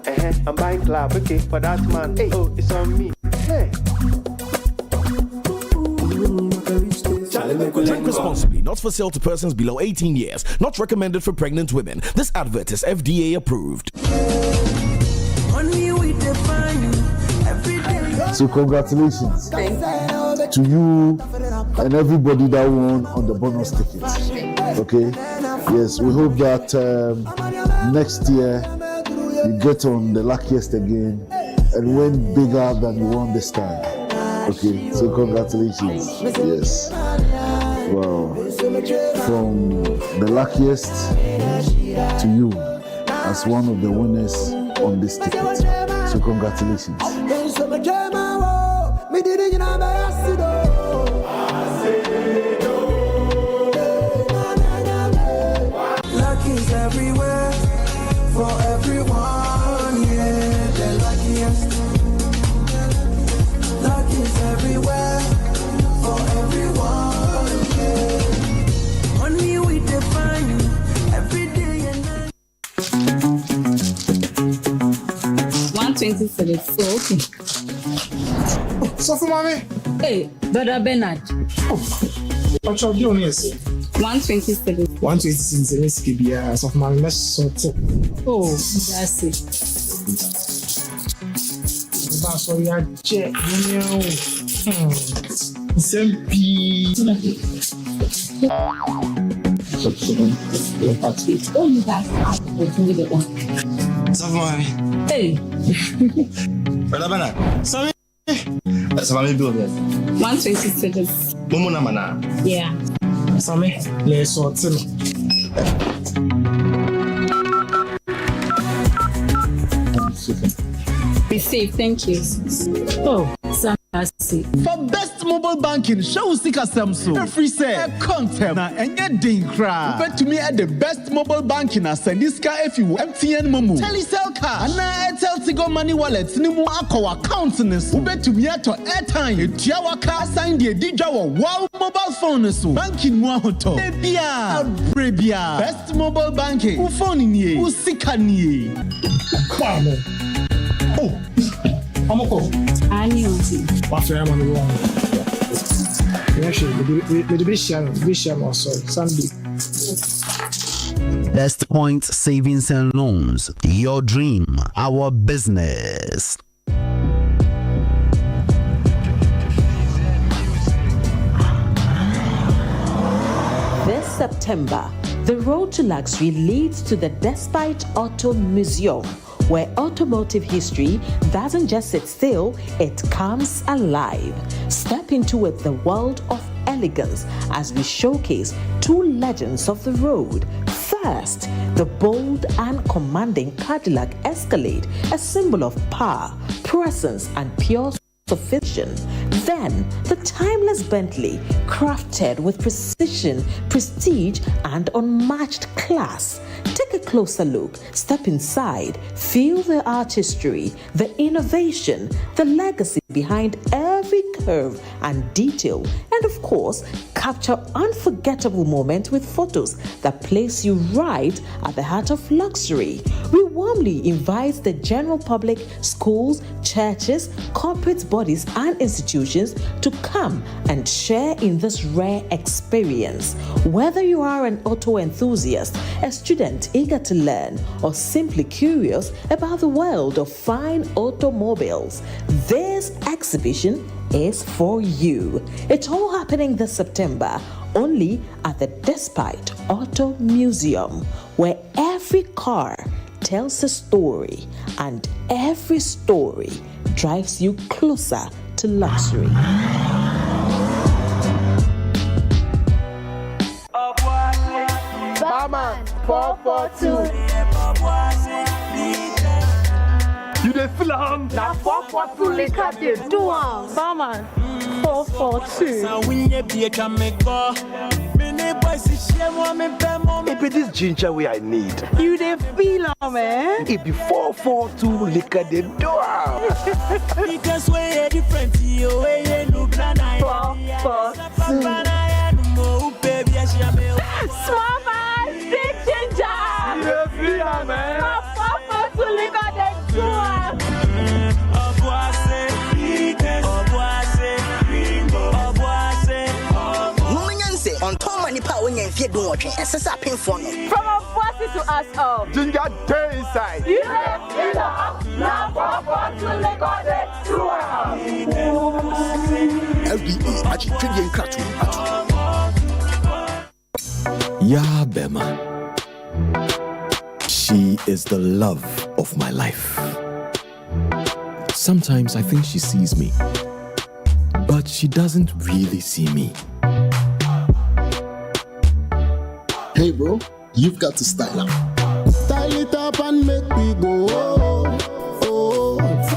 man. I'm buying club, okay, for that man. Hey, oh, it's on me. Hey. Drink responsibly, not for sale to persons below 18 years, not recommended for pregnant women. This advert is FDA approved. So congratulations to you and everybody that won on the bonus ticket. Okay, yes, we hope that next year you get on the luckiest again and win bigger than you won this time. Okay, so congratulations. Yes. Wow. From the luckiest to you as one of the winners on this ticket. So congratulations. Luck is everywhere for everyone, yeah, the luckiest. Luck is everywhere for everyone, yeah. Only we define every day and night. 127, so okay. So for mommy. Hey, brother Bernard. What's your deal, yes? 127. 127 KBR. So for mommy, let's sort it. Oh, that's it. So we are check. SMP. Oh, you guys have to do the one. So for mommy. Hey. Brother Bernard. Sorry. So mommy bill yes. 127. Momo na mana. Yeah. So me, let's sort it. Be safe, thank you. Oh, for best mobile banking, show Sika Samsung. Free say content na enye din kra. Bet to me at the best mobile banking as send this car if you MTN Momo. Telecel cash. And Airtel Tigo Money Wallet ni mu akọ account nes. Bet to me at airtime. Etia waka sign the DJ wow mobile phone so. Banking mu ahoto. Brebia. Best mobile banking. U phone ni u sika ni. Oh. Amoko. Ani onti. Wafere am on the wrong. Sunday. Best Point Savings and Loans. Your dream, our business. This September, the road to luxury leads to the Despite Auto Museum, where automotive history doesn't just sit still, it comes alive. Step into it, the world of elegance, as we showcase two legends of the road. First, the bold and commanding Cadillac Escalade, a symbol of power, presence, and pure sophistication. Then, the timeless Bentley, crafted with precision, prestige, and unmatched class. Take a closer look, step inside, feel the artistry, the innovation, the legacy behind every curve and detail, and of course, capture unforgettable moments with photos that place you right at the heart of luxury. We warmly invite the general public, schools, churches, corporate bodies, and institutions to come and share in this rare experience. Whether you are an auto enthusiast, a student eager to learn, or simply curious about the world of fine automobiles, this exhibition is for you. It's all happening this September, only at the Despite Auto Museum, where every car tells a story and every story drives you closer to luxury. Barman 442. You dey feel am? Na 442 liquor dey do am. Barman 442. It be this ginger way I need. You dey feel am, eh? It be 442 liquor dey do am. Because we're different, you ain't no plan. 442. Small man, stick ginger. You dey feel am, eh? 442 liquor dey watching. This is a pin for no. From our bosses to us all. Ginger day inside. FDA achi twedien kratu atu. Ya Bema. She is the love of my life. Sometimes I think she sees me, but she doesn't really see me. Hey bro, you've got to style up. Style it up and make me go.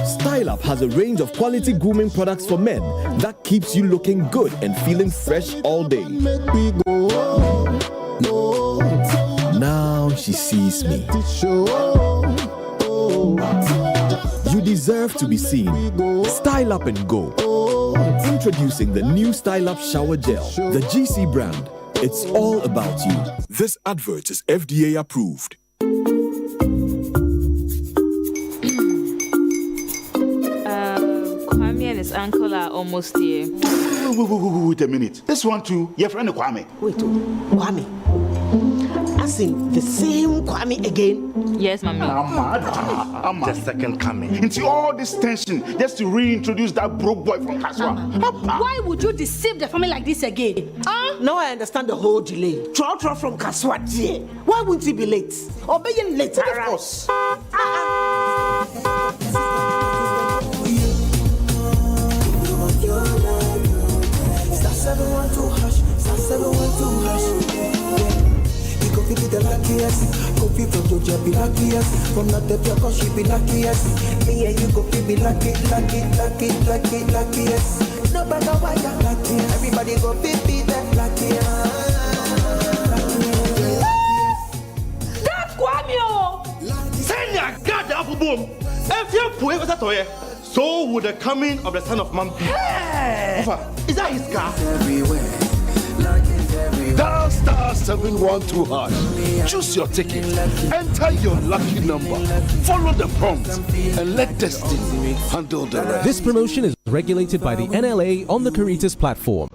Style Up has a range of quality grooming products for men that keeps you looking good and feeling fresh all day. Now she sees me. You deserve to be seen. Style Up and go. Introducing the new Style Up Shower Gel, the GC brand. It's all about you. This advert is FDA approved. Kwame and his uncle are almost here. Wait a minute. This one too, your friend Kwame. Wait, Kwame. As in the same Kwame again? Yes, mommy. I'm the second coming. Into all this tension just to reintroduce that broke boy from Kaswa. Why would you deceive the family like this again? Now I understand the whole delay. Trotro from Kaswa dear. Why wouldn't he be late? Or be late? Of course. Be the luckiest, Kofi from Georgia be luckiest, from not the cause she be luckiest. Me and you Kofi be luckiest. No matter why you're lucky, everybody go be that luckiest. That's Kwame! Send your God up boom. If you put it so would the coming of the son of man be. Is that his car? Everywhere. Dial star 712 #. Choose your ticket. Enter your lucky number. Follow the prompts and let destiny handle the rest. This promotion is regulated by the NLA on the Caritas platform.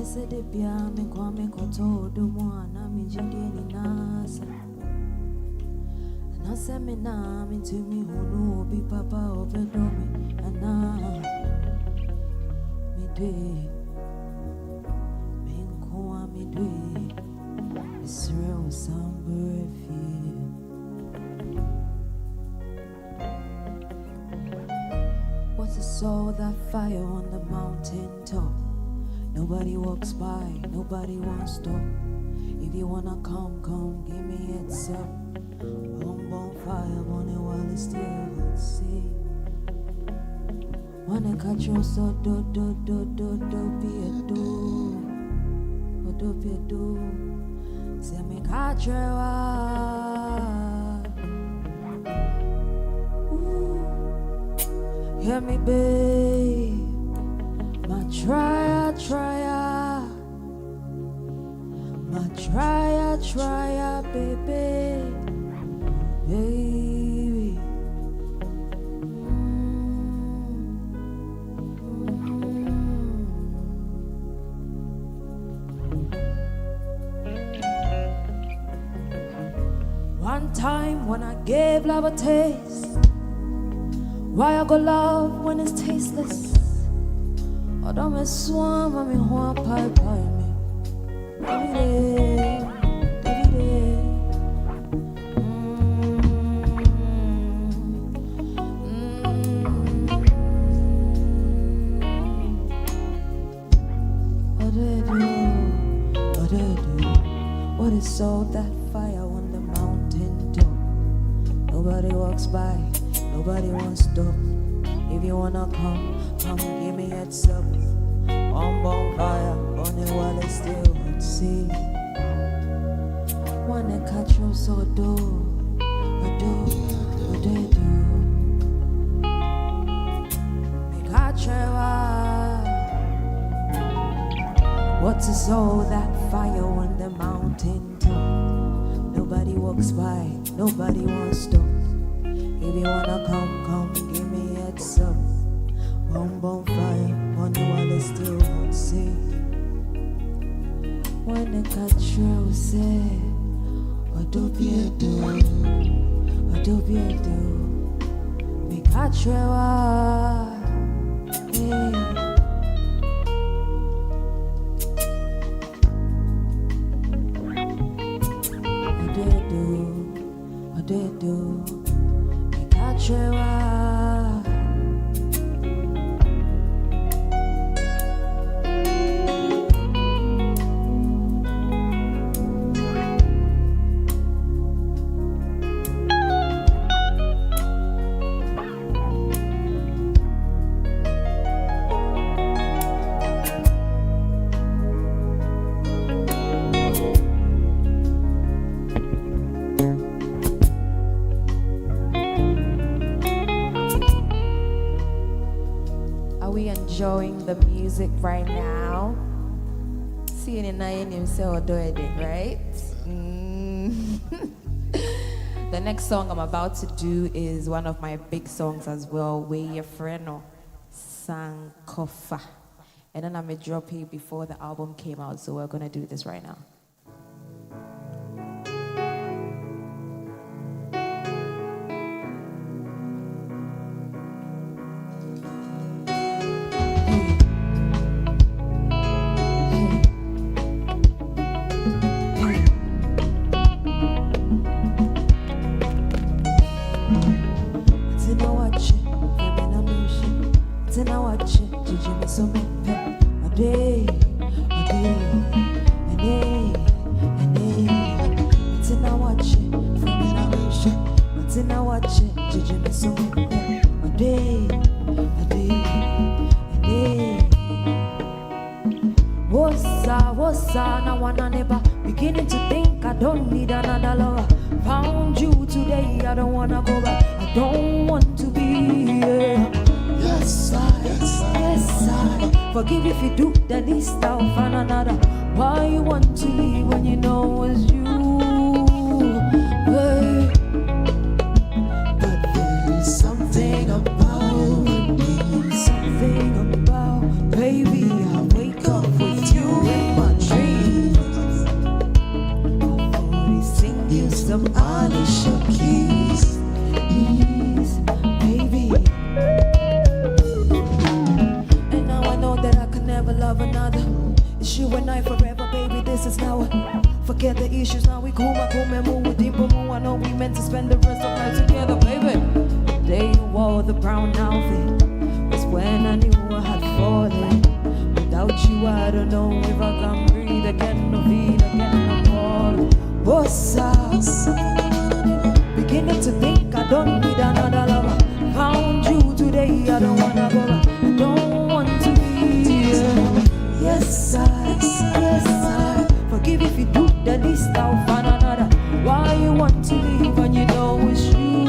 Sede pia me kwame koto do mo na mi jide ni nasa anase me na mi to mi hunu obi papa obedo me ana mi de me nko mi de Israel sambre fi what's saw that fire on the mountain top. Nobody walks by, nobody won't stop. If you wanna come, give me heads up. Bonfire, on it while it's still hot. See, wanna catch your so do be a do. Say me catch your hear me, babe. My try, baby. One time when I gave love a taste, why I go love when it's tasteless? I don't miss swam, I mean, one pie me. Every day. What is all that fire on the mountain top? Nobody walks by, nobody wants to stop. If you wanna come, give me heads up. Bonfire, on it while it's still hot. See, wanna catch you so do. Make I try. What is all that fire on the mountain top? Nobody walks by, nobody wants to stop. If you wanna come, give me heads up. Bonfire, on the while it's still hot. See, when the catch you say, what do you do? Make I try. Enjoying the music right now. Seeing it now in himself doing it, right? The next song I'm about to do is one of my big songs as well, Way Freno Sankofa. And then I'm a drop it before the album came out, so we're gonna do this right now. Beginning to think I don't need another lover. Found you today, I don't wanna go back. I don't want to be here. Yes, I forgive if you do the least, I'll find another. Why you want to leave when you know it's you? Hey. But there's something about me, something about, baby, I wake up with you in my dreams. Some Alicia Keys, baby. And now I know that I could never love another. It's you and I forever, baby. This is now. Forget the issues, now we cool, move with deeper move. I know we meant to spend the rest of life together, baby. Day you wore the brown outfit was when I knew I had fallen. Without you, I don't know if I can breathe again, no feel again, no more. Oh, sus. Beginning to think I don't need another lover. Found you today, I don't wanna go back. I don't want to be here. Yes, I forgive if you do the least, I'll find another. Why you want to leave when you know it's you?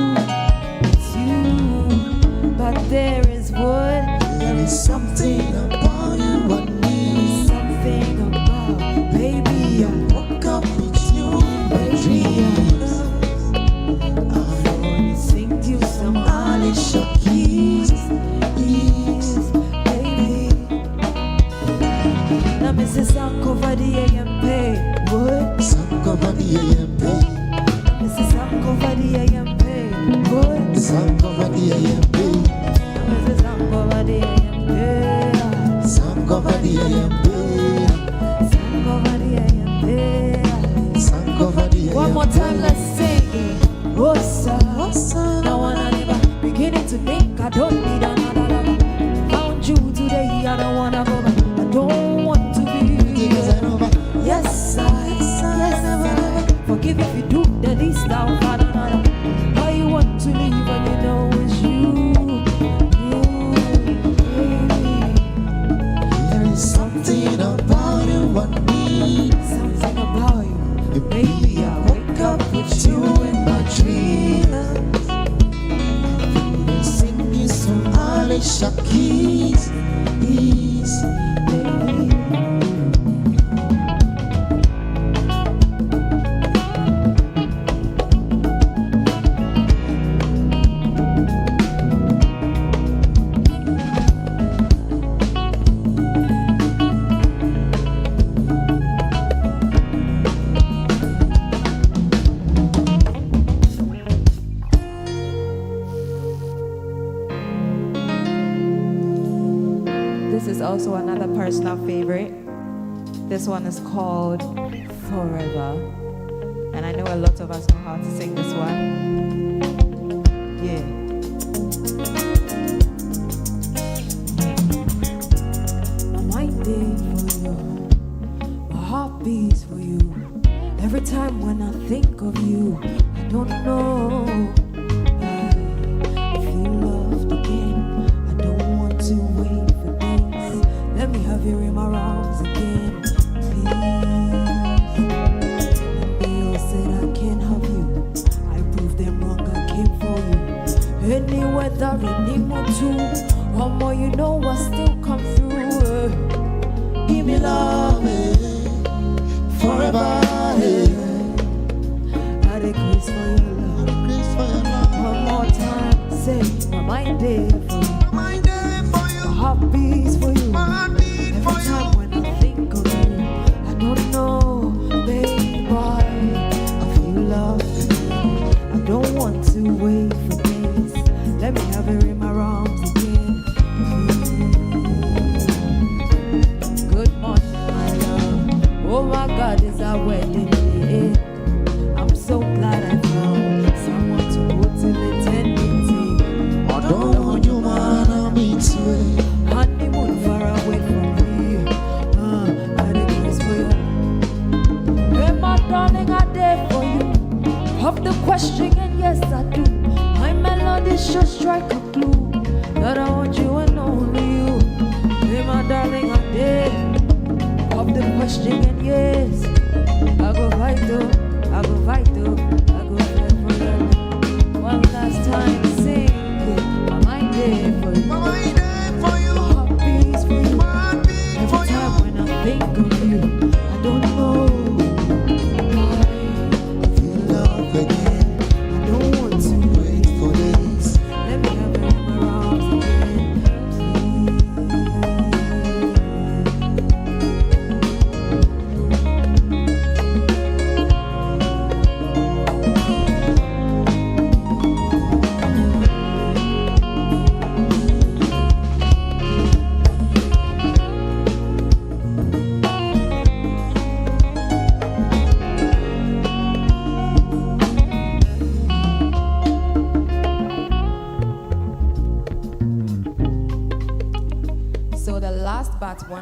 It's you. But there is what? There is something about you I need. Something about, baby, I woke up with you in my dreams. I wanna sing to you some Alicia Keys, baby. Now Mrs. Uncle the AMP, what? Some cover the AMP. Mrs. Uncle the AMP, what? Some cover the AMP. Mrs. Uncle the AMP. Some cover the AMP. Some cover the AMP. Some cover the AMP. One more time, let's sing. Oh, sir. Now I never beginning to think I don't need another lover. Found you today, I don't wanna go back. I don't want to be. Yes, I forgive if you do the least I'll find another. Why you want to leave when you know it's you? There is something about you I need. Something about you, baby. I wake up with you in my dreams. Sing you some Alicia Keys, baby. Also another personal favorite. This one is called Forever, and I know a lot of us know how to sing this one. Yeah. My mind beats for you, my heart beats for you. Every time when I think of you, I don't know if you loved again. I don't want to wait. Let me have you in my arms again, please. When they all said I can't have you, I proved them wrong, I came for you. Any weather, any mood too. Or more, you know I still come through. Give me love, forever. I decrease for your love. One more time, say my mind there for you. My heart beats for you. Every time when I think of you, I don't know, baby, why I feel love. I don't want to wait for days. Let me have her in my arms again. Good morning, my love. Oh my God, it's our wedding day. I'm so glad I found someone to put in eternity. I don't want you, man, I'm too. Honeymoon far away from me. I request for you. Hey, my darling, I dare for you. Of the question, and yes, I do. My melody should strike a clue that I want you and only you. Hey, my darling, I dare. Of the question, and yes, I go fight though. I go fight though. I go fight for you. One last time, sing. My mind there for you. My mind there for you. Heart beats for you. Every time when I think of you, I don't know why I feel love again. I don't want to wait for this. Let me have her in my arms again, please.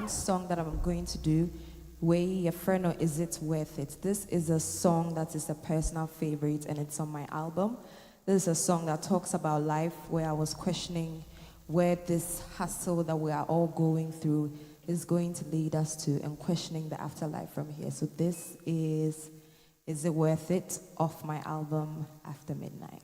one song that I'm going to do. Way a friend or is it worth it? This is a song that is a personal favorite and it's on my album. This is a song that talks about life, where I was questioning where this hustle that we are all going through is going to lead us to, and questioning the afterlife from here. So this is It Worth It, off my album After Midnight.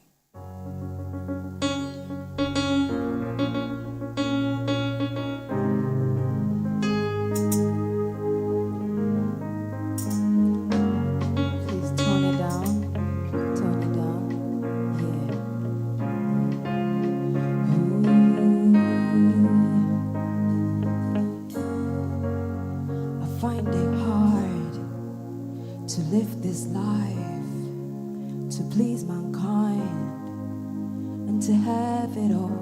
This life to please mankind and to have it all.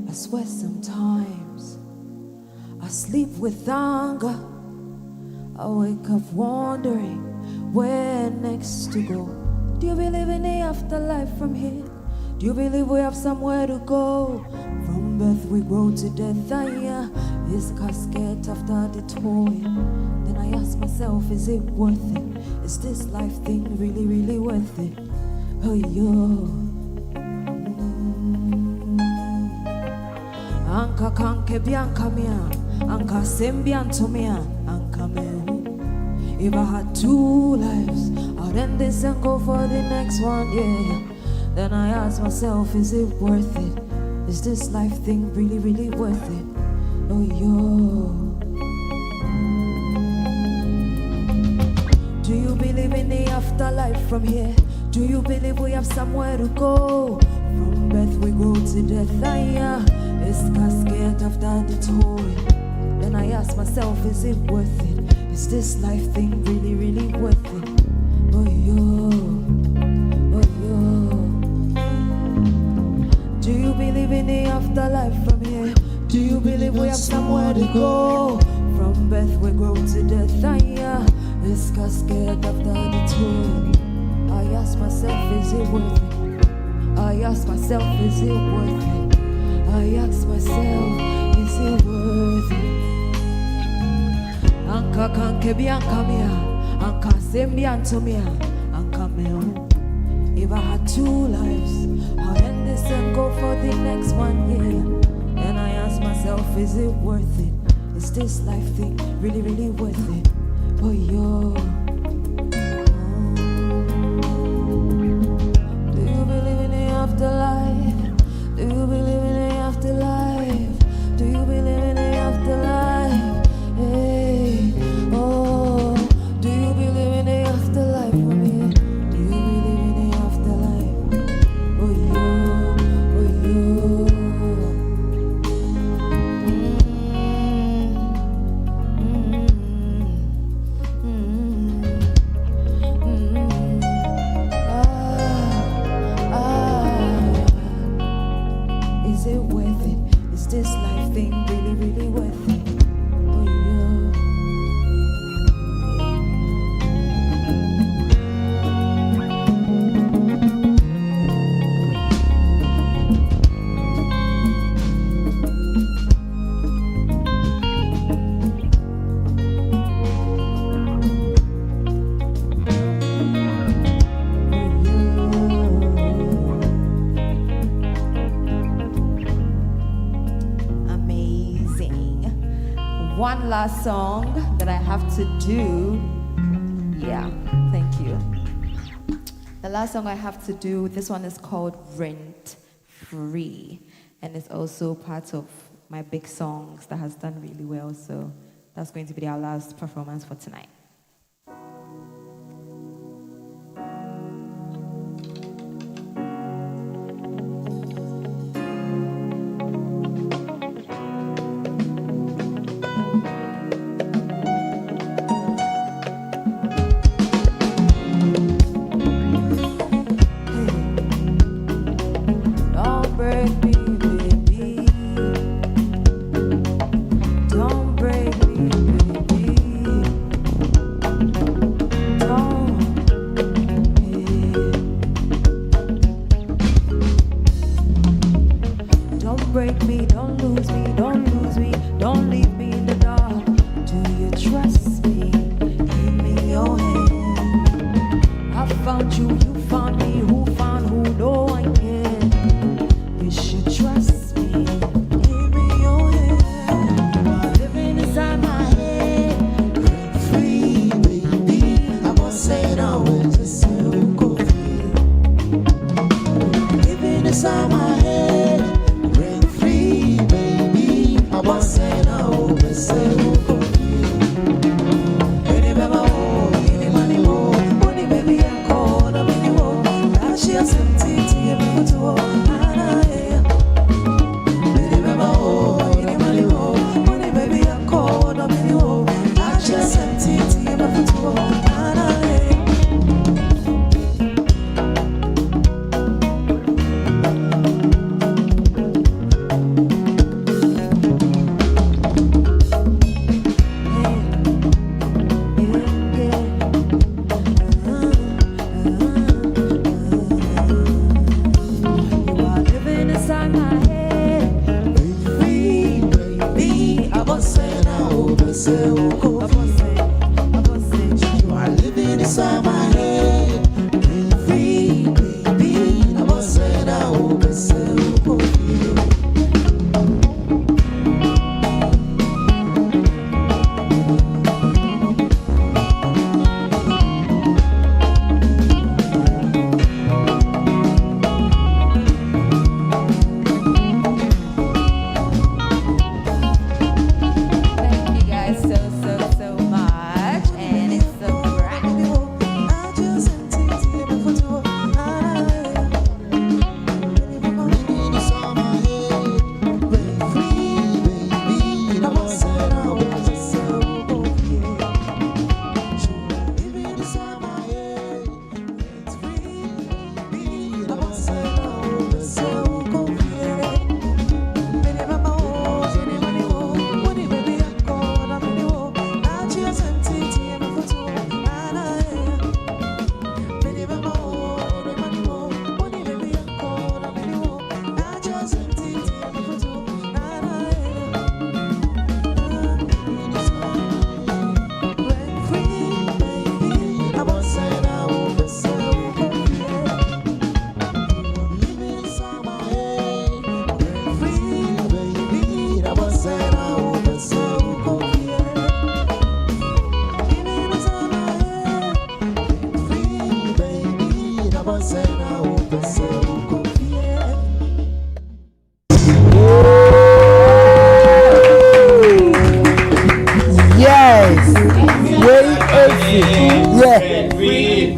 I swear sometimes I sleep with anger. I wake up wondering where next to go. Do you believe in the afterlife from here? Do you believe we have somewhere to go? From birth we grow to death, yeah. Is casket after the toil. Then I ask myself, is it worth it? Is this life thing really, really worth it? Oh, yo. Anka kanke bianca mia, anka sembianto mia, anka mehu. If I had 2 lives, I'd end this and go for the next one, yeah. Then I ask myself, is it worth it? Is this life thing really, really worth it? Oh, yo. Do you believe in the afterlife from here? Do you believe we have somewhere to go? From birth we grow to death, yeah. Is casket after the toil. Then I ask myself, is it worth it? Is this life thing really, really worth it? Oh, yo. Oh, yo. Do you believe in the afterlife from here? Do you believe we have somewhere to go? From birth we grow to death, yeah. Is casket after the toil. I ask myself, is it worth it? I ask myself, is it worth it? I ask myself, is it worth it? Anka kanke bianca mia, anka sembianto mia, anka meu. If I had 2 lives, I'd end this and go for the next one, yeah. And I ask myself, is it worth it? Is this life thing really, really worth it? Oh, yo. Do you believe in the afterlife? Do you believe in the afterlife? Do you believe in the afterlife? Hey, oh. Do you believe in the afterlife for me? Do you believe in the afterlife? Oh, yo. Oh, yo. Is it worth it? Is this life thing really, really worth it? Oh, yeah. One last song that I have to do. Yeah, thank you. The last song I have to do, this one is called Rent Free. And it's also part of my big songs that has done really well. So that's going to be our last performance for tonight.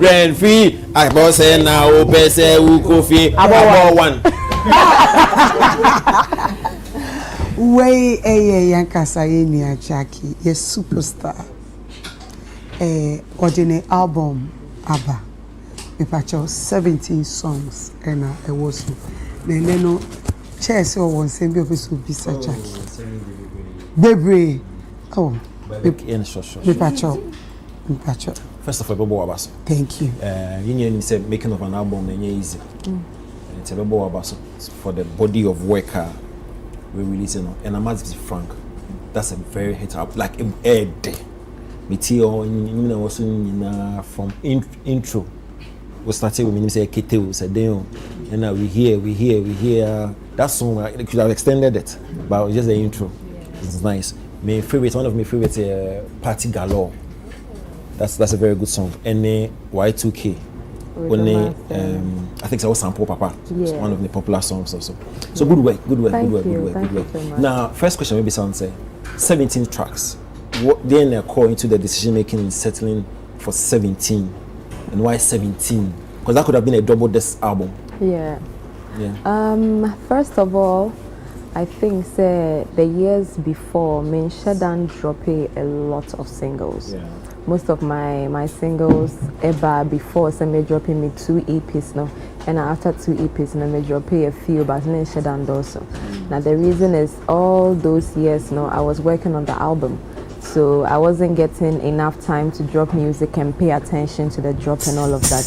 Rent free. I boss say now open say who coffee about one. Way Yankasa Nia Jackie, yes superstar. Ordinary album ABBA. Me pacho 17 songs and I was no chess or one same be bisa Jackie. Baby. Oh. Me pacho. First of all, Bobo Abaso. Thank you. You said making of an album is easy. It's a Bobo Abaso for the body of work we releasing. And I must be frank, that's a very hit up like a day. Meteo, you know, from intro. We started with me say Kete, said Deo, and now we hear. That song I could have extended it, but just the intro. It's nice. My favorite, one of my favorites, Party Galore. That's a very good song. And Y2K. When I think it was Sample Papa. It's one of the popular songs also. So good work. Thank you so much. Now, first question maybe sound say 17 tracks. What then call into the decision making in settling for 17? And why 17? Because that could have been a double disc album. Yeah. First of all, I think the years before, Shedan dropped a lot of singles. Yeah. Most of my singles ever before, so me dropping me 2 EPs now, and after 2 EPs, now me dropping a few, but then Shedan also. Now the reason is all those years now I was working on the album, so I wasn't getting enough time to drop music and pay attention to the drop and all of that.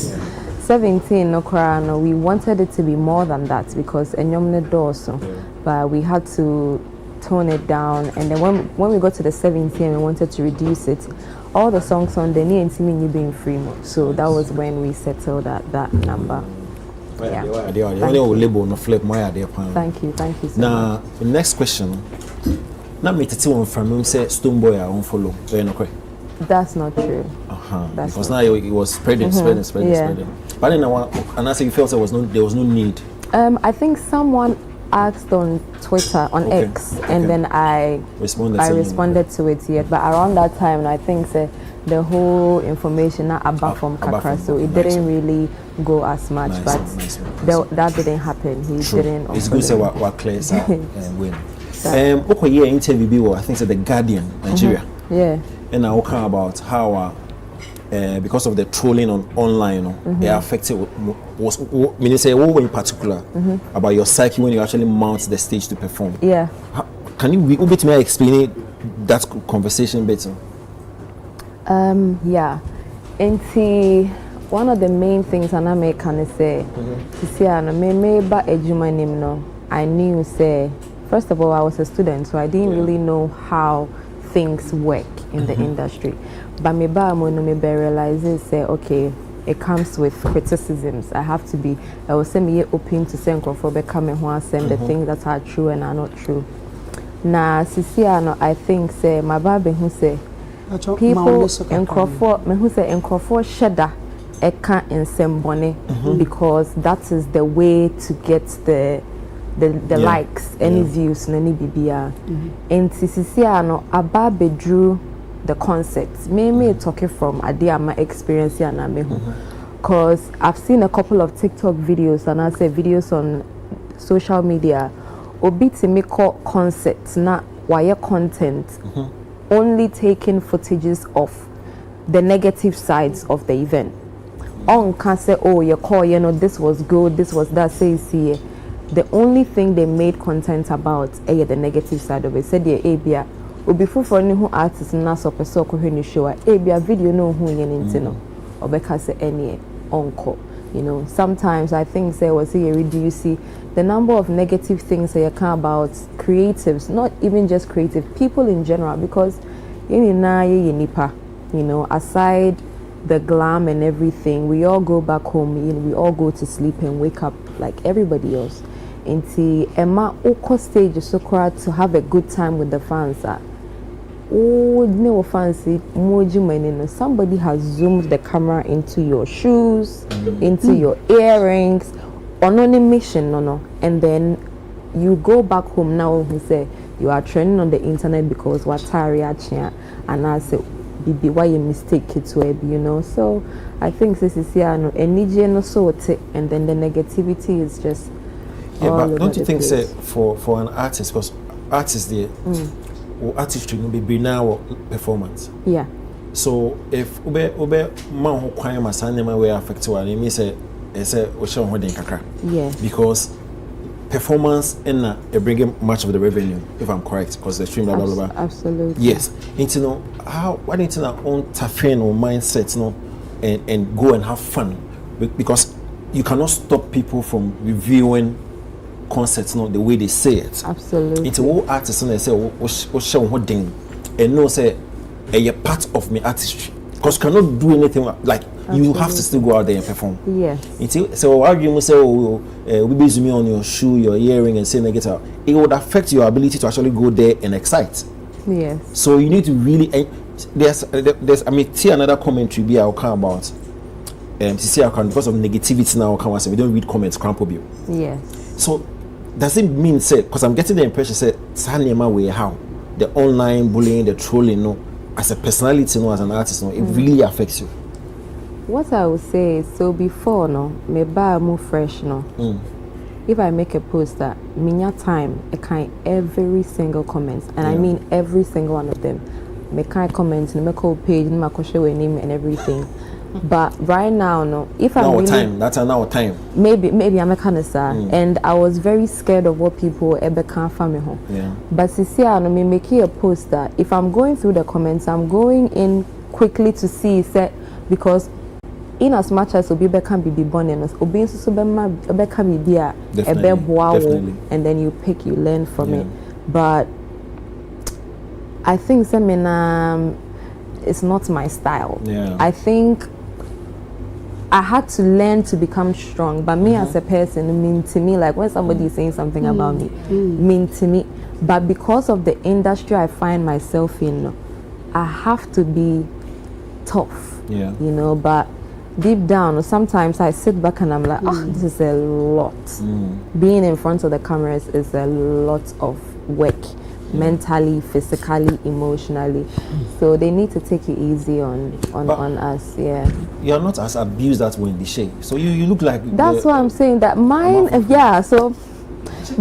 17 no cry, no, we wanted it to be more than that because enyomne doso, but we had to tone it down. And then when we got to the 17, we wanted to reduce it. All the songs on the new and you being free mode. So that was when we settled that number. Yeah. Thank you so much. Now, the next question. Now, me tell you from him say Stonebwoy I won't follow. That's not true. Because now it was spreading. But then and I say you felt there was no need. I think someone asked on Twitter, on X, and then I responded to it yet. But around that time, I think the whole information not about from Kakra, so it didn't really go as much. But that didn't happen. He didn't. It's good to say what clear and win. Okay, interview I think it's The Guardian, Nigeria. Yeah. and I will talk about how because of the trolling online, it affected meaning say in particular about your psyche when you actually mount the stage to perform. Yeah. Can you bit me explain that conversation better? Yeah. And see, one of the main things I make can say, I knew say, first of all, I was a student, so I didn't really know how things work in the industry. But me realizes say, okay, it comes with criticisms. I have to be, I will say me open to say the things that are true and are not true. Na sisi I think say my baby who say people in Crawford me who say in Crawford sheda eka in sembone because that is the way to get the likes, any views, any BBR. And sisi ababe drew the concept. Me talking from my experience here na me because I've seen a couple of TikTok videos and I say videos on social media. Obi to make concepts na wire content only taking footages of the negative sides of the event. On can say, oh, you call, this was good, this was that. Say, see, the only thing they made content about, the negative side of it. Said, yeah, Obi for any who artists na so person ko hwe show video no hu yen ntino obeka say any onko. Sometimes I think say was here you see the number of negative things that you can about creatives, not even just creative people in general, because aside the glam and everything, we all go back home, we all go to sleep and wake up like everybody else. Into Emma Oko stage so to have a good time with the fans. Oh, no fancy somebody has zoomed the camera into your shoes, into your earrings, on a mission, and then you go back home now and say you are trending on the internet because what and I say bibi why you mistake it to so I think this is here no and then the negativity is just but don't you think say for an artist, because artists there or artistry no be now performance. Yeah. So if ube man who kwanya masane we affect one, it means say o show holding kakra. Yeah. Because performance and bringing much of the revenue, if I'm correct, because the stream blah blah blah. Absolutely. Yes. Into how why don't you own tafin or mindset and go and have fun, because you cannot stop people from reviewing concerts the way they say it. Absolutely. It's all artists and they say oh show holding and no say a part of my artistry, because you cannot do anything like you have to still go out there and perform. Yes. So argument say we be zooming on your shoe, your earring and saying get out, it would affect your ability to actually go there and excite. Yes. So you need to really there's I mean see another commentary be I'll come about see because of negativity now come we don't read comments cramp you. Yes. So does it mean say, because I'm getting the impression say way how the online bullying, the trolling as a personality as an artist it really affects you? What I would say is, so before me buy more fresh if I make a post that minya time I kind every single comment and I mean every single one of them me kind comments and make a page and my share name and everything. But right now, if I'm really, time, that's an hour time. Maybe I'm a cancer, and I was very scared of what people ever can't find me home. Yeah. But I me making a post that if I'm going through the comments, I'm going in quickly to see set because in as much as Obi can be born in us, Obi can be a definitely. And then you learn from it. But I think it's not my style. Yeah. I think I had to learn to become strong, but me as a person mean to me like when somebody is saying something about me mean to me, but because of the industry I find myself in, I have to be tough. Yeah. But deep down sometimes I sit back and I'm like, this is a lot. Being in front of the cameras is a lot of work. Mentally, physically, emotionally, so they need to take it easy on us. Yeah, you're not as abused that way in the shape, so you look like that's what I'm saying. That mine, so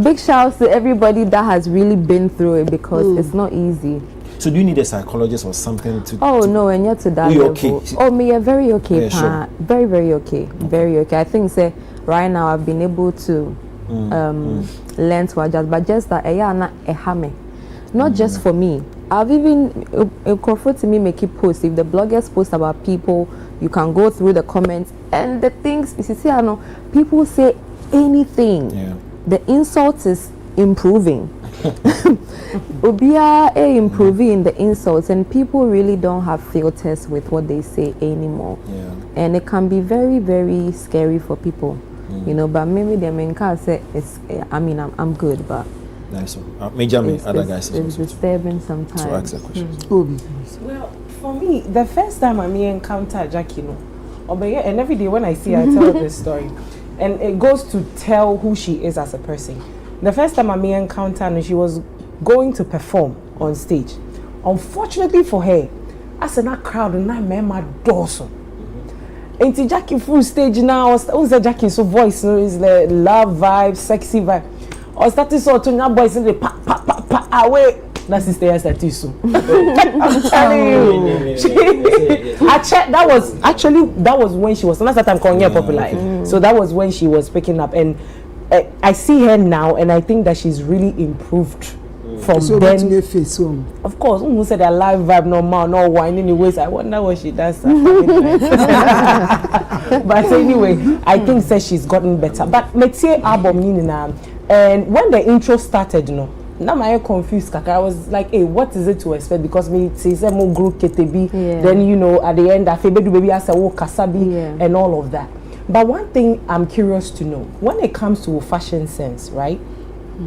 big shouts to everybody that has really been through it because it's not easy. So do you need a psychologist or something to? Oh no, and yet to that level. Okay? Oh, me, very okay, sure. Very, very okay, very okay. I think say right now I've been able to learn to adjust, but just that not just for me. I've even comfort to me make it post. If the bloggers post about people, you can go through the comments and the things. You see, I know people say anything. Yeah. The insult is improving. Ubia improving the insults, and people really don't have filters with what they say anymore. Yeah. And it can be very, very scary for people. You know, but maybe the main car say it's. I mean, I'm good, but. Nice one. Major me, other guys. It's disturbing sometimes. So ask a question. Well, for me, the first time I encounter Jackie, and every day when I see her, I tell her this story, and it goes to tell who she is as a person. The first time I encountered her, she was going to perform on stage. Unfortunately for her, I said that crowd and I met my daughter. And Jackie full stage now. Who's the Jackie? So voice is the love vibe, sexy vibe. I started so to now boys in the pa away. That's his stay at too soon. I'm telling you. I checked. That was when she was. That's that I'm calling her popular. So that was when she was picking up, and I see her now, and I think that she's really improved. From so then, of course, who said that live vibe no wine anyways. I wonder what she does. But anyway, I think that she's gotten better. But Metie album and when the intro started, now I'm confused. I was like, hey, what is it to expect? Because me says more group KTB. Then at the end I feel baby I say kasabi and all of that. But one thing I'm curious to know, when it comes to fashion sense, right?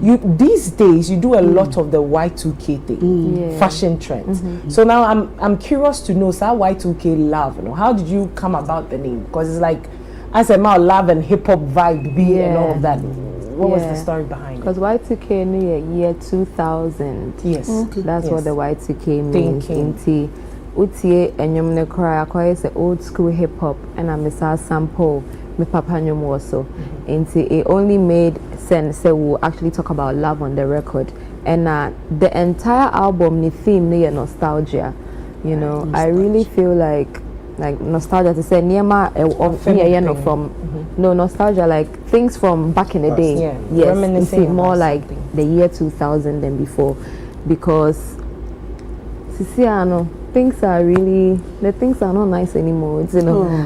You these days you do a lot of the Y2K thing, fashion trends. So now I'm curious to know, so Y2K love, how did you come about the name? Because it's like as a more love and hip hop vibe and all of that. What was the story behind it? Because Y2K in year 2000. Yes. That's what the Y2K means. Inti utie enyom ne kora akoye se old school hip hop and I miss sample me papa nyom also. Inti it only made sense say we'll actually talk about love on the record. And the entire album the theme near nostalgia. You know, I really feel like nostalgia to say Niema from nostalgia like things from back in the day. Yes, it's more like the year 2000 than before, because things are not nice anymore.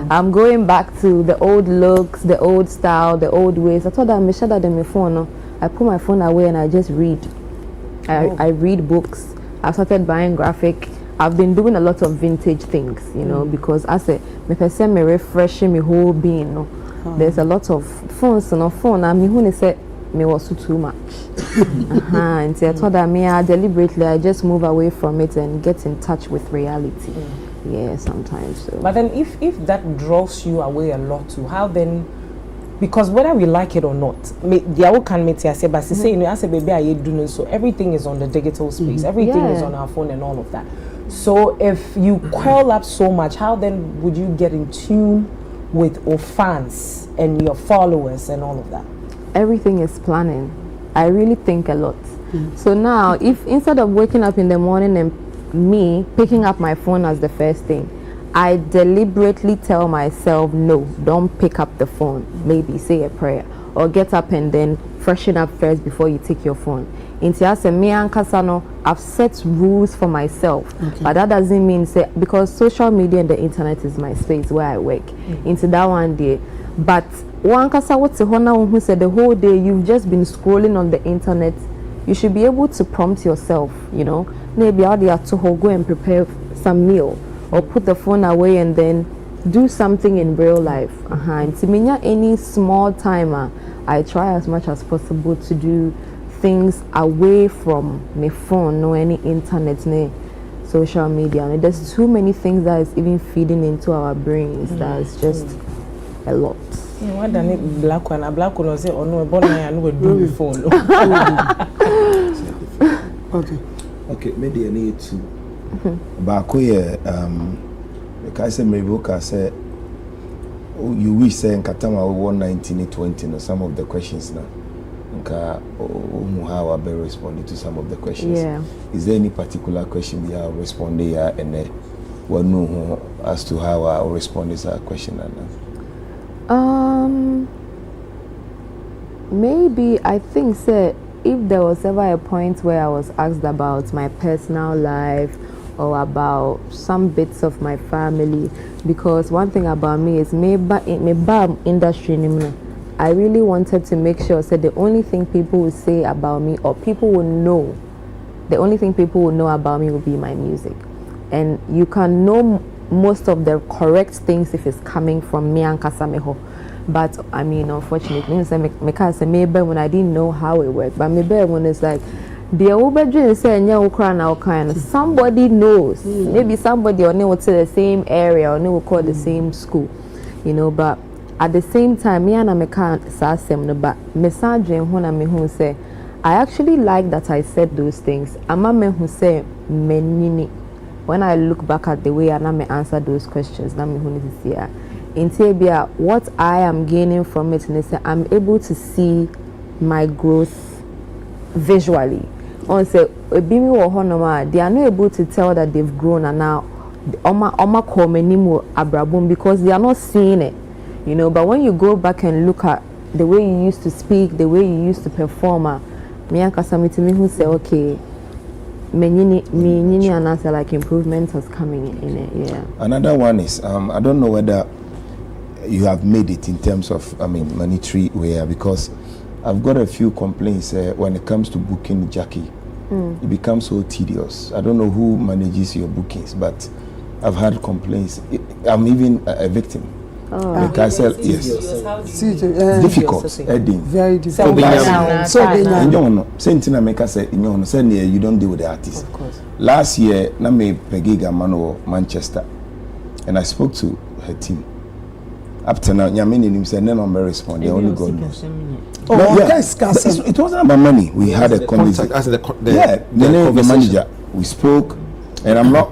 I'm going back to the old looks, the old style, the old ways. I thought that I shut my phone. I put my phone away and I just read. I read books. I started buying graphic. I've been doing a lot of vintage things, because as a me refreshing my whole being. There's a lot of phones on phone. I mean, who said me was too much. And so I thought that I deliberately I just move away from it and get in touch with reality. Yeah, sometimes. So. But then, if that draws you away a lot too, how then? Because whether we like it or not, the all can meet say, but say as a baby I doing so everything is on the digital space, everything is on our phone and all of that. So if you curl up so much, how then would you get in tune with your fans and your followers and all of that? Everything is planning. I really think a lot. So now, if instead of waking up in the morning and me picking up my phone as the first thing, I deliberately tell myself, no, don't pick up the phone. Maybe say a prayer or get up and then freshen up first before you take your phone. I've set rules for myself, but that doesn't mean say because social media and the internet is my space where I work. Into that one day, but one kasa what's who said the whole day you've just been scrolling on the internet. You should be able to prompt yourself, maybe out there to go and prepare some meal or put the phone away and then do something in real life. And to me, any small timer, I try as much as possible to do things away from my phone, no any internet, no social media. And there's too many things that is even feeding into our brains. That's just a lot. Why don't it black one? A black one will say, "Oh no, but I know do the phone." Okay, maybe I need to. Bakoye, I say maybe I say, you wish say in Katama 119 20 no some of the questions now. how I better responding to some of the questions. Yeah. Is there any particular question we are responding here and know as to how I will respond to that question? Maybe I think say if there was ever a point where I was asked about my personal life or about some bits of my family, because one thing about me is maybe industry, I really wanted to make sure that the only thing people will say about me or people will know, the only thing people will know about me will be my music. And you can know most of the correct things if it's coming from me and Kasameho. But I mean, unfortunately, maybe when I didn't know how it worked, but maybe when it's like, somebody knows. Maybe somebody or to the same area or will call the same school, but at the same time, me and I can't but message who say, I actually like that I said those things. I'm a man who say menini. When I look back at the way I answer those questions, what I am gaining from it, I'm able to see my growth visually. On say, they are not able to tell that they've grown and now because they are not seeing it, But when you go back and look at the way you used to speak, the way you used to perform, me and Kasamiti who say, okay, me and answer like improvement is coming in it. Yeah. Another one is I don't know whether you have made it in terms of monetary way, because I've got a few complaints when it comes to booking Jackie. It becomes so tedious. I don't know who manages your bookings, but I've had complaints. I'm even a victim. Like I said, yes. Difficult. Very difficult. You don't deal with the artist. Of course. Last year, I made Pegiga Mano Manchester, and I spoke to her team. Up to now, Yamini said, "No, I'm responding. Only God knows." It wasn't about money. We had a contact. The name of the manager. We spoke, and I'm not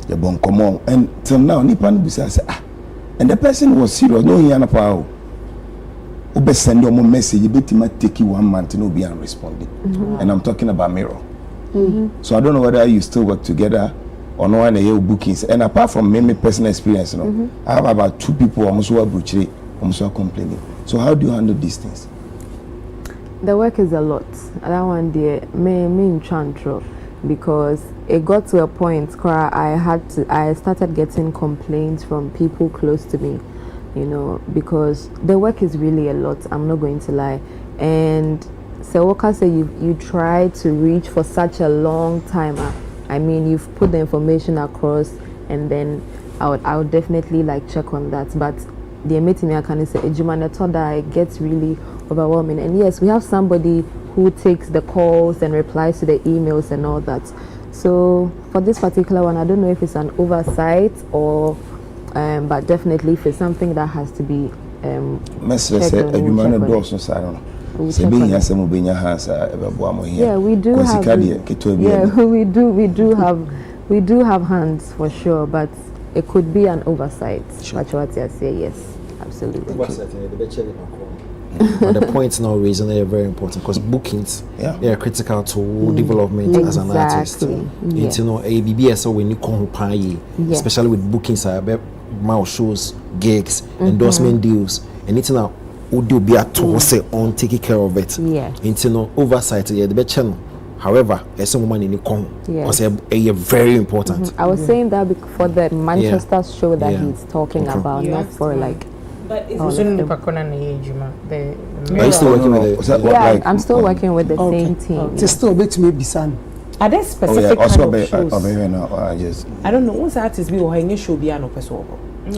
the bon common. And till now, Nipan says, and the person was serious. No, he ain't a Ube send your message. You bet him take you 1 month and be unresponding. And I'm talking about Mirror. So I don't know whether you still work together or no one a bookings. And apart from me personal experience, I have about 2 people almost who are butchery, almost complaining. So how do you handle these things? The work is a lot. That one day, me in Chantro, because it got to a point where I started getting complaints from people close to me, because the work is really a lot. I'm not going to lie. And so Woka said you try to reach for such a long time. I mean, you've put the information across, and then I would definitely check on that. But the meeting I can say it gets really overwhelming. And yes, we have somebody who takes the calls and replies to the emails and all that. So for this particular one, I don't know if it's an oversight or but definitely if it's something that has to be yeah, we do have hands for sure, but it could be an oversight. Sure. What I say, yes, absolutely. But the points now raising are very important, because bookings they are critical to development as an artist. It's ABBS when you come especially with bookings, mouth shows, gigs, endorsement deals, and it's now would be a to say on taking care of it. Yeah. It's oversight. Yeah, the channel. However, there's some money in the con. Because a very important. I was saying that for the Manchester show that he's talking about, not for But it's still working with it? Yeah, I'm still working with the same team. It's still a bit to maybe son. Are there specific kind of shows? I don't know. What's artist be or any show be an person? I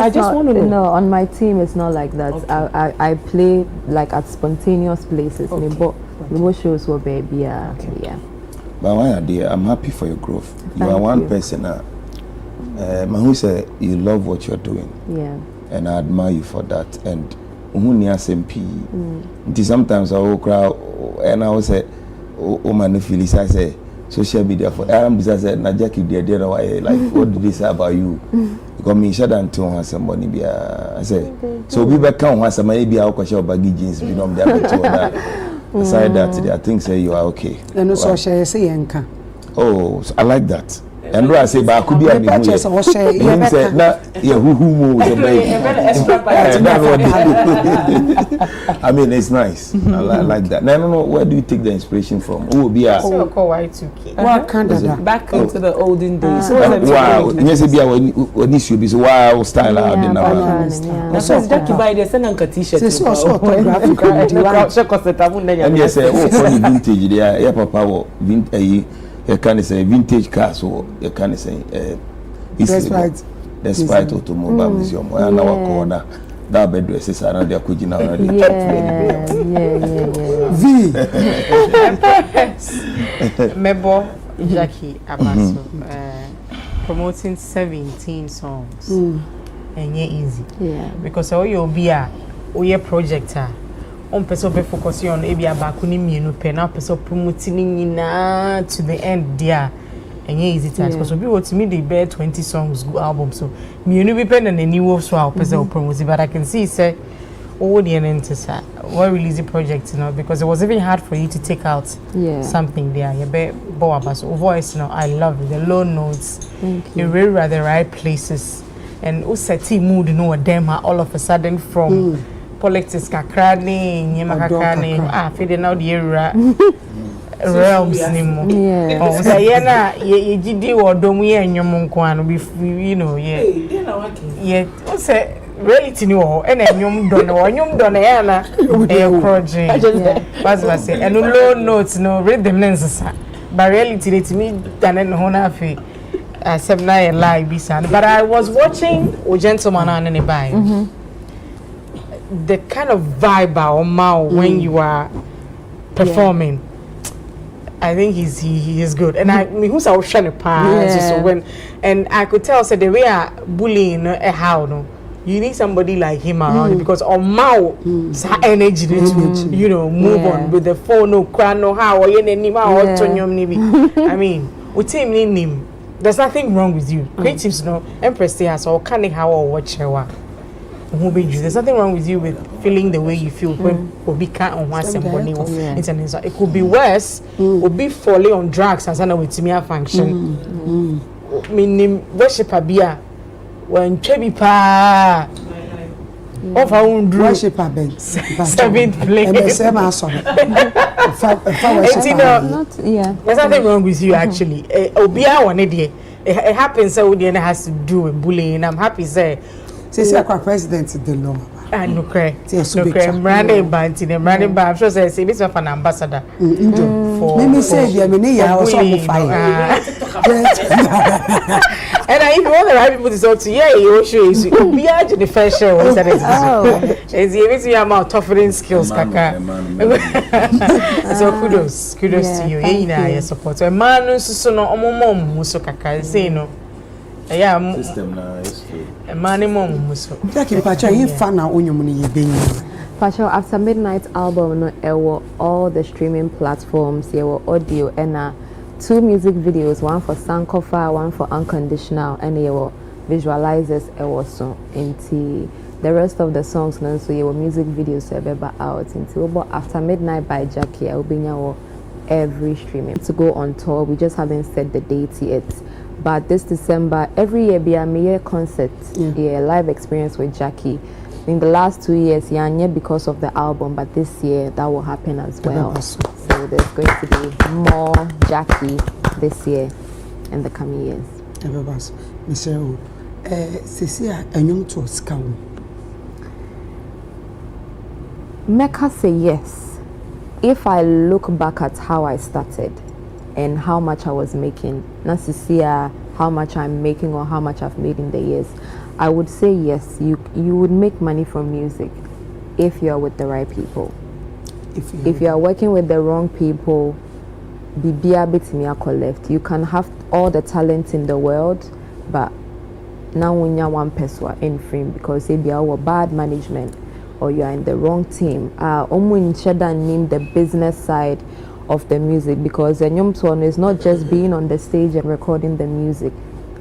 just want to know. No, on my team it's not like that. Okay. I play at spontaneous places. Okay. Most shows will be yeah. But why dear, I'm happy for your growth. You are one person who said you love what you're doing. Yeah. And I admire you for that. And sometimes I will cry and I will say, oh man, Phyllis, I say social media for Jackie, what did they say about you? Because me shut down to somebody be I say so we back on once maybe I'll question baggy jeans be no there to that. Aside that I think say you are okay. And also share say yanka. Oh, so I like that. And I say, but I could be a bit say, na who I mean, it's nice. I like that. Now, I don't know, where do you take the inspiration from? Who will be a Y2K. What kind of that? Back into the olden days. Wow, yes, be a when this should be so wild style out in our. So Jackie by the Senanka t-shirt. It's also autographic. And yes, oh, for the vintage, yeah, papa, vintage. You can say vintage cars, so you can say despite automobile museum. I know a corner that bed dresses around there. Could you now already? V. Mebo Jackie Abaso promoting 17 songs. And yeah, easy. Yeah. Because all you'll be a projector. On person be focusing on ebi abakuni mienu pe na person promoting na to the end there and easy task because we want to me the bear 20 songs go album so mienu be pen and any wolf so person promote but I can see say all the enter what release the project you know because it was even hard for you to take out something there you be so voice you know I love it the low notes you really are the right places and useti mood you know them all of a sudden from politics kakra ni nyema kakra ni feeding out the era realms ni mo oh so ye na ye gidi wodom ye enwom nko an be you know ye o say reality ni wo e na enwom do na ya na e project was say and low notes no rhythm nensesa but reality let me than no na fe asem na ye live bisa but I was watching O Gentleman and anybody the kind of vibe or mouth when you are performing, I think he is good. And I mean, who's our trying to so when and I could tell so the way I bullying how no, you need somebody like him around because on mouth energy to you know move on with the phone no crown no how or I mean, with him in him, there's nothing wrong with you. Creatives no Empress has or can how or watch her. There's nothing wrong with you with feeling the way you feel when Obi can't on one somebody internet. It could be worse, Obi falling on drugs as an with me function. Meaning worship a beer when Chebi pa of our own worship a bed 7th place. There's nothing wrong with you actually. Obi one idea. It happens so it has to do with bullying. I'm happy say. Say our president the law. No cray. Running band in a running band. I'm sure say it's of an ambassador. Let me say I was on fire. And I even want the right people to say to you show you be at the first show is that it's the amount toughening skills kaka. So kudos to you. You support. A man so no omom so kaka say no. System na is true. Jackie Pacha, you fan now on your money. Pacha, after Midnight album, no, were all the streaming platforms. There were audio and 2 music videos, one for Sankofa, one for Unconditional, and there were visualizers. Also, into the rest of the songs, so there were music videos out. Into After Midnight by Jackie, I will be now every streaming to go on tour. We just haven't set the date yet. But this December, every year, be a mere concert, live experience with Jackie. In the last 2 years, because of the album, but this year that will happen as well. So there's going to be more Jackie this year and the coming years. Michelle, Cecilia, and you to scout. Mecca say yes. If I look back at how I started and how much I was making, not to see how much I'm making or how much I've made in the years, I would say yes, you would make money from music if you are with the right people. If you are working with the wrong people, left. You can have all the talent in the world, but now when you're one person in frame because maybe our bad management or you are in the wrong team. Name the business side of the music because the Nyomton is not just being on the stage and recording the music.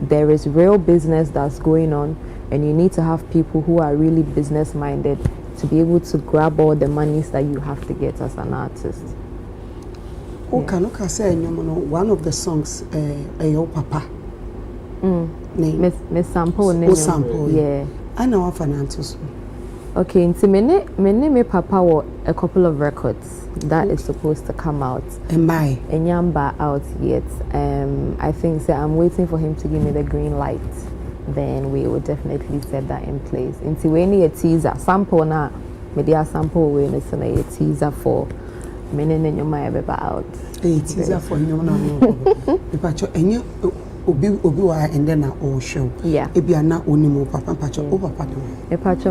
there is real business that's going on, and you need to have people who are really business minded to be able to grab all the monies that you have to get as an artist. Okay, say one of the songs, your papa. Miss Sample. Yeah. I know of an answer. Okay, into me papa were a couple of records that is supposed to come out. And Nyamba out yet. I think so I'm waiting for him to give me the green light. Then we will definitely set that in place. Into we need a teaser. Sample na media sample we need a teaser for many Nyamba out. A teaser for Nyamba. Obi wa and then all show. Yeah. Ebi ana onimo papa pacho o papa do.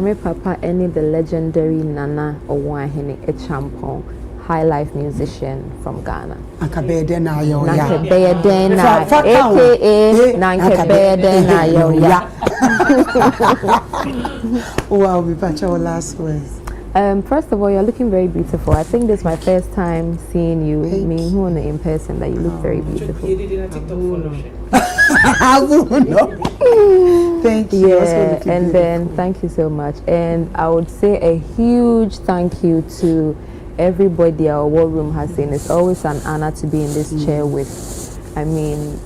Me papa any the legendary Nana Owahene a champon high life musician from Ghana. Akabede na yo ya. Nakabede na aka Nakabede na yo ya. Wow, me pacho last words. First of all, you're looking very beautiful. I think this is my first time seeing you, me who in person, that you look very beautiful. Thank you. Yeah, and then thank you so much. And I would say a huge thank you to everybody our war room has seen. It's always an honor to be in this chair with, I mean,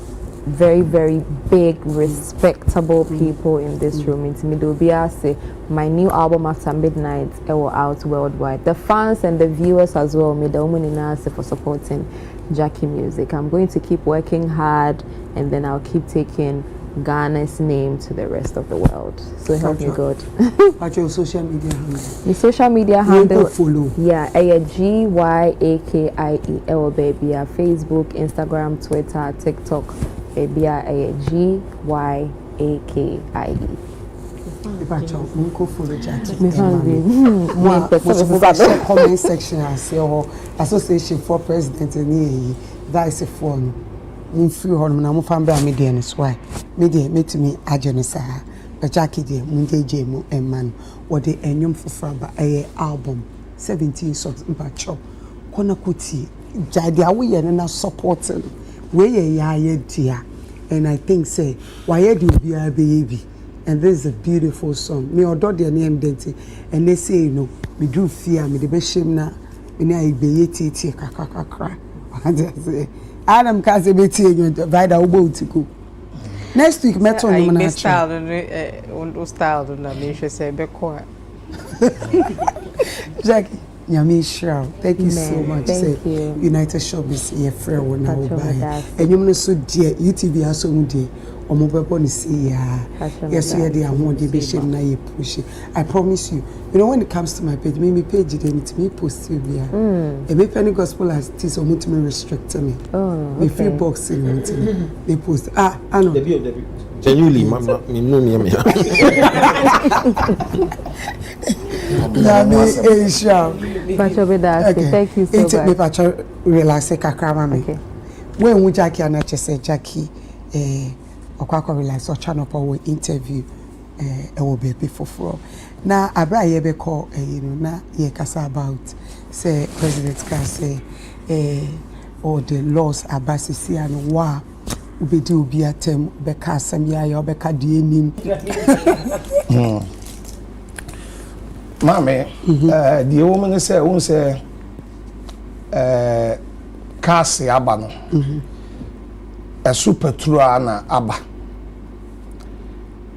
very, very big, respectable people in this room. It's Midobia say my new album After Midnight will out worldwide. The fans and the viewers as well, Midomuninase for supporting Jackie music. I'm going to keep working hard, and then I'll keep taking Ghana's name to the rest of the world. So help me God. What's your social media handle? My social media handle, follow. Yeah, GYAKIEL baby. Facebook, Instagram, Twitter, TikTok. GYAKIE. Comment section association for president and vice form. Free home na mufamba media ni why media metimi agenisa but Jackie de munde jemu emman what the enyum fufraba album 17 songs mpacho kona kuti jadi awe na supporting we ya dia, and I think say why do be a baby, and this is a beautiful song. Me odo de name denti, and they say you know me do fear me the be shame na me na igbe yeti kakakakra. And say Adam kaze beti you divide obo utiko. Next week meto no na style on style na me say be ko. Jackie Nyami Shroud, thank you so much. Thank you. United Showbiz here friend when I will buy. And you know so dear UTV also dear or mobile ni see ya. Yes, we are there and the bishop na you push it. I promise you. You know when it comes to my page, me page it and me post it there. And me penny gospel as this or me restrict me. Me free boxing they post. I know. Genuinely, mama, me know me. Thank you so much. Me pacho relax kakra mama. When we Jackie and I just say Jackie okwako relax or channel for interview will be before. Now abra ye be call you know na ye kasa about say president can say or the laws abasisi and wa ubedi obi atem be ka asem ya ya be ka die nim. Mame, the woman say, won't say, Cassie Abano, a super true Anna Abba.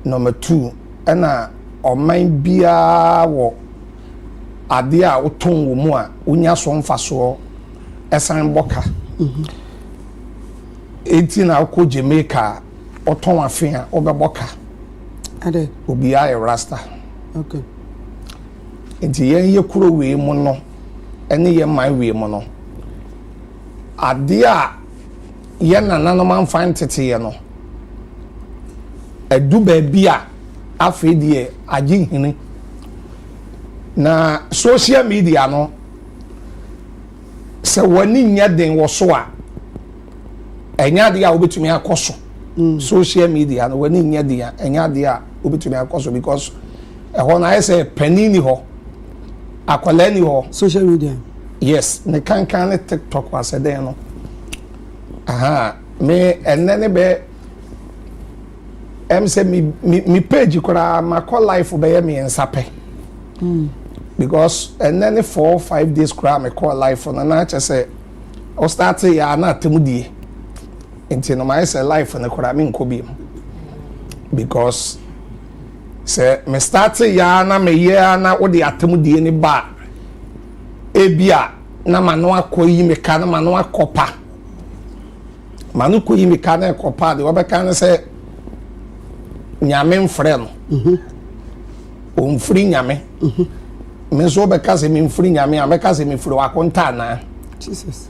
Number 2, Anna or mine beer or Adia or Tongue Moa, Unya Son Faso, Esan Boka. 18 Alco Jamaica or Toma Fia or Boka. Ade will be a Rasta. Okay. Nti ye kuro we mu no ene ye man we mu no ade a ye nananom amfan tete ye no adu ba bia afi de agi hini na social media no se wani nya den wo so a enya de a obetumi akoso social media no wani nya de a enya de a obetumi akoso because ho na I say panini ho akwalani ho social media yes ne kan TikTok was there no aha me enene be say me page kora my call life be me ensape. Because and then 4 or 5 days kora me call life on na che say o start ya na temudie. Enti no my say life on kora me nko bi. Because say me start ya na me ye na wo de atemudie ni ba ebia na manu akoyi me ka na manu akopa. Manu koyi me ka na akopa de wo be kan say nyame mfrɛ no o mfiri nyame me so be ka se me mfiri nyame a me ka se me mfiri wakonta na Jesus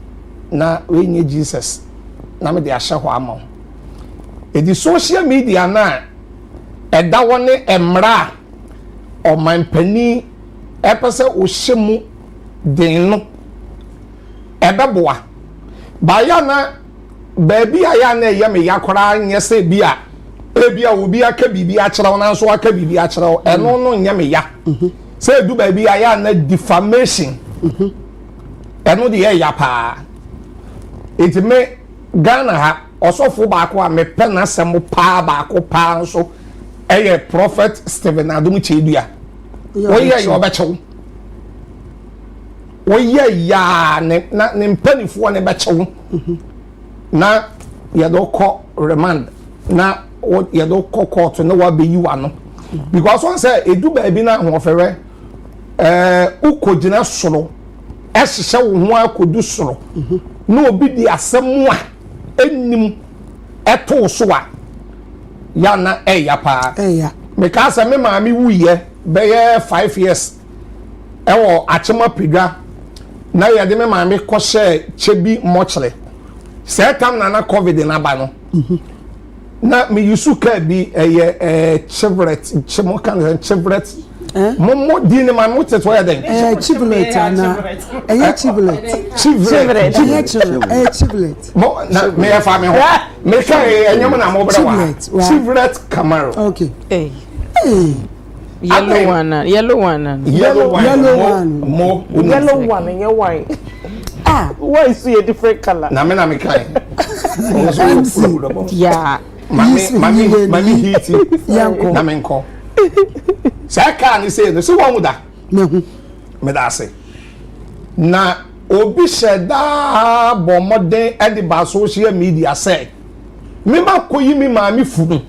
na we nye Jesus na me de ahye ho ama e di social media na ɛda wone emra o manpani epese o hyemu den no ɛbɛboa ba ya na baabi aya na ye me yakora nye se bia ebia obi aka bibi akyerɛw na so aka bibi akyerɛw ɛno no nya me ya say do baby aya na defamation ɛno de ya pa it me Ghana ha osofo baako a me pɛ na asɛm pa baako pa so ɛyɛ prophet Stephen Adom Chedua woyɛ yɛ ɔbɛkyɛw woyɛ ya ne na ne mpanifo ne bɛkyɛw na yɛ do kɔ remand na what you don't call court no wa be you ano because one say edu ba bi na ho fere ukogina soro ehye wo ho akodu soro na obi di asem a enim eto so a ya na eya pa eya me ka say me ma mi wuye be 5 years ewo achema pigwa na ya de me ma mi ko share chebi mochile say tam na covid na ba no na me yusu ka bi Chevrolet chimokan Chevrolet momo di ni ma mo teto ya den Chevrolet na Chevrolet Chevrolet mo na me ya fa me ho me ka enyam na mo bra wa Chevrolet Camaro okay yellow one mo yellow one and your white why is it a different color na me kai yeah mami hiti yanko na menko sa ka ni say no so won da me da say na obi sheda bo modern e ba social media say me ma koyi mi ma mi funu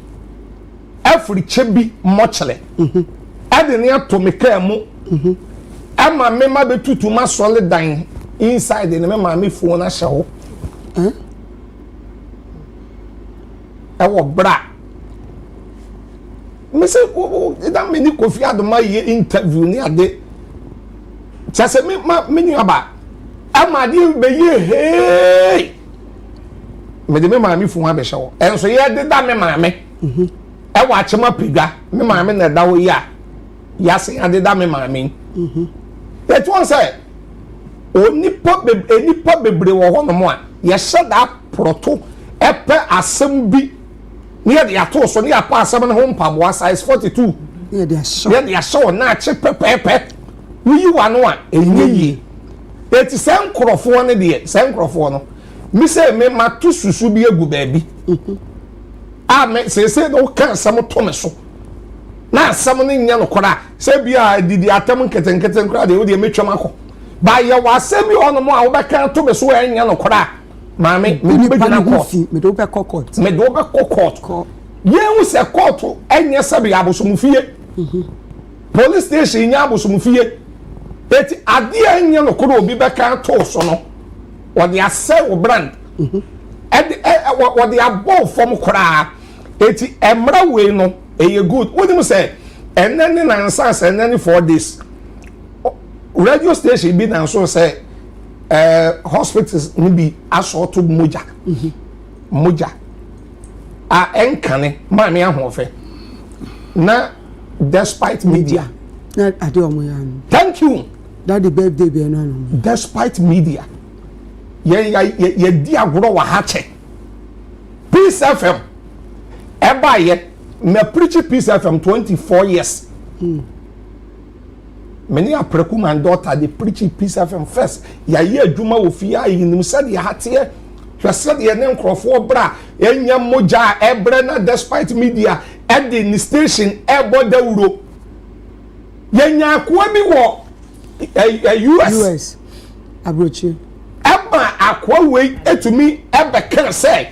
afri chebi mochele e de ne ato me ka mu ama me ma betutu ma solid dan inside ne me ma mi funu na hye ho ewo bra me say that many Kofi Adoma interview ni ade chase me ni aba ama de be ye hey me de me ma mi fu ha be hyewo enso ye de da me ma me ewo achema pigwa me ma me na da wo ya se ade da me ma me that one say onipa bebre wo ho no mo a ye hye da proto epe asem bi near the atos near pass 7 home pamwa size 42 near the show na che pepepe we you one enye yi eti sen krofo ne de sen krofo no mi say me ma to susu bi egu baabi a me say no kan sam to me so na sam ne nya no kora say bia didi atam nketenketen kora de wo de metwam akọ ba ye wa say bi ono mo a wo be kan to me so enya no kora Mami, me be na court. Me do be court. Me do be court. Ye hu se court enye sabe abosomfie. Police station nya abosomfie. Eti ade enye no kodo obi be kan to so no. Wo de ase wo brand. Wo de abo form kora. Eti emra we no eye good. What do you say? And then na answer and then 4 days. Radio station be na so say hospitals maybe assault to moja a enkane ma me ahofe na despite media na ade omoyan thank you that the birthday be no despite media ye di agoro wa hache Peace FM eba ye me preach Peace FM 24 years many are prekum and daughter they preach Peace FM first ya ye adwuma wo fia yinim said ya hate hwese de ne nkrofo bra enya moja ebre na despite media at the station ebo dawuro yenya akwa bi wo US abrochi eba akwa we etumi ebe kan say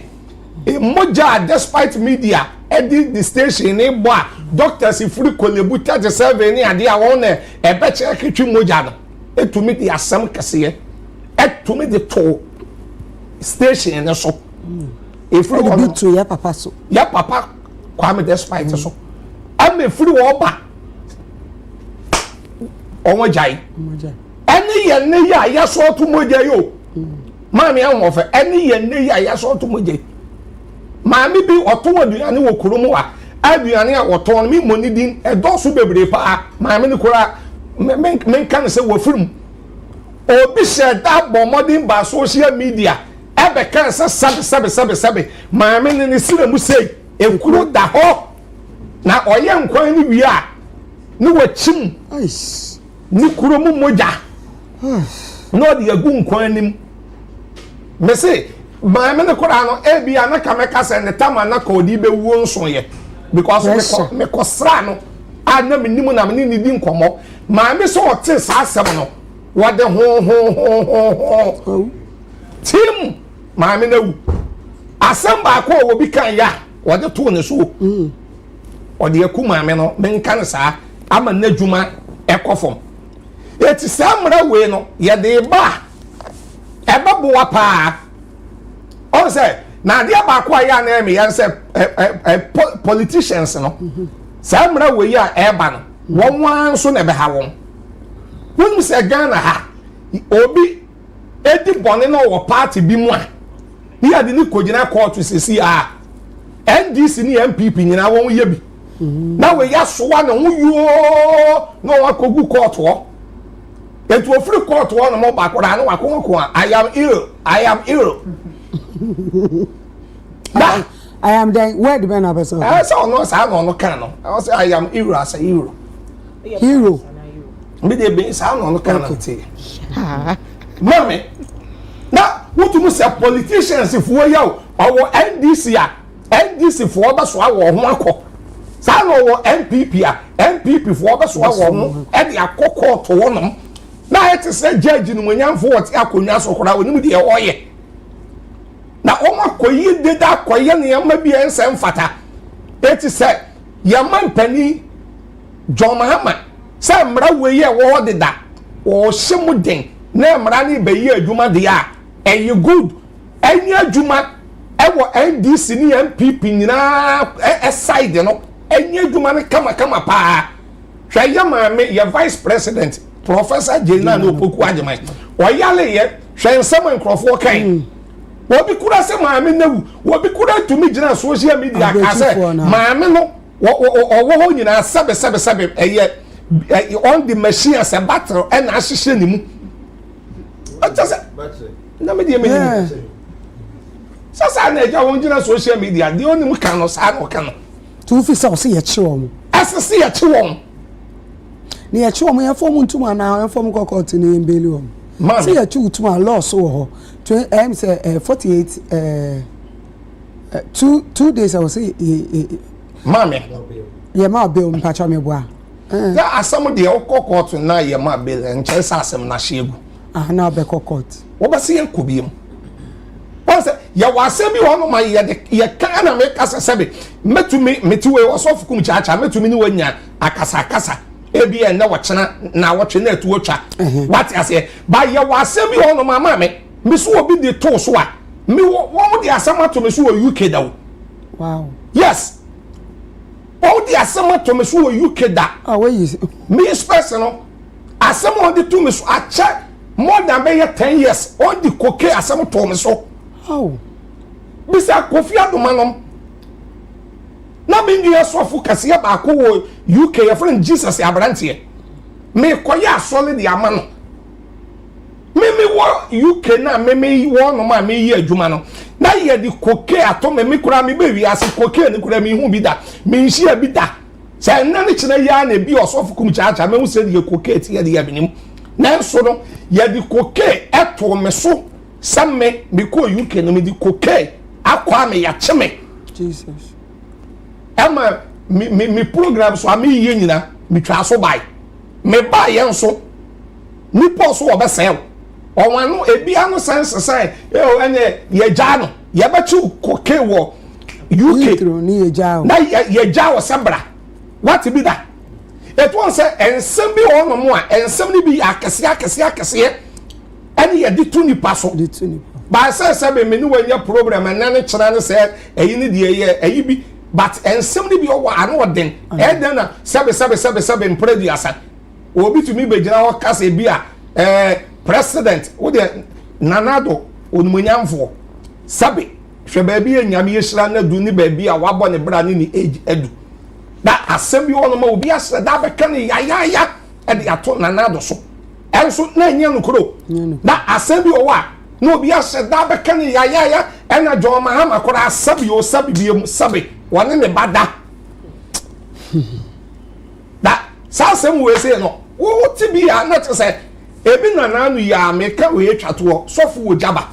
moja despite media at the station e bo doctors ifuri kolebu 37 ni ade a won na ebe check twi moja no etumi di asem kase etumi di to station na so ifuri ko bitu ya papa so ya papa kwame despite so am ifuri wo ba onwo jai eni ye ne ya ya so to moja yo mami an wo fe eni ye ne ya so to moja mami bi oto aduane wo kuromu a aduane a oto mi moni din edo so bebre pa mami ni kura men kan se wo firim obi share that modern ba social media ebe kan se sabe mami ni sire mu sei ekuro da ho na oye nkwan ni wi a ni wachim ni kuromu moja no de agu nkwan nim me say mami ni kura no ebi anaka meka se ne tama na ka odi be wuo nso ye because me ko sra no ana me nimu na me ni di nkomo mami so ote sa asem no wode ho tim mami na wu asem ba ko obi kan ya wode to ne so wode aku mami no men kan sa ama na djuma ekofom eti samra we no ye de ba eba bo pa on say na dia ba ko ya na me yan say politicians no samra we ya eba no won wan so na be ha won won say Ghana ha obi edi bone no wo party bi mu a ni ade ni kogina court sisi a NDC ni MPP nyina won ye bi na we ya so wa na hu yo no wa kogu court ho etu ofri court ho no mo ba kwara na wa ko I am ill I am then where the ben person so no sa no kan no I say I am ill as a hero me dey be sa no kan no te mama na wutu mu say politicians fo ya o NDC a NDC fo ba so awo ho akọ sa no wo MPP a MPP fo ba so awo ho e de akọkọ to wonom na it say judge no nyamfo what akonwa so kora onim de oye na oma koyi de da koye ne yama bi ensem fata it say yaman pani John Mahama say mra weye wo de da o hyemu den na mra ni be yi adwuma de a eye good enya adwuma ewo NDC ni MPP nyina side no enya adwuma ne kama pa hwa yama me ye vice president Professor Jena no poku agema o yale ye hwa nsem nkrofo kan wobi kura se maame nawu wobi kura tumi gina social media ka se maame no wo ho nyina sabe eye on the machine as a battle and ahihye ni mu just na me dey me sasa na eja won gina social media de oni mu kan no sa no kan no tu fi sa o se ye che wo mu asese ye che wo ni ye che wo mu ye form ntuma na ye form kokot ni embeli wo se ye che utuma loss wo ho say 48 2 days I was say mama ye ma bill mpacha me boa ya asam de kokot na ye ma bill enche sa asem na hyegu na be kokot wo ba se ye kobiem won say ya wasem bi wono ma ye kan na me kasa sebe metuwe osofu kum chacha metumi ni wanya akasa ebi en na wochena na woche na atu otwa what ase ba ye wasem bi wono ma me misu obi de to so a mi won de asama to misu UK da wow yes won de asama to misu UK da where is me person no asama on de to misu a check more than 10 years on the cocaine asama to misu how bisa Kofi Adumanom na me ndia sofu kase ba ko wo UK your friend Jesus Abrante me koya solid ama no me wo UK na me wo no ma me yi adwuma no na ye di koke ato me kura me be wi ase koke ni kura me hu bi da me nhia bi da se na ne kina ya na bi osofu kum chaacha me hu se di koke ti ye di ya binim na so no ye di koke eto me so samme me ko UK no me di koke akwa me ya cheme Jesus ama me program so ami ye nyina me twa so bai me ba ye nso nipo so obesel onwan no ebia no sense say ene ye ja no ye ba chu koke wo UK ni ye ja na ye ja wo sabra what be that it won say ensem bi wo no mo a ensem ni bi akese ene ye di tu nipa so ba say be me ni wanya program na ne kyera ne say eyi ni de ye eyi bi but ensem ni bi o wa ano den den na sebe impredi asa obi to me be gina wo kase bi a president wo de nanado onumunyamfo sabe hwe ba bi enyame yeshira na du ni ba bi a wabɔ ne bra ni age edu na asem bi wono ma obi asra da be kan ya e de ato nanado so enso na nya no kro na asem bi wo a na obi asra da be kan ya e na jo ma ha makora sabe o sabe bi mu sabe wone ne bada da sa asem we say no wo ti bi ya na te say ebi nananu ya meka we twato sofo wo jaba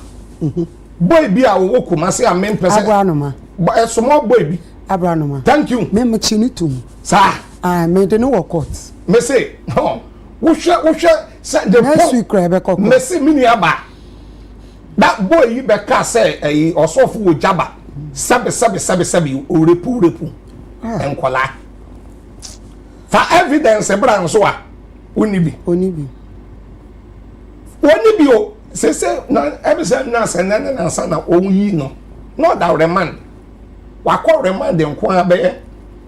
boy bi a wo kuma say am Empress Abranoma small boy bi Abranoma thank you me mo chini tum sa me de no work court me say no wo hwe say the next week cry be court me say mini aba that boy yi be ka say osofo wo jaba sabe o repu enkola for evidence e bra nso a oni bi o se na ebise na se na sa na onyi no no that remand wakọ remand nko abe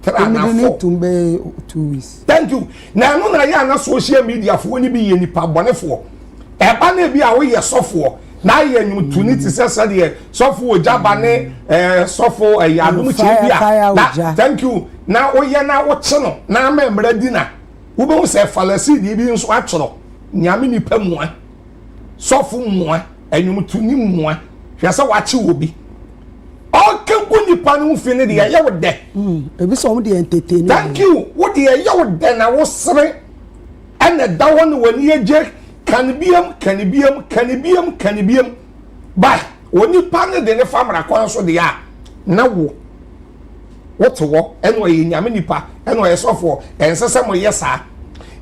tra na fo tumbe 2 weeks thank you na no na ya na social media fo oni bi ye nipa bonefo e ba na bi a wo ye sofo na ye nyum tuni ti se de sofo ojaba ne sofo adum che bia thank you na o ye na wo che no na ma mra di na wo be wo se falasi di bi nso atoro nyame nipa mua sofo mua enyum tuni mua hwe se wa che obi o kan ko nipa no fi ne de ye wo de ebi so mo de entertain thank you wo de ye wo de na wo sere ene da won woni eje kanibiem ba woni pa ne de ne famra kwan so de ya na wo woto wo eno ye nyame nipa eno ye sofo ensese mo yesa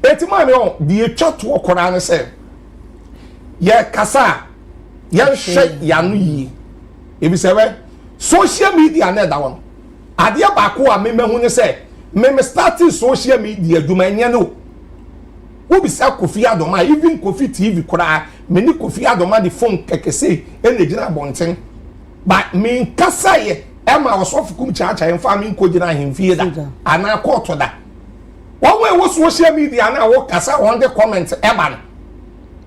etima me on de etwato okora ne se ye kasa ye hwe yanu yi ebi se we social media na da won ade ba ko a me mahu ne se me starting social media duma nya no Ubi sa Kofi Adoma, even Kofi TV kura, many Kofi Adoma the phone kekese, and the general bonting. But me kasa ye, Emma was off kum chacha and farming kojina him fear that, and I caught to that. One way was social media and I walk kasa on the comments, Eban.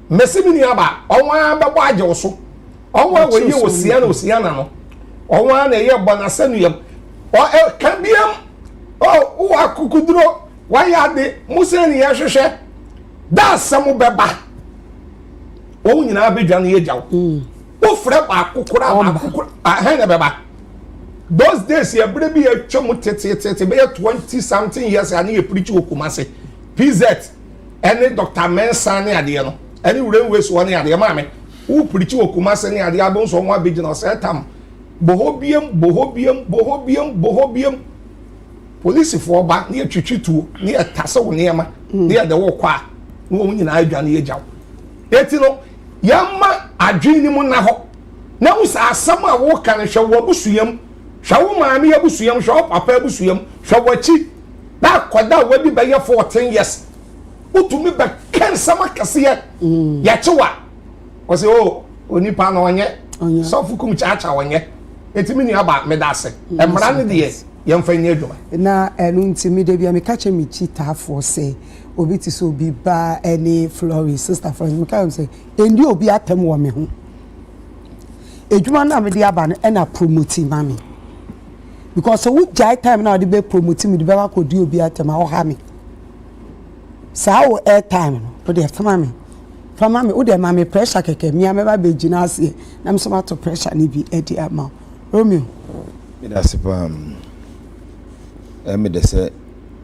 Messimini aba, on one babaja also. On one way you was Siano, on one a year bonasenium, or can be oh, I could draw. Why are they Museni Yashe? That's some beba. Oh, you know, be Johnny Yaw. Oh, Fred, I had a beba. Those days, you better be a chumut, 20 something years, and you preach Okumase. PZ, any Dr. Mensani Adiano, any railways one at the mammy, who preach Okumase near the albums on one vision or Satam. Bohobium. Police for back near Chichitu, near Tasso near the walk. No one in I Johnny Yaw. Yet, you know, Yamma, I dream him on now. Now, summer walk and show Wabusuyam, show Mammy Abusuyam, show Papa Abusuyam, show what cheap. That quite will be by your 14 years. Who to me back can summer cassia? Yatua was only pan on yet, so Fukum Chacha on yet. It's me about Medase, and Brandon the years. Young Fenyedo. Na enunti de me catch me cheat for say obi ti so bi ba any florist sister for me can say endi obi atem wo me ho edwuma na me de aba na na promote mami because so we jai time na de be promote me de be wa ko di obi atem a ha me sa o air time no o de fama me o de mami pressure keke me am ba be gina ase na me so ma to pressure ni bi e di ama Romeo me da sipam me de say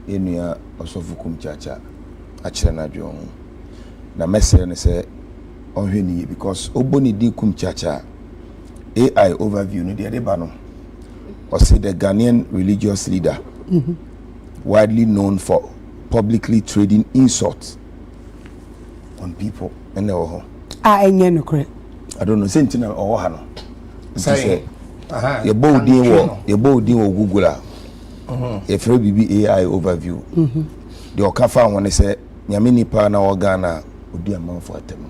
enua osofukum chacha a kire na dwon na mesere ne say onhweni because oboni di kum chacha AI overview no de ba no o say the Ghanaian religious leader widely known for publicly trading insults on people. And I don't know. Same or Hano. Say, your body will Google. If you be AI overview, the Okafa when they say, Yamini Pana or Ghana would be a month for them.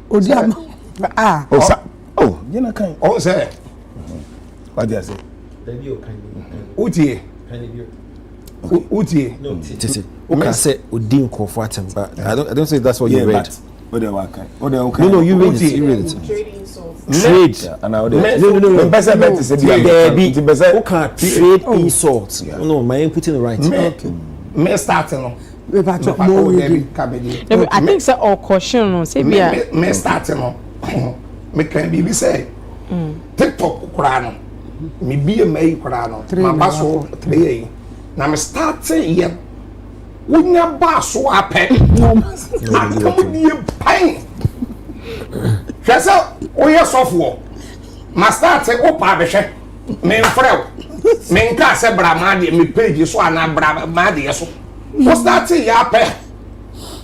Oh, you know, kind. Oh, say, what do you say? Uti. Uti. No, okay, say Udin Kofatem, but I don't say that's what you read. No, you read it. You read it. Trade. No. Trade insults. No, my input in the right. Okay. Me starting. I think so. Or caution. Say me starting. Me can be say. TikTok kurano. Me be a may kurano. My basso 3. Now me starting here. Unya basso ape. Come be pain. Chesa oya software. Ma start opa behwe. Me frel. Me nka se brama de me page so ana brama de so. Wo start ya pe.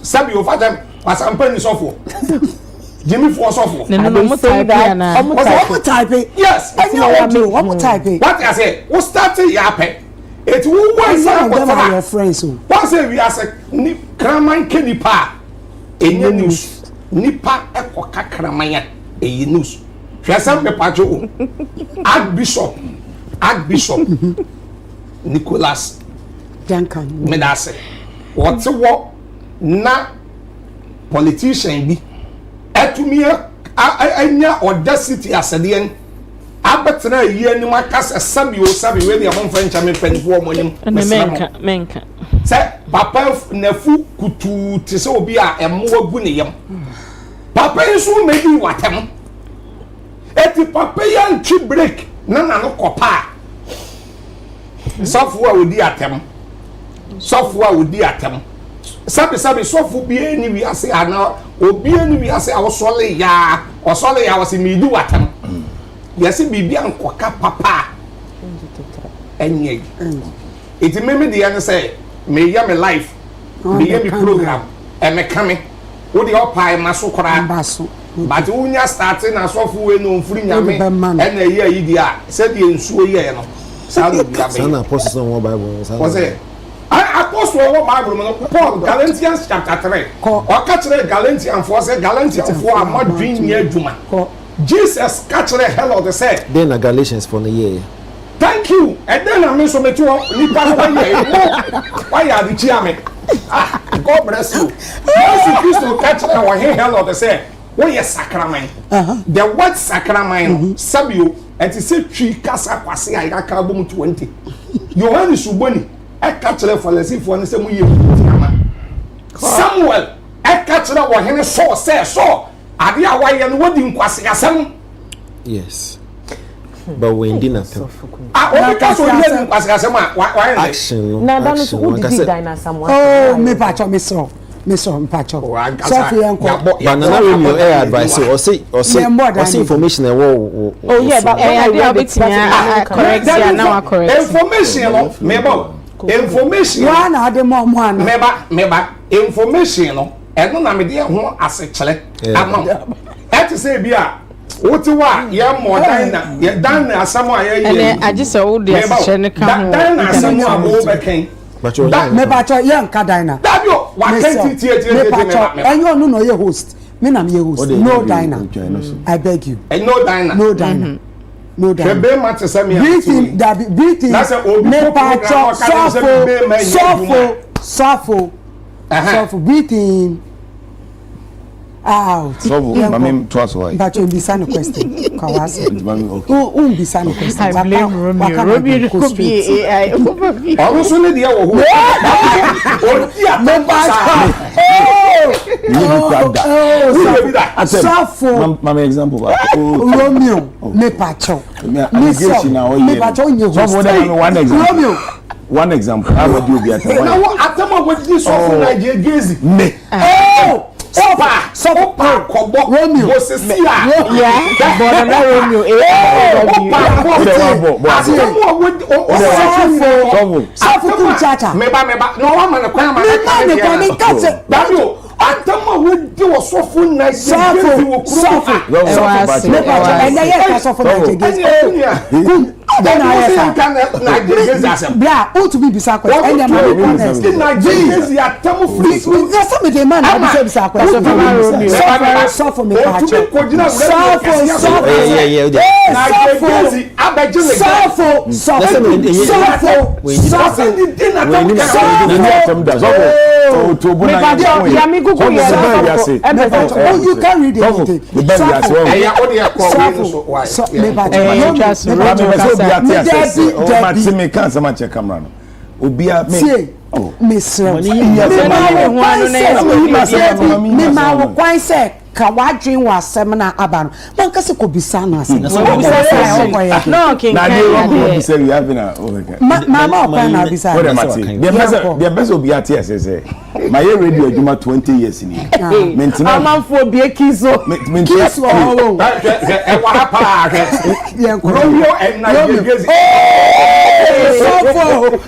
Sabi o fatam wasampani software. Jimmy for software. No, mo type na. Omo type. Yes, I know omo type. What I say? Wo start ya pe. It will wise up for your friends. What say we as a kraman kenipa. Enye news. Nipa ekoka kramanya eyi news hwesa pepacho Archbishop Nicholas Duncan medase what wo na politician bi etumia anya audacity asedien abetra yi anim akasa sabi we dey amon french am penfo omonim menka say papa nafu kutu te se obi a emo agu ne yam papa isu maybe watem eti papa yan chi break na no kopa software odi atem sabi software bi eni wi ase ana obi eni wi ase awosole ya wasi mi di watem yesi bibi an koka papa enye iti meme de yan say me ya me life me ya me program e me kame wo de opai maso kora baso but unya starting na sofu we no mfuri nyame e na ye yi dia se de nsuo ye no sa no bia be sana apostle on Bible was say apostle on Bible no Paul Galatians chapter 3 o ka kire Galatians for say Galatians for amadwin nya adwuma Jesus catch the hell of the say then na Galatians for the year. Thank you. And then I mean so metu nipa why are the chairman? God bless you. Jesus Christ catch the hell of the say what is sacrament? The word sacrament sabio and to say tree kasa kwase I ka bom 20. Yohane suboni e catch the falasi for ne say mu ye Samuel e catch the wo so say so ade a why no wodi nkwase asem. Yes. But when dinner action na dan so who did dine someone oh me pacho me so mpacho so banana radio air advice or say information oh yeah but I bit me correct ya now correct information no meba information ya na de mo an meba information no e no na me de ho asechele ama et say bia what ya more dine ya dan asamo aye and I just all the asechele kan dan asamo abo beken me pacho ye nka dine dabio wa kan tie enyo no ye host me na me host no dine I beg you and no dine no dine be matter say me beating me pacho sofo beating out so mami twice why but you be no question kawase okay be no question I blame Romeo could be AI also ne dia wo ho sofo mami example Romeo me pacho me pacho nye one example I would do be at now atama with this of Nigeria gezi Romeo. Atama wo di wo sofo na bra o to be bisa kwa enya ma you can read me can't so much camera. Obia me Miss me ma wo kwan se ka wadwen wa seminar aban man ka se ko bisa na ase no king na dey say we have na mama kwan na bisa the best obia tie say my radio adwuma 20 years ni mentina amanfo bie kizo kizo o e wara pa Romeo and Nigeria Sofo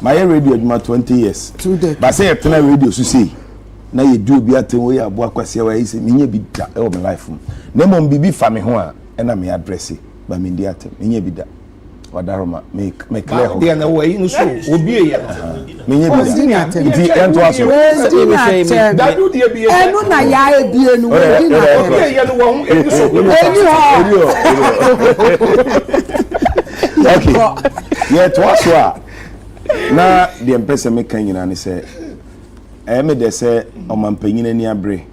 my radio adwuma 20 years but say etna radio so say na ye do bi atem we abo akwase wa ise menye bi da e wo my life na mom bibi fa me ho a e na me address ba me ndi atem menye bi da wadaroma me clear ho dia na wo yi no so obi e menye bi da ndi ento aso da do dia bi enu na ya e bi enu we di na ye no wo enu so okay ye to aso a na the empese me kan nyina ne se me de say omampanyina ni abre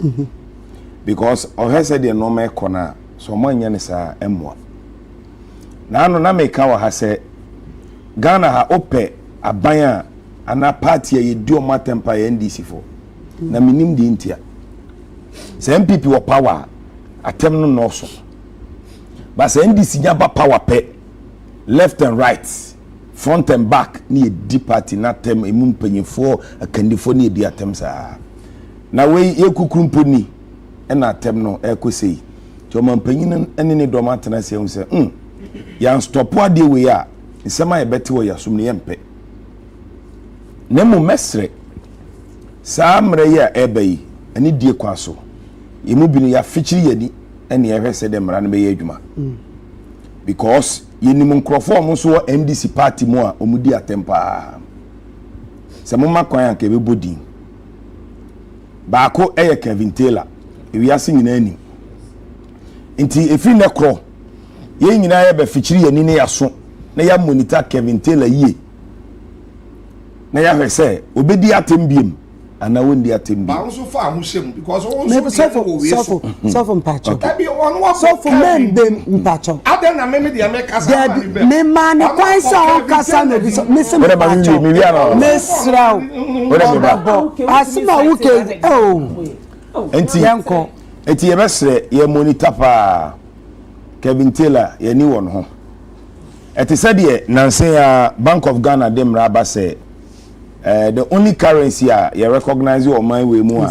because o he say de no me kona so manya ne sa emwa na no na me ka wa ha say Ghana ha ope aban ana party ye di o matempa ye NDC for na minim di ntia say MPP wo power atem no no so but say NDC nya ba power pe left and right front and back ni di party na tem emu mpanyefo akandifo ni di atem sa na we ye kukurumpo ni na atem no ekosei to mampanyin ene ne do matena se hu se ya stop ade we a nsema ye bete wo ya sum ne yempe na mu mesre sa mre ya ebai ani die kwaso emu bi no ya fichiri yadi ene ye hwese de mra no be ye adwuma because yenim nkrofo mo so NDC party mo a omudi atempa se mo makwan anka be bodin baako eye Kevin Taylor ewi ase nyina ani nti efi ne kro ye nyina ye be fichiri yani ne yaso na ya monitor Kevin Taylor yie na ya hwese obedi atembiem ana wondi atembiem ba so fa ahusem because all so mpacho so for men dem mpacho aden na me de America sa me man kwan sa kasa no bi so me se mpacho me sraw asima wuke enti yanko enti ye besre ye monitor pa Kevin Taylor ye ni won ho eti said ye nanse ya Bank of Ghana dem raba say the only currency you recognize your mind we mu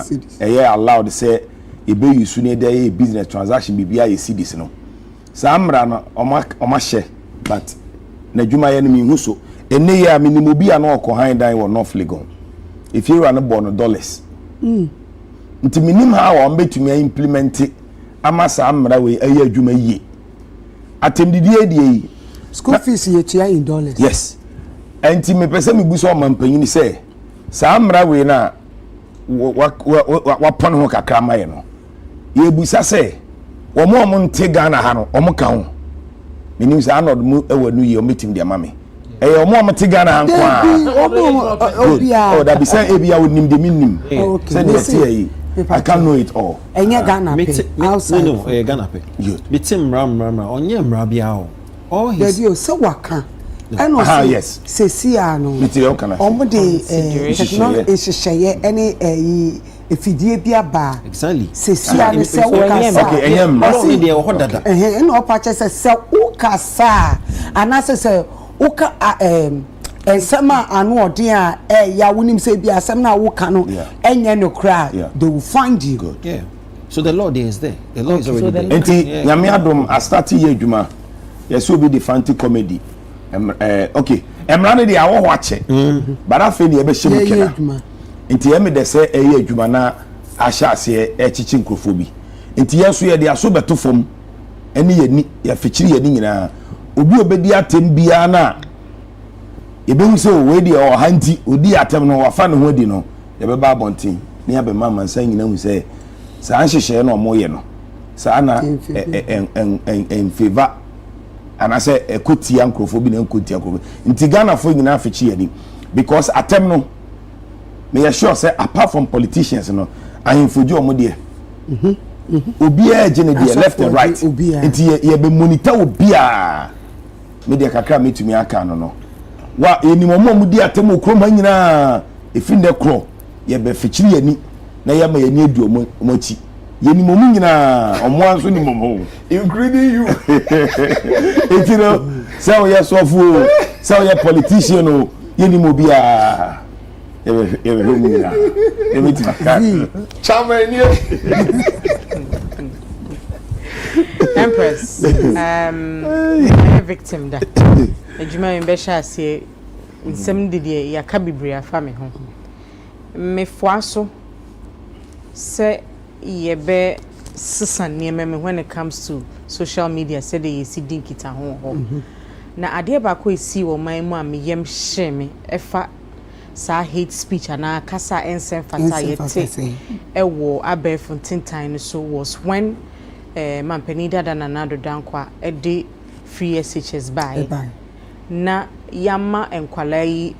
allowed say e be use ne dey business transaction bibia you see this no samra no oma share but na dwuma ye no mi hu so ene ya minimum bia no okohan dan wo North Legon if you run born dollars nti minim ha wo mbetumi implement ama samra we ayi adwuma yie atemdidie die school fees ye tia in dollars yes enti me pese me buso mampanyin se sa mra we na wa pon ho kakra maye no ye busa se wo mo nte Ghana ha no o mo ka ho menim se anod mu ewanu ye o metim de mame o mo nte Ghana ha kwa obia o da bisa ebia wonim de minim se ne tie yi I can't know it all enya Ghana pe outside no Ghana pe bitim mra onye mra bia o oh yes o se waka yes. Sesia no. Omode technology is any efidie bia ba. Exactly. Sesia ne se ukasa. Okay, enyem. Only dey ho dada. No pache se ukasa. Anase se uka ensema anu odin a ya wonim se bia asem na woka no enye no kra. They will find you. Good. Yeah. So the Lord is there. The Lord is already there. Enti nyame adom I start ye adwuma. Yes will be the fancy comedy. Okay. Emrane dey awo wache. But afa dey be shemu kena. Enti ye me de say eye adwuma na ahya ase echichi nkrofo bi. Enti ye so ye dey aso beto fom. Ene ye ni ya fichiri ye ni nyina. Obi obedi atem bia na ye be hu say we dey o hanti odi atem no wafa ne ho di no ye be ba bontin. Ni ya be mama nsan nyina hu say sa anhyehyɛ no omoye no sa na en favor ana say ekotia nkrofo bi na ekotia nkrofo nti Ghana fo nyina afichi yani because atem no me sure say apart from politicians no ahemfoju omode obi a gene dey left and right nti ye be monitor obi a me dey kakra metumi aka no wa enimomo omudi atem okroma nyina efin de kro ye be fichiri yani na ya ma yani edu omochi yeni momu nyina omo anso ni momo including you you know so ya sofu so ya politician o yeni mo bia e nyina e meti maka chama ni Empress I'm a victim da ejuma mbe sha ase nsem dide ya ka bibiri afa me ho me foaso say yebe sisan niememe when it comes to social media say they see dinkita ho na ade ba ko esi wo man mu am yem hye me efa sa hate speech ana kasa ensen fata yete ewo abefun tintan so was when man penida da na nado dankwa e free SHS by na yama enkwalai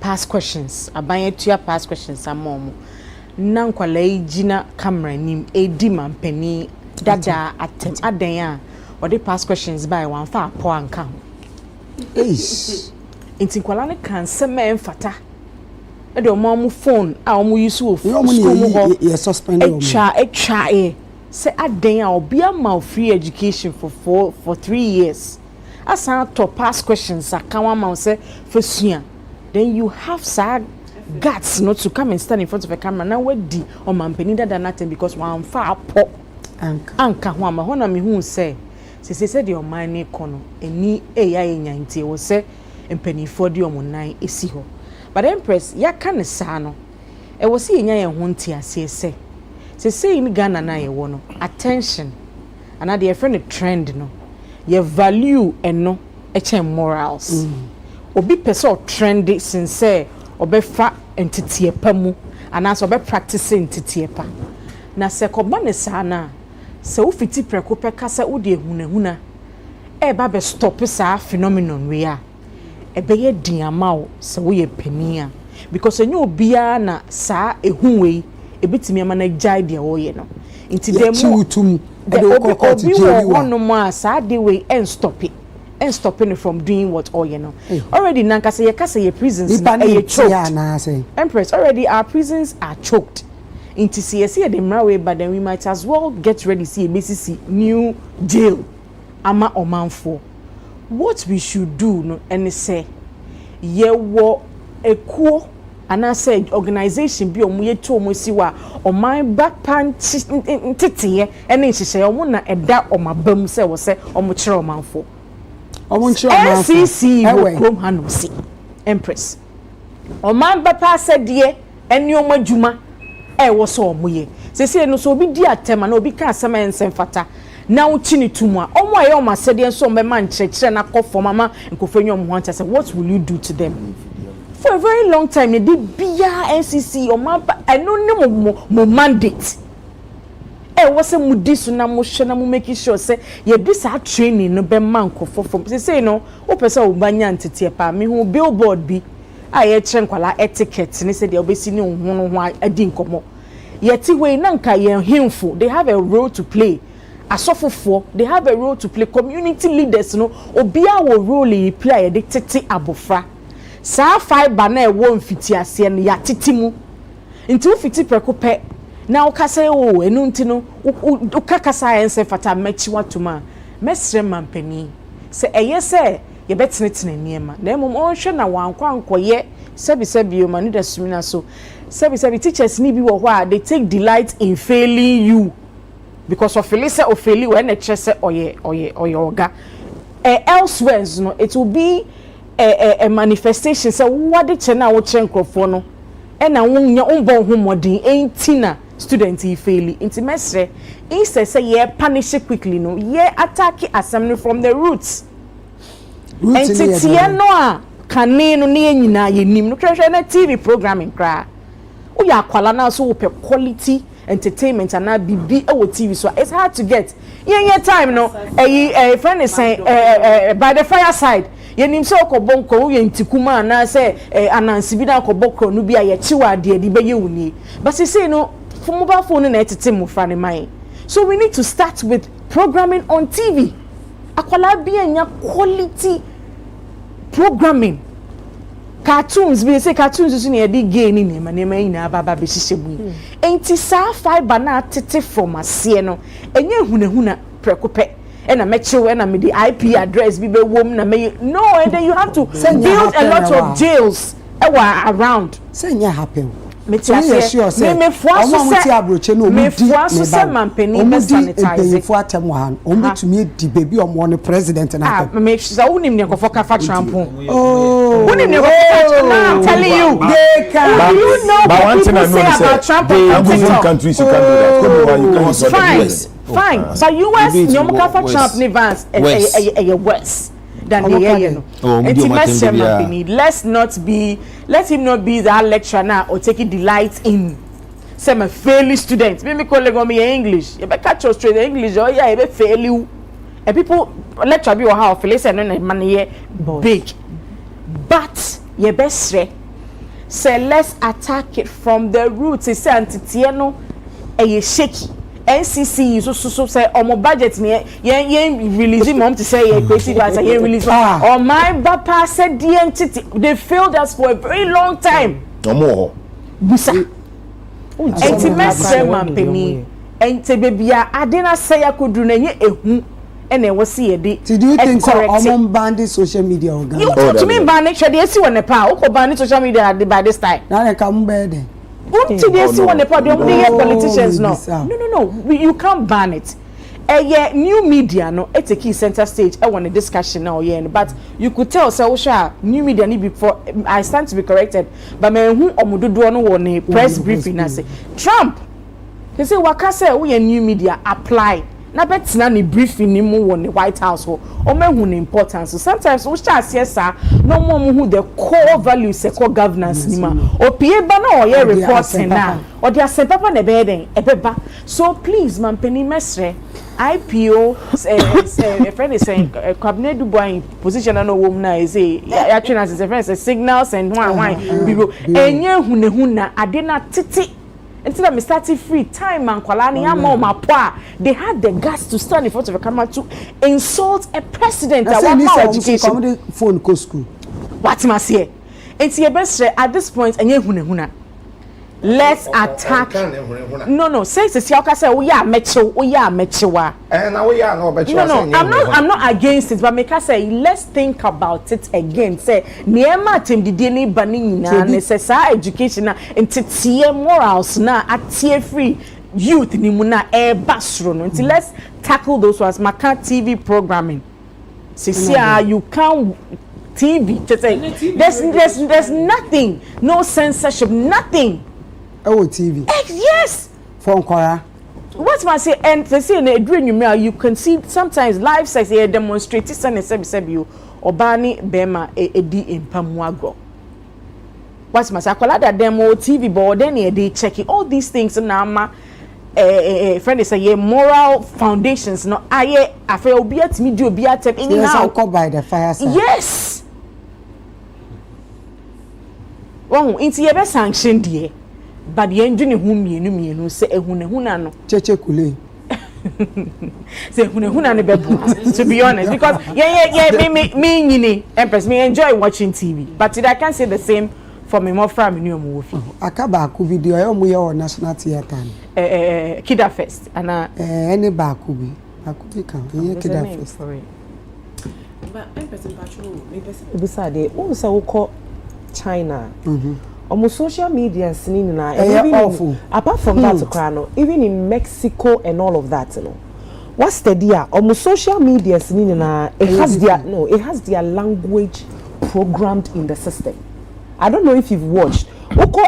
past questions abanye tua past questions amomo na nkwalai jina camera nim edi mampani dada atem adan a odi past questions by one fa po anka inti nkwala ne kan sema emfata e de omo phone a omo use wo school ye suspend etwa say adan a obi ama free education for 3 years asa to past questions akawa ma say fesua then you have sad guts not to come and stand in front of a camera now we di o mampani dada natin because one fa po anka ho ama ho na me hu say the o man ne kono eni eya enya nti wo say empanifo di omunan esi ho but Empress ya ka ne sa no e wo se enya ye ho nti ase say in Ghana na ye wo no attention and the friend trend no ye value eno eche morals obi person trendy since obefa entity pamu anaso obe practice entity pa na se koba ne sana se wo fiti preko peka se wo de ehunahuna e ba be stop sa phenomenon we a e be ye din amawo se wo ye pania because enyo obia na sa ehunwe e bitimi ama na jai de wo ye no nti dem obi wo mo a sa de we and stop it and stopping it from doing what all you know. Already nankase ye kase ye prisons ye choked. Empress, already our prisons are choked. Into CSC the mrawe, but then we might as well get ready see a BCC new jail. Ama omanfo. What we should do no and say ye wo ekuo and I said organization bi omo ye to omo siwa oman back pan tete and then she say omo na eda omabam say wo say omo kire omanfo. NCC Chrome Hanusi Empress Oman Bapa said ye eni omo adwuma wo so omoye se no so obi di atema na obi ka asema ensem fata na uchi ni tumu a omo aye omo asede enso me man chekire na kofo mama nkofenyo omo hanta say what will you do to them for a very long time they did bia NCC Oman eno ne mo mandate was a mudisu na mo hwe na mo make sure say ye this our training no be man kofo from say no o pese o banya ntete pa me hu billboard bi a ye kire nkwala etiquette ni say de obesi ni ho adi nkomo ye ti we na nka ye himfo they have a role to play asofofo they have a role to play. Community leaders no obia wo role play de tete abofra saa fiber na e wo mfiti ase no ya tete mu nti wo fiti preko pe na wo kasa o enu nti no wo kakasa ense fata machi watuma mesre mampani se eye se ye betenetene niema na emom onhwe na wankwankoye sebi o manu da sumina so sebi teachers ni bi wo ho they take delight in failing you because of Felisa or faili when a chese oye oga elsewhere no it will be a manifestation say what the chena wo chenkofo no e na wonya unbon homodin entina student e faili inti mesre instead say ye punish quickly no ye attack assembly from the roots entity no a kane no ne nyina ye nim no hwehwe na TV programming kra wo ya kwala na so wo pe quality entertainment and bibi e wo TV so it's hard to get yen time no friend is saying by the fireside yenim se okobonko wo yentikuma na se anansi bi na okobokro no bi a ye chiwa de di be ye wuni but say no for mobile phone na etete mo fra ne mai so we need to start with programming on TV akwala bi enya quality programming cartoons we say cartoons so na dey gay ni nema ina baba be hihyebu enti saa fiber na tete from ase no enye hunahuna prekope na mechew na me the IP address bi be wom na me no and then you have to build a lot of jails around say nya happen me se mampeni be sanitize for atem han betumi di baby omo ne president na me sure unim ne kofo ka fa trampo unim ne kofo I'm telling you they can you know but one thing I know is that countries you can do that you can fine but US nyomo ka fa Trump ne Vance worse than the year no let him not be that lecturer now or taking delight in some failing students me call me English you be catch us straight English oh yeah you be fail you and people lecture be how Felisa no man here big but you best say let's attack it from the roots say antitieno no shaky NCC so say omo budget me yen release mom to say ye crazy but say yen release or my papa said the entity they failed us for a very long time omo busa enti mesre mampeni enti bebia adena say akodru na nye ehu ene wo se ye de do you think so omo ban social media organ you to me ban it shade esi won nepa o ko ban social media by this time na ne ka mbe de politicians no you can't ban it new media no it's a key center stage I want a discussion now but you could tell so new media need before I stand to be corrected but me who omododo no won press briefing I say Trump he say waka say we new media apply na betina ni briefing ni mu won the White House o mehu the importance so sometimes we start sir no more who the core values core governance ni ma opie ba na o reporting na o dia se papa na be den ebeba so please mampeni mesre IPO a friend is saying cabinet do boy position na no wom na is actually as a friend say signals and one bureau enye hunehuna ade na titi until I started free time and Kwalani they had the guts to stand in front of a camera to insult a president that wants education. Phone co school. What must say? It's your best at this point and you let's attack. No. Say the Siaka say we are mechewa. And now we are no better. No. I'm not against it, but make us say let's think about it again. Say Niema Tim the DNA banning na necessary education na and morals na at free youth ni muna air basro. Until let's tackle those ones. Maka TV programming. See you can't TV. Just say there's nothing, no censorship, nothing. Oh, TV. Yes. Phone call. What must say? And they say in a dream you can see sometimes live sex here demonstrating and you Obani Bema di Impamuago. What must I call that demo TV board? Then they checking all these things now. Friend is a moral foundations. No, I feel be at me do be at anyhow. By the fireside. Yes. Oh, into your best sanction, dear. But the engine whom you say a hunana no. Cheche Kule. Say huna ne bebu. To be honest, because me Empress, me enjoy watching TV, but I can't say the same for me more from new movie. Akaba ku video e omo ye o National Theatre. Kida Fest and any bakubi kan ye Kida Fest. But Empress in patrol, maybe beside who say we call China. Almost social media singing na awful. Apart from that even in Mexico and all of that, you know. What's the deal? Almost social media singing na it has their language programmed in the system. I don't know if you've watched.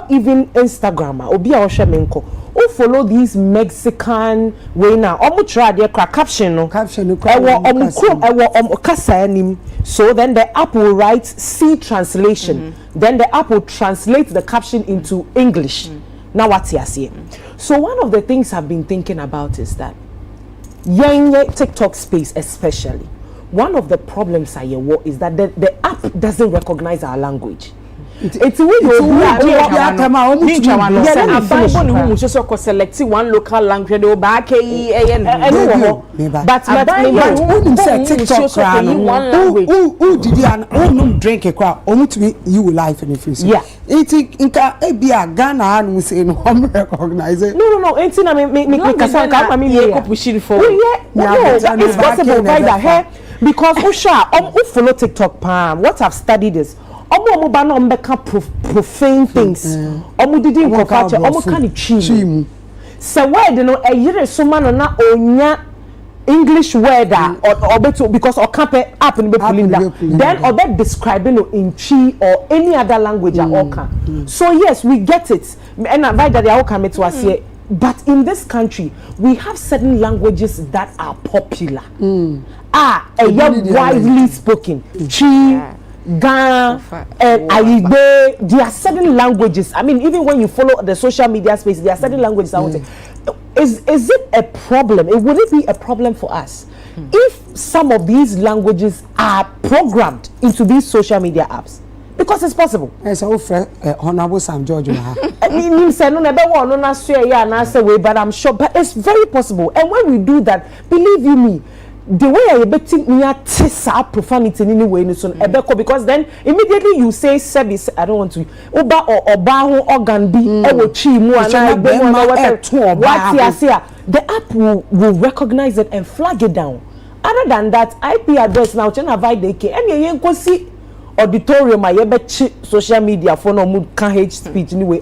Even Instagram, Obi Menko. Who follow these Mexican way now? Try their caption. So then the app will write C translation. Then the app will translate the caption into English. Now what's here? So one of the things I've been thinking about is that young TikTok space especially, one of the problems I hear is that the app doesn't recognize our language. It's select one local language but who did drink a crowd you will life in the future. Yeah, it's Ghana and we say no recognize it. No, it's pushing forward. It's possible by the hair because who follow TikTok palm. What I've studied is profane things. Didn't kind of cheap. So where you know a year so man na onya English word or better because or can't up in then or that describing in Chi or any other language So yes, we get it. And I that they all come to us here. But in this country, we have certain languages that are popular. Widely spoken. Chi, Ghana, Ayibe, there are certain languages. I mean, even when you follow the social media space, there are certain languages. Is it a problem? Would it be a problem for us if some of these languages are programmed into these social media apps? Because it's possible. Yes, Honorable Sam George. But I'm sure, but it's very possible. And when we do that, believe you me, the way I betting me at profanity anyway, because then immediately you say service. I don't want to Oba or organ be the app will recognize it and flag it down. Other than that, IP address now see auditorium social media for no mood can hate speech anyway.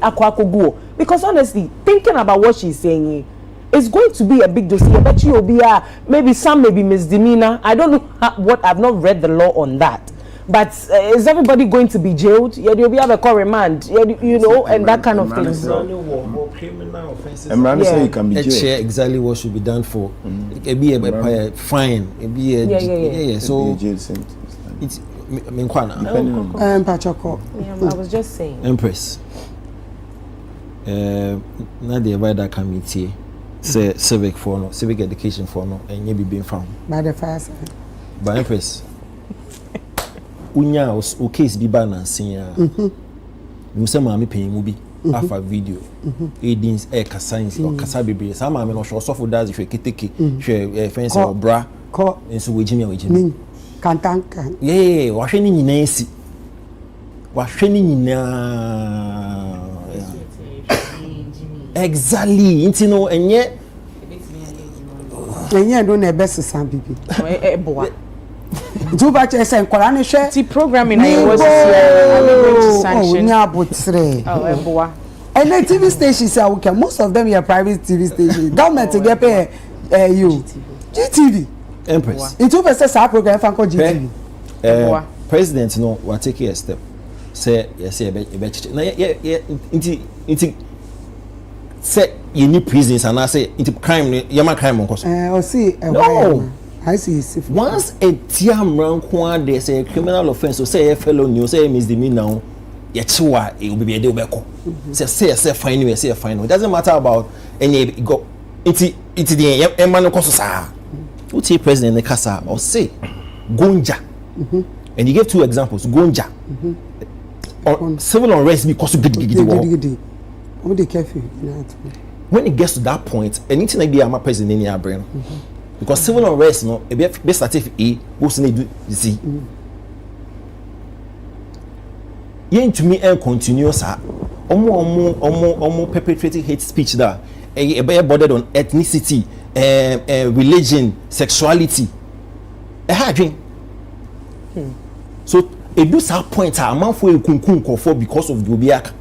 Because honestly, thinking about what she's saying. It's going to be a big dossier. I bet you will be maybe some may be misdemeanor. I don't know what. I've not read the law on that. But is everybody going to be jailed? Yeah, you'll be have a court remand. You know, and that kind of thing. Criminal offenses. You can be jailed. Share exactly what should be done for. It be a fine. It be a So jail sentence. It's I was just saying. Empress. Now the wider committee. Say civic education for no and you be being found by the fire side. By Empress. Unya o case be balancing ya. You say mama pay movie afa video. Edins science or kasa bebe. Some mama no show for that if you keteke share fence or bra. Nso we jimi kantanka. Yeah, wa hwe ni nyina esi. Wa hwe ni nyina exactly into no enye do na best some people do ba che say nkwara ne hwe programming I was and TV stations are okay. Most of them are private TV stations. Government get pay you GTV Empress it over say sa program fan called GTV president no wa take a step say yes e na inti say you need prisons and I say into crime yama crime on course. See no I see once a tiam ran kwa they say a criminal offense so say a fellow new say misdemeanor yetwa e will be a day beko say fine we say fine it doesn't matter about any go it's the man no course sa what the president the kasa or say gonja and you gave two examples gonja or civil unrest because of gidi What they careful? when it gets to that point, anything like the president in your brain, because civil unrest, no, a best statistic E, what's need to see. Yen to me and continuous, perpetrating hate speech that a bordered on ethnicity, religion, sexuality. A hard dream. So it does have point a man for a kunkun for because of the Obiak.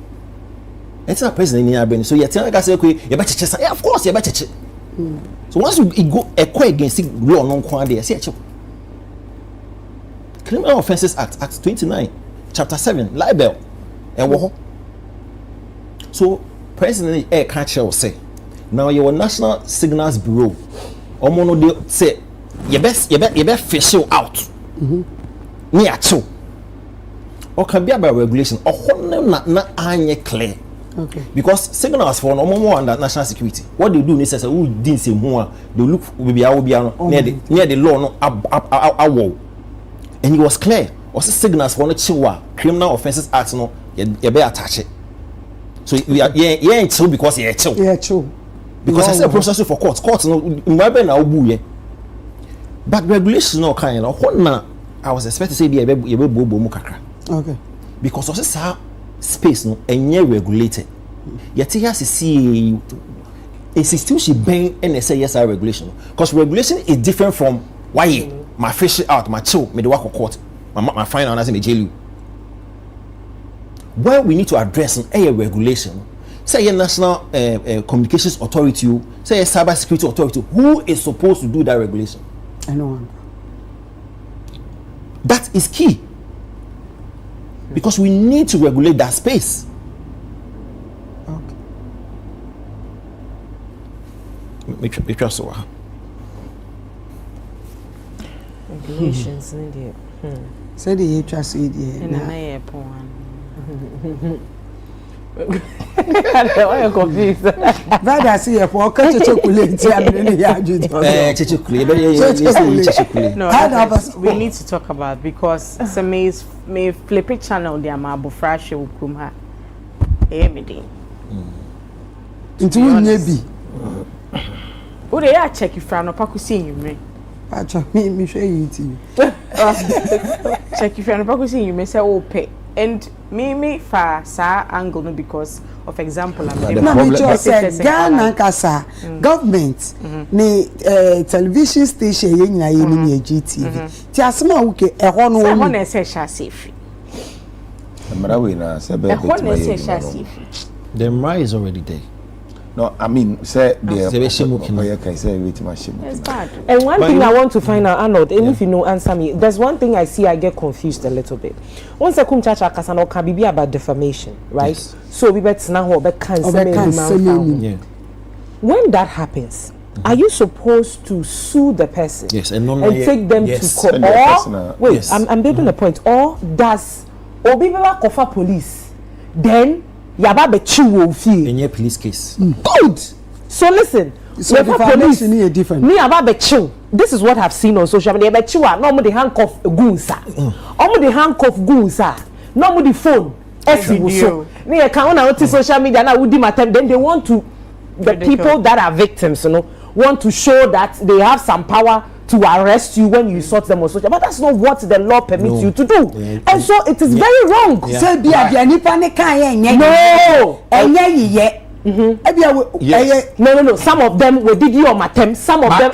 It's not president in your brain. So you're telling us, okay, you better check. Yeah, of course, you better check. So once you go a quite against law non quantity, see a Criminal Offences Act, Act 29, Chapter 7, libel, and war. So President Air Catcher will say, now your National Signals Bureau, or mono de say, you best fish you out. Near two. Or can be about regulation, or not anye clear. Okay. Because signals for no more under national security. What they do is say, who didn't say more, they look will be near the law, no wall. And it was clear. Also signals for no chiwa, Criminal Offences Act, no, you better attach it. So we are ain't chill because you're chill. Yeah, chill. Because I said process for courts no but regulation no kind of what na I was expecting to say be a bobo kakra. Okay. Because of this space no enye regulated. Yet here see institution ben and say yes regulation. Because regulation is different from why my fish out, my chill, me the work of court, my fine on as in the jail. Where we need to address a regulation, say a national communications authority, say a cyber security authority, who is supposed to do that regulation? I know. That is key. Because we need to regulate that space. Okay. Make sure so. Regulations needed. Say the trust idiot. And I airport. Why are you confused? But I see a poor chocolate. No, we need to talk about because some may flip it channel the amabo fresh will come her. Everything. Into maybe. Would they check if I'm not seeing you, me? Me show you to check if you're not seeing you, may say, oh, pay. And me for sa angle no because of example Ghana kasa government ni television station ye nyina ye ni GTV ti asema wuke ehọ no ehọ na ese sha safe amrawe na se be ehọ na ese sha safe the MRI is already there. No, I mean, say the and one thing I want to find out, Arnold, and if you know, answer me. There's one thing I see, I get confused a little bit. Once I come chacha kasano can be about defamation, right? Yes. So we bet now about cancel. When that happens, are you supposed to sue the person? Yes, and take them to court? Or wait, yes. I'm building a point. Or does Obibewa kofa police then? Yaba be chiwo fi in your police case. Good. So listen, so the police is different. Me yaba be chiw. This is what I've seen on social media. Be chiwa no mo the handcuff gunsa. Omo the handcuff gunsa. No mo the phone. So me can on social media na wudi matem then they want to the people that are victims, you know, want to show that they have some power to arrest you when you sort them on social, but that's not what the law permits you to do. Yeah, and so it is very wrong. So be a nipa kan no yes. No. Some of them we did you on matem. Some of them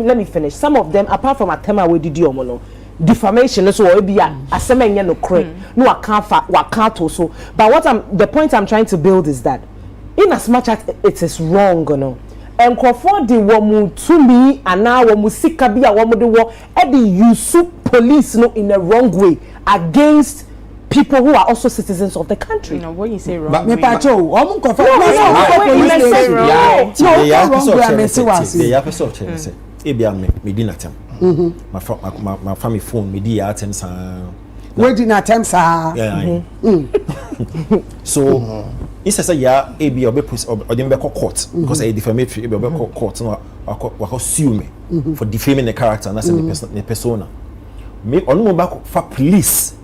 let me finish. Some of them apart from atema we did you on no defamation. So be a asemenye no correct. No I can't also. But the point I'm trying to build is that in as much as it is wrong, you know. And Crawford the woman to me and now woman sika be a woman the war you sue police no in a wrong way against people who are also citizens of the country. No, when you say wrong, but me pacho woman Crawford me did not my family phone me di attempts we did not attempts so it's say ya AB or dem be court because a defamatory be court no wa sue me for defaming the character and that's the persona me on mo back for police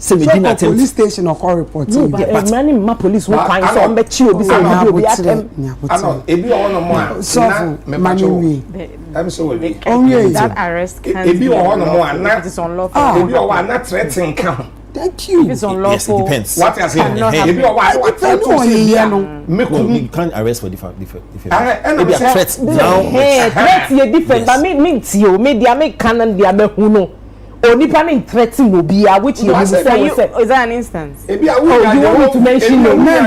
So police station or call report. No, but many ma police who find some bet you be say you be atem. Ano, ebi o no mo a. So mani I'm so that arrest can ebi o no mo a na. It is unlawful. Ebi o wa na threaten count. Thank you. If it's unlawful. Yes, it depends. What you saying? Ebi o wa you can't arrest for different. Maybe a threat now. Hey, threat you different. But me you media make canon dia me hu no. Onipa me threaten obi a which you say is that an instance? Oh, you want me to mention your name?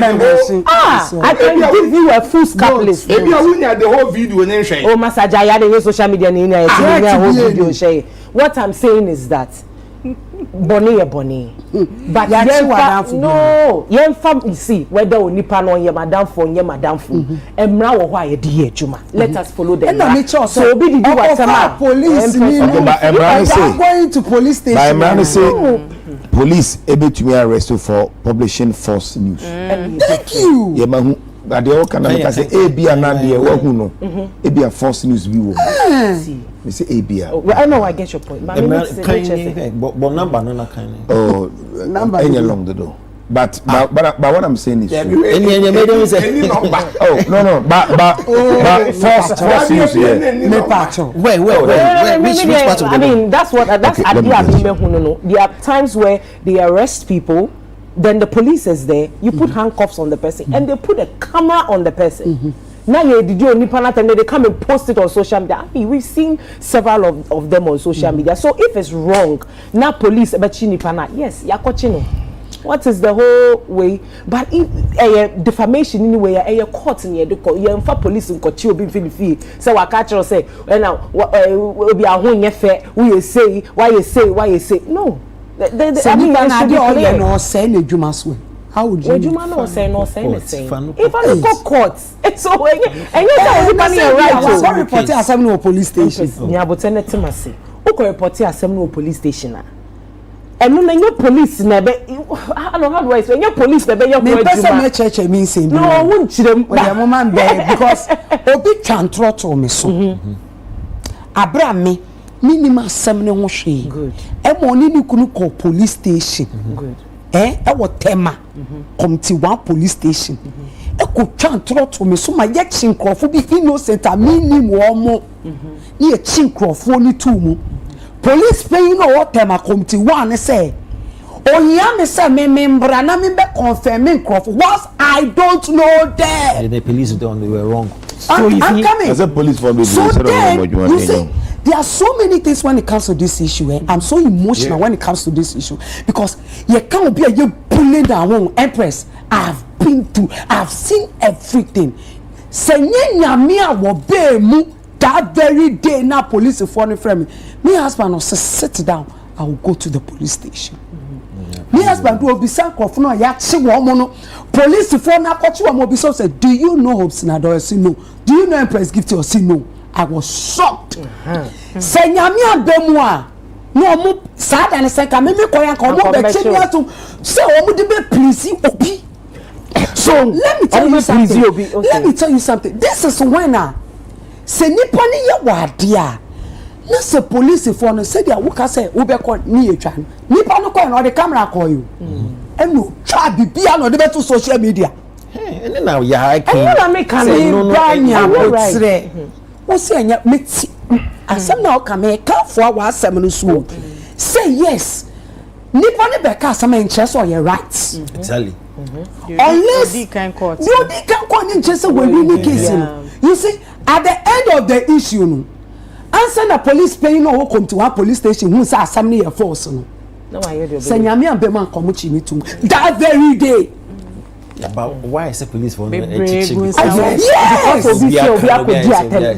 I can give you a full scope list. Ebi a wunya the whole video na share. Oh, Masaja ya the social media na whole video share. What I'm saying is that Bonnie. But no, you see whether onipa no ye madam for emra wo hwa ye di adwuma. Let us follow them. So obi did whatever police going to police station. By Emra say police able to be arrested for publishing false news. Thank you. Ye mahu but they all can say AB and Nadia who no AB a false news we will we say AB. Well, I know I get your point. But number no kind. Oh, number any along the door. But what I'm saying is any number. Oh no but false news here. Where which part of the I mean that's idea no. There are times where they arrest people. Then the police is there. You put handcuffs on the person, and they put a camera on the person. Now did you only and they come and post it on social media. I mean, we've seen several of them on social media. So if it's wrong, now police but yes, yakochino. What is the whole way? But if defamation anyway, a court in your police in court, you'll be feeling so I catch or say, well now will be a whole fair. We say why you say no. I mean, no say no Jumaswe. How would you? Juma no say anything. If I go court, it's so and you say everybody right to report asem no police station. Ni abotene temase. Who go report asem no police station? And no your police na be how do I say your police na be your Juma. Me person me church mean say no won chirem but the moment because obi can throttle me so. Abra me minimum asem ne ho hwe. Good. E mo ni kunu call police station. Good. E tema committee one police station. E ko twan throttle me so my ye chinkrofo bi innocent a minimum omo. Ni e chinkrofo ni tu mu. Police paying no what tema committee one say Onya me say me membra na me be confirming crop once I don't know there. The police they were wrong. I'm coming. As a police for me, so then, you see, there are so many things when it comes to this issue. I'm so emotional when it comes to this issue because you can't be a bully down Empress. I've seen everything. Senya me awo be mu that very day na police phone from me husband will sit down. I will go to the police station. Me husband will be sank of no yachi woman. Police phone na kochi woman be so say, do you know Hope Sinado? I say no. Do you know Empress Gifty? I say no. I was shocked. Say nyame abemu a no mo sad and say ka me koyan ka mo be chenya to say o mo de be please obi. So let me tell you something. Let me tell you something. This is when say nipa ni ye wade a na say police phone say dia wo ka say wo be call ni etwa nipa no call na the camera call you eno twa bibia no de be to social media and now ya can you make can right wo say anya meti asem na o ka me ka fo wa asem no so say yes nipa ne be ka asem interest or your rights exactly unless you can court interest we really case you see at the end of the issue no answer the police paying no come to one police station who say asem ne your force no say nyame abema komuchi me too that very day. Yeah, but why is the police for teaching? Yes,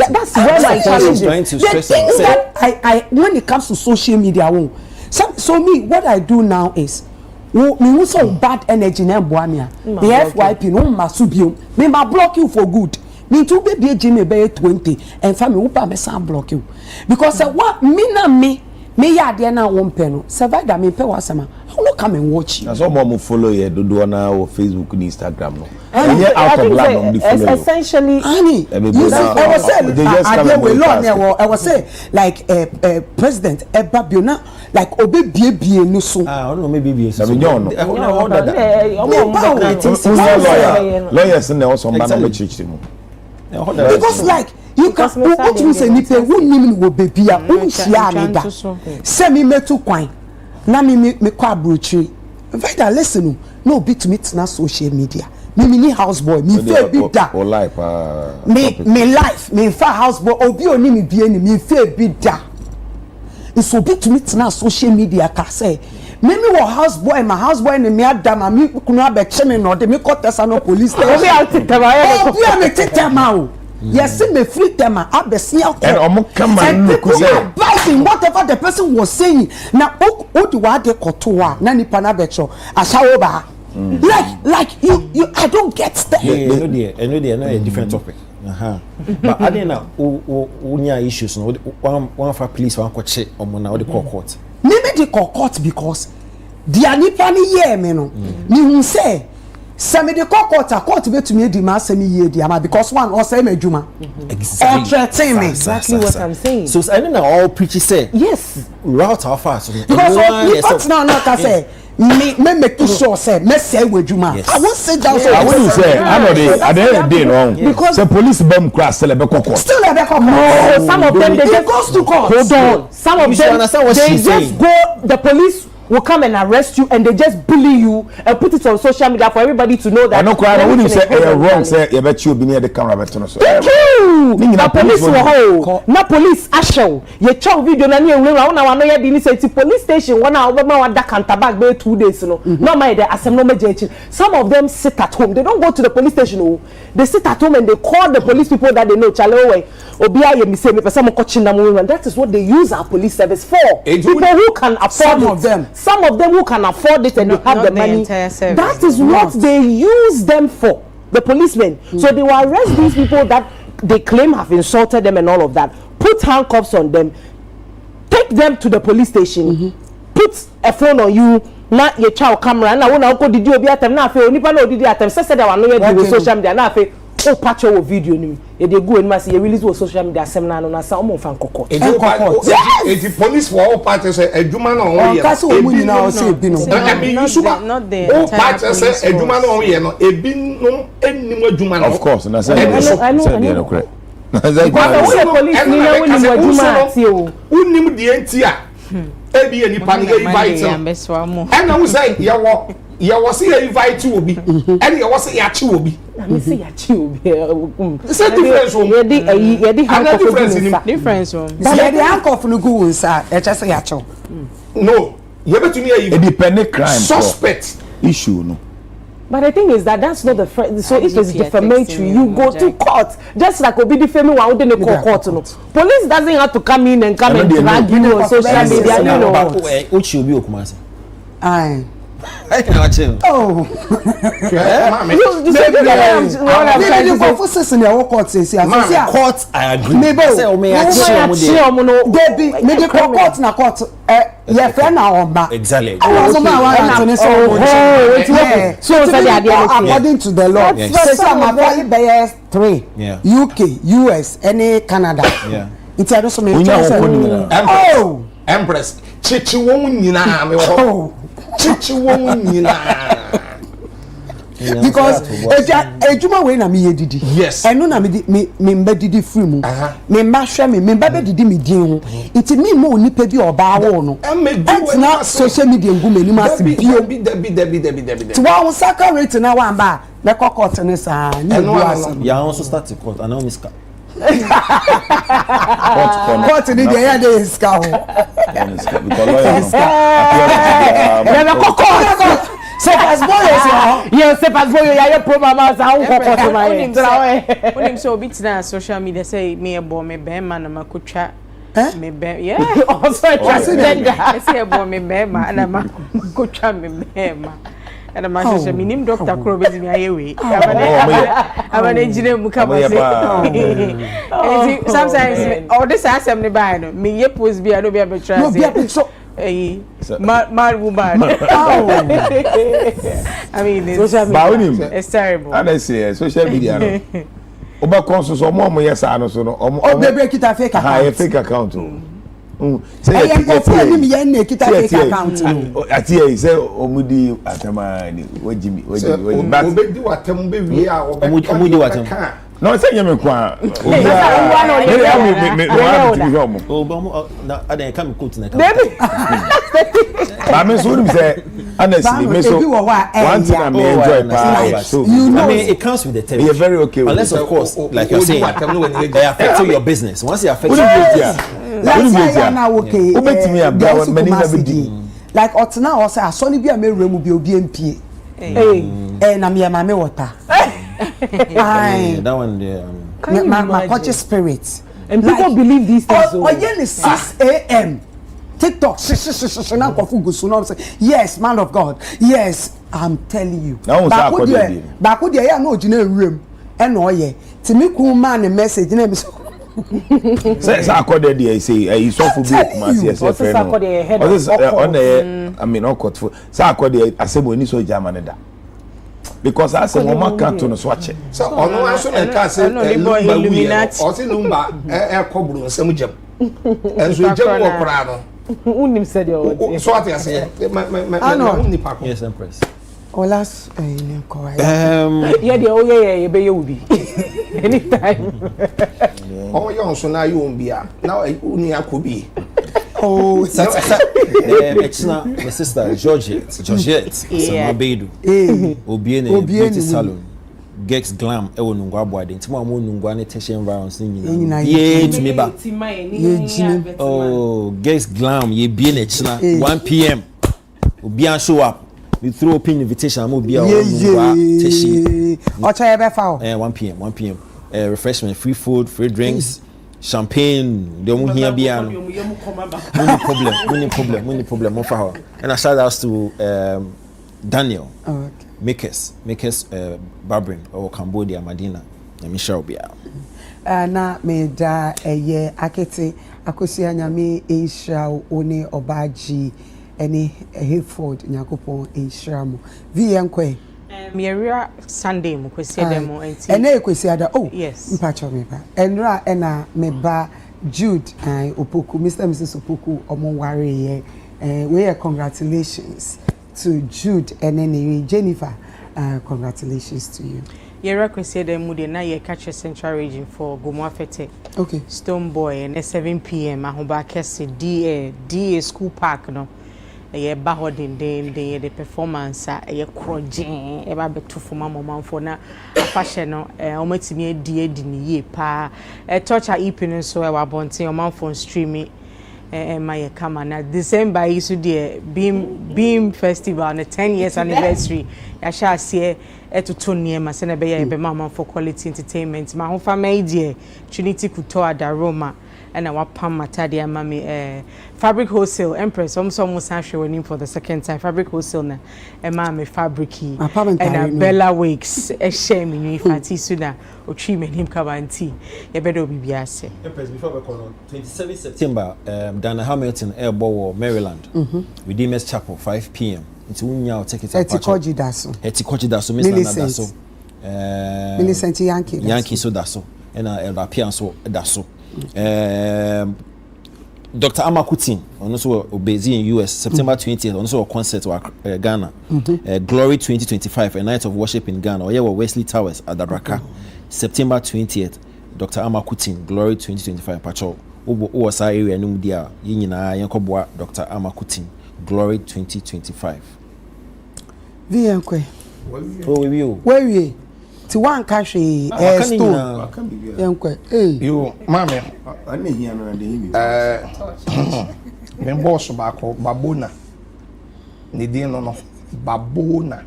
that's where my challenge is. The things that I when it comes to social media, so me what I do now is me so bad energy na boamia. The FYP no masubio. Me ma block you for good. Me too be Jimmy be 20 and family upa me sam block you. Because what me na me me ya de na wo mpe no survivor me pe wasama I will come and watch you. Na so mo follow you do na o Facebook and Instagram no. And out of land on the follow. Essentially Annie, I was say like president Ebabiona like obe bie no so. I don't know maybe so. Lawyers in the also man church mu. Because like you can what you say nipe wo nim wo baby a wo hia me da. Say me metu kwan. Na me kwa abrochi. Vida listen no be to meet na social media. Me ni houseboy me fe bi da. O life me life me fa houseboy obi oni me bie ni me fe bi da. It's so big to meet na social media ka say me wo houseboy my houseboy ni me adama me kunu abeche me no de me kotesa no police station. Obi atitama ya obi am tetema o. Yes, me free them abesi alcohol. And omo come and look biting whatever the person was saying. Now, what do I get kotoa? Nani panabecho ashawoba. Like you I don't get that. No, a different topic. But I didn't know unya issues no one for police one ko che omo na we call court. Maybe they call court because the anipa ni ye me no. Ni hu say some the court be to me the mass me ye the because one or say me juma. Exactly what I'm saying. So I don't know all preachers say. Yes. Route how fast. Because now can say me make sure say me say we juma. I won't say that. I wouldn't say I know they at the end of the day wrong. Because the police bomb crash still be court. Still be court. No, some of them they just goes to court. Hold on. Some of them they just go the police will come and arrest you and they just bully you and put it on social media for everybody to know that. I know cry. I wouldn't say wrong. Say you bet you be near the camera better. Thank you. Na police wo na police ashow. Ye chow video na ni enwe wa na ye di ni say police station one na obema wa da counter back be 2 days no. No mind the asem no meje. Some of them sit at home. They don't go to the police station. Oh. They sit at home and they call the police people that they know. Chale obi aye mi say me person mo kochi na mo. That is what they use our police service for. People who can afford some of them who can afford it and they have the money. That is what they use them for. The policemen. So they will arrest these people that they claim have insulted them and all of that. Put handcuffs on them. Take them to the police station. Put a phone on you. Na your child camera. Na wona ko didi obi atem na afi onipa na odidi atem. Say they wan no ye do social media na afi o patch your video ni. E dey go and say you release on social media sem na no na say omo fan kokot. The police for all parties say ejuma na on here. Kasi o mu ni na o say ebi no. Not the all parties say ejuma na on here no ebi no enim ejuma no. Of course, na say I know. correct. Police ni na woni ejuma ati o. Unim die ntia. Ebi enipa na invite. And na we say ya was here invite you obi and you was ya chi obi me say ya chi obi it's a difference o ye di difference o but the handcuff no go inside e just say ya chi no you betumi e depend crime suspect issue no. But the thing is that that's not the so if it's defamatory you go to court just like obi defaming one who didn't call court no police doesn't have to come in and drag you on social media you know uchi obi okumase aye I can't chill. Oh, you say the process in your court says, court, I agree. Maybe the court na court. Yeah, friend now, exactly. So according to the law, some are 3. UK, US, any Canada. Yeah. It's also oh, Empress. Chichi won nyina me ho. Chichi won nyina. Because ejuma we na me yedidi. Yes. Eno na me mba didi free mu. Me mba hwe me mba be didi me din ho. Iti me mo nipa bi oba wo no. Na social media ngu me ni ma se bio. Debi. To wa saka rate na wa mba na court ne sa ni do asem. Ya also start the court and now miska. Court ni dey ya dey iska ho. Sepas boyo yo sepas boyo ya yo pro mama sa un kokot ma ye trawe onim so obi tina social media say me ebo me be ma na makotwa me be yeah also president say ebo me be ma na makotwa me be ma and a man minim Dr. Crowbes in Iowa. I'm an engineer Mukama. Sometimes all this assembly by me, yep, was be a no be a betrayal. So, mad woman. I mean, it's terrible. And I say, social media. Oba consul so more yes ano so no baby kita fake account. Fake account. Say you kita fake account. Atie say omudi atama ni wajimi but obedi watam be wi a omudi watam. No say nyame kwa. Na adan come quote na. Ba me so nim say honestly me so one thing I may enjoy pa so you know, I mean it comes with the territory. You're very okay with unless of course like you're saying they affect your business. Once you affect like otina or say asoni bi ame remu bi obi empie na me mama water that one there my conscious spirit and people believe these things oh yeah 6 a.m. TikTok yes man of God yes I'm telling you back there yeah no jina room and no yeah to me cool man message na me say accorded there say you so for book mass yes your friend on the I mean not for say accorded asemo ni so German da because I say mama can't no swatch so ono aso na ka say Illuminati o say number e koburu nsem jam enso jam wo kra no unim said you so what you say yes Empress olas correct yeah the oh yeah be you be anytime oh you so na you bia now uni akobi oh it's not my sister Georgette Sama Bedu obiene beauty salon Gex Glam ewo nungwa boade ntimo amu nungwa ne tension rounds nyina ye to me ba oh Gex Glam ye be na china 1 p.m. obi an show up we throw open invitation amu obi a nungwa tension ocha ye be fa 1 p.m. Refreshment, free food, free drinks, champagne, the omu here bia no problem for her. And I shout out to Daniel Makers Barbering or Cambodia Madina and Michelle Bia. Na me da eye akete akosia nyame Asia one obaji ene Hayford nyakopon Asia mo vienkwe Miria Sunday mo kwesi demo enti ene kwesi ada oh yes mpacho me ba enra ena me ba Jude Opoku Mr. and Mrs. Opoku omonware ye we congratulations to Jude and then Jennifer congratulations to you. Yera kwesi demo de na ye catch Central Region for Gomoafete. Okay. Stone Boy and 7 p.m. ahoba kese DA school park no. Ye ba hodin de the performance ye krojen e ba betu for mama for na fashion no omatimi edi ni ye pa torture ipin so e wa bonten o man for streaming my kama na December isu de beam festival na 10 years anniversary ya sha se etuto niema se na be ye be mama for quality entertainment ma ho fa mai de Trinity Kuto ada Roma and I want Pam Matadi and Mammy Fabric Wholesale Empress almost actually winning for the second time. Fabric Wholesale na and Mammy Fabricy and a Bella Wakes a shame in you fancy sooner or treat him come and tea. You better be biase. Empress before we call on 27 September Dana Hamilton Airbow Maryland with DMS Chapel 5 p.m. It's unya take it Etikoji daso Mr. Daso Millicent Yankee so daso and Elba so daso Dr. Amakutin also based in US September 20th also a concert to Ghana Glory 2025 a night of worship in Ghana or Wesley Towers at Dabraka September 20th Dr. Amakutin Glory 2025 patrol was area no dia yina yankoboa Dr. Amakutin Glory 2025 Vienkwe where we to one country store yankwe you mama ani here no me boss bako babona ni din no babona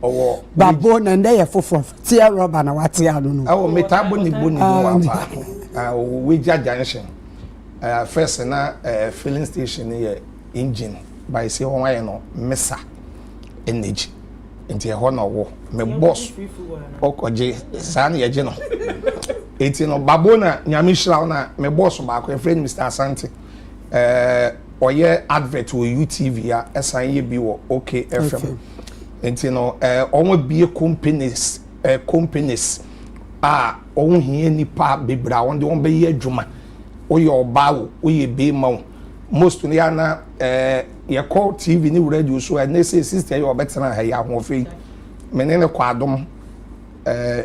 owo babona ndeye fofo tia rubber na watia no no awo metabo ni boni wa pa we junction first na filling station here engine by say won no mesa energy nti ho na wo me boss okoje san ye je no eti no babo na nyame hira na me boss ba ko friend Mr. Asante oye advert wo UTV ya esan ye bi wo OKFM enti no omo bie companies ohun hie nipa bebra won de won be ye adwuma oye oba wo oye be ma wo most ni ana ye call TV ni radio so and say sister you better ha ya hofe menene kwadom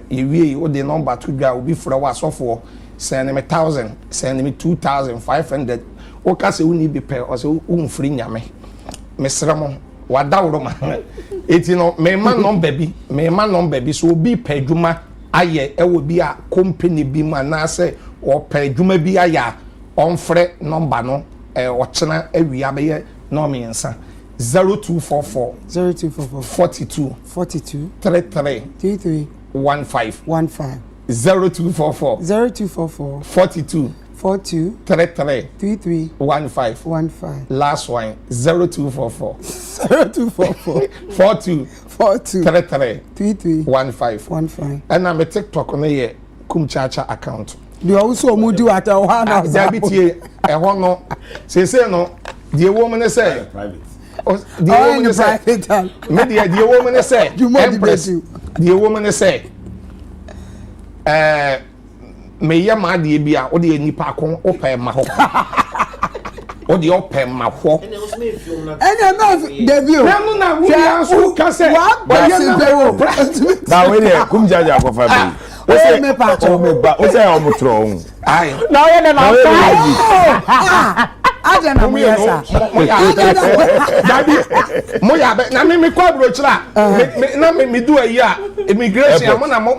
ye wie o de number to dwa obi fra wa sofo send me 1000 send me 2500 o ka se uni be pe o se unfri nyame mesramo wadawro ma eti no me ma number bi so obi pe dwuma aye e wo bi a company bi ma na se o pe dwuma bi aya onfre number no ochena awia be ye no me nsa 0244 42 33 15 0244 42 33 15 last one 0244 42 33 15 and I'm a TikTok on a kumchacha account. You also do at a one house. Diabetes, a one no. Say no, the woman say private. The woman say media. The woman say Empress. The woman say me ya ma de bia o de nipa kon open ma ho. O de open ma ho. Enya no debut. Na we answer ka say. Now we dey kumjaja ko fa bi. O say me pa o me ba o say o mo tro. Ai. Now you na Aja na muyasa. Daddy, moya be na me kwa brochira. Na me do a year immigration am na mo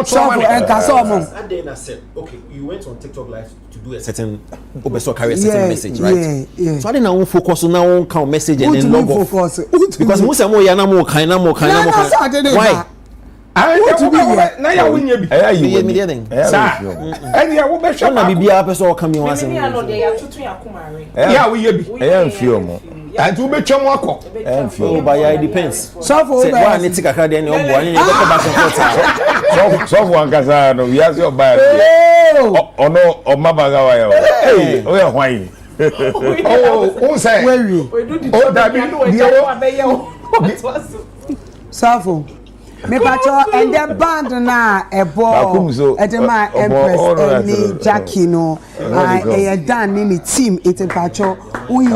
travel and kasomo. And then I said, okay, you went on TikTok live to do a certain obeso carry a certain message, right? Yeah. So I didn't want focus on now on count message and then log off. Because most of mo ya na mo kan. Why? I want to be here. Na ya wunye bi. You me there then. Sir. And ya wo be hwe na bibia person come in once. Me no dey ya tutu ya kumare. Ya wo ye bi. Mfio mo. And you be twem akọ. Mfio ba ya depends. So for why need tika ka dey ni obo ani be back and forth. So for ankasa no we as your buy. Ono o mabaga wa ya. Eh, o ya hwan. Oh, say. Oh, that be Safo. Me pacho and the band na ebo edema Empress any Jackie no I done in the team it pacho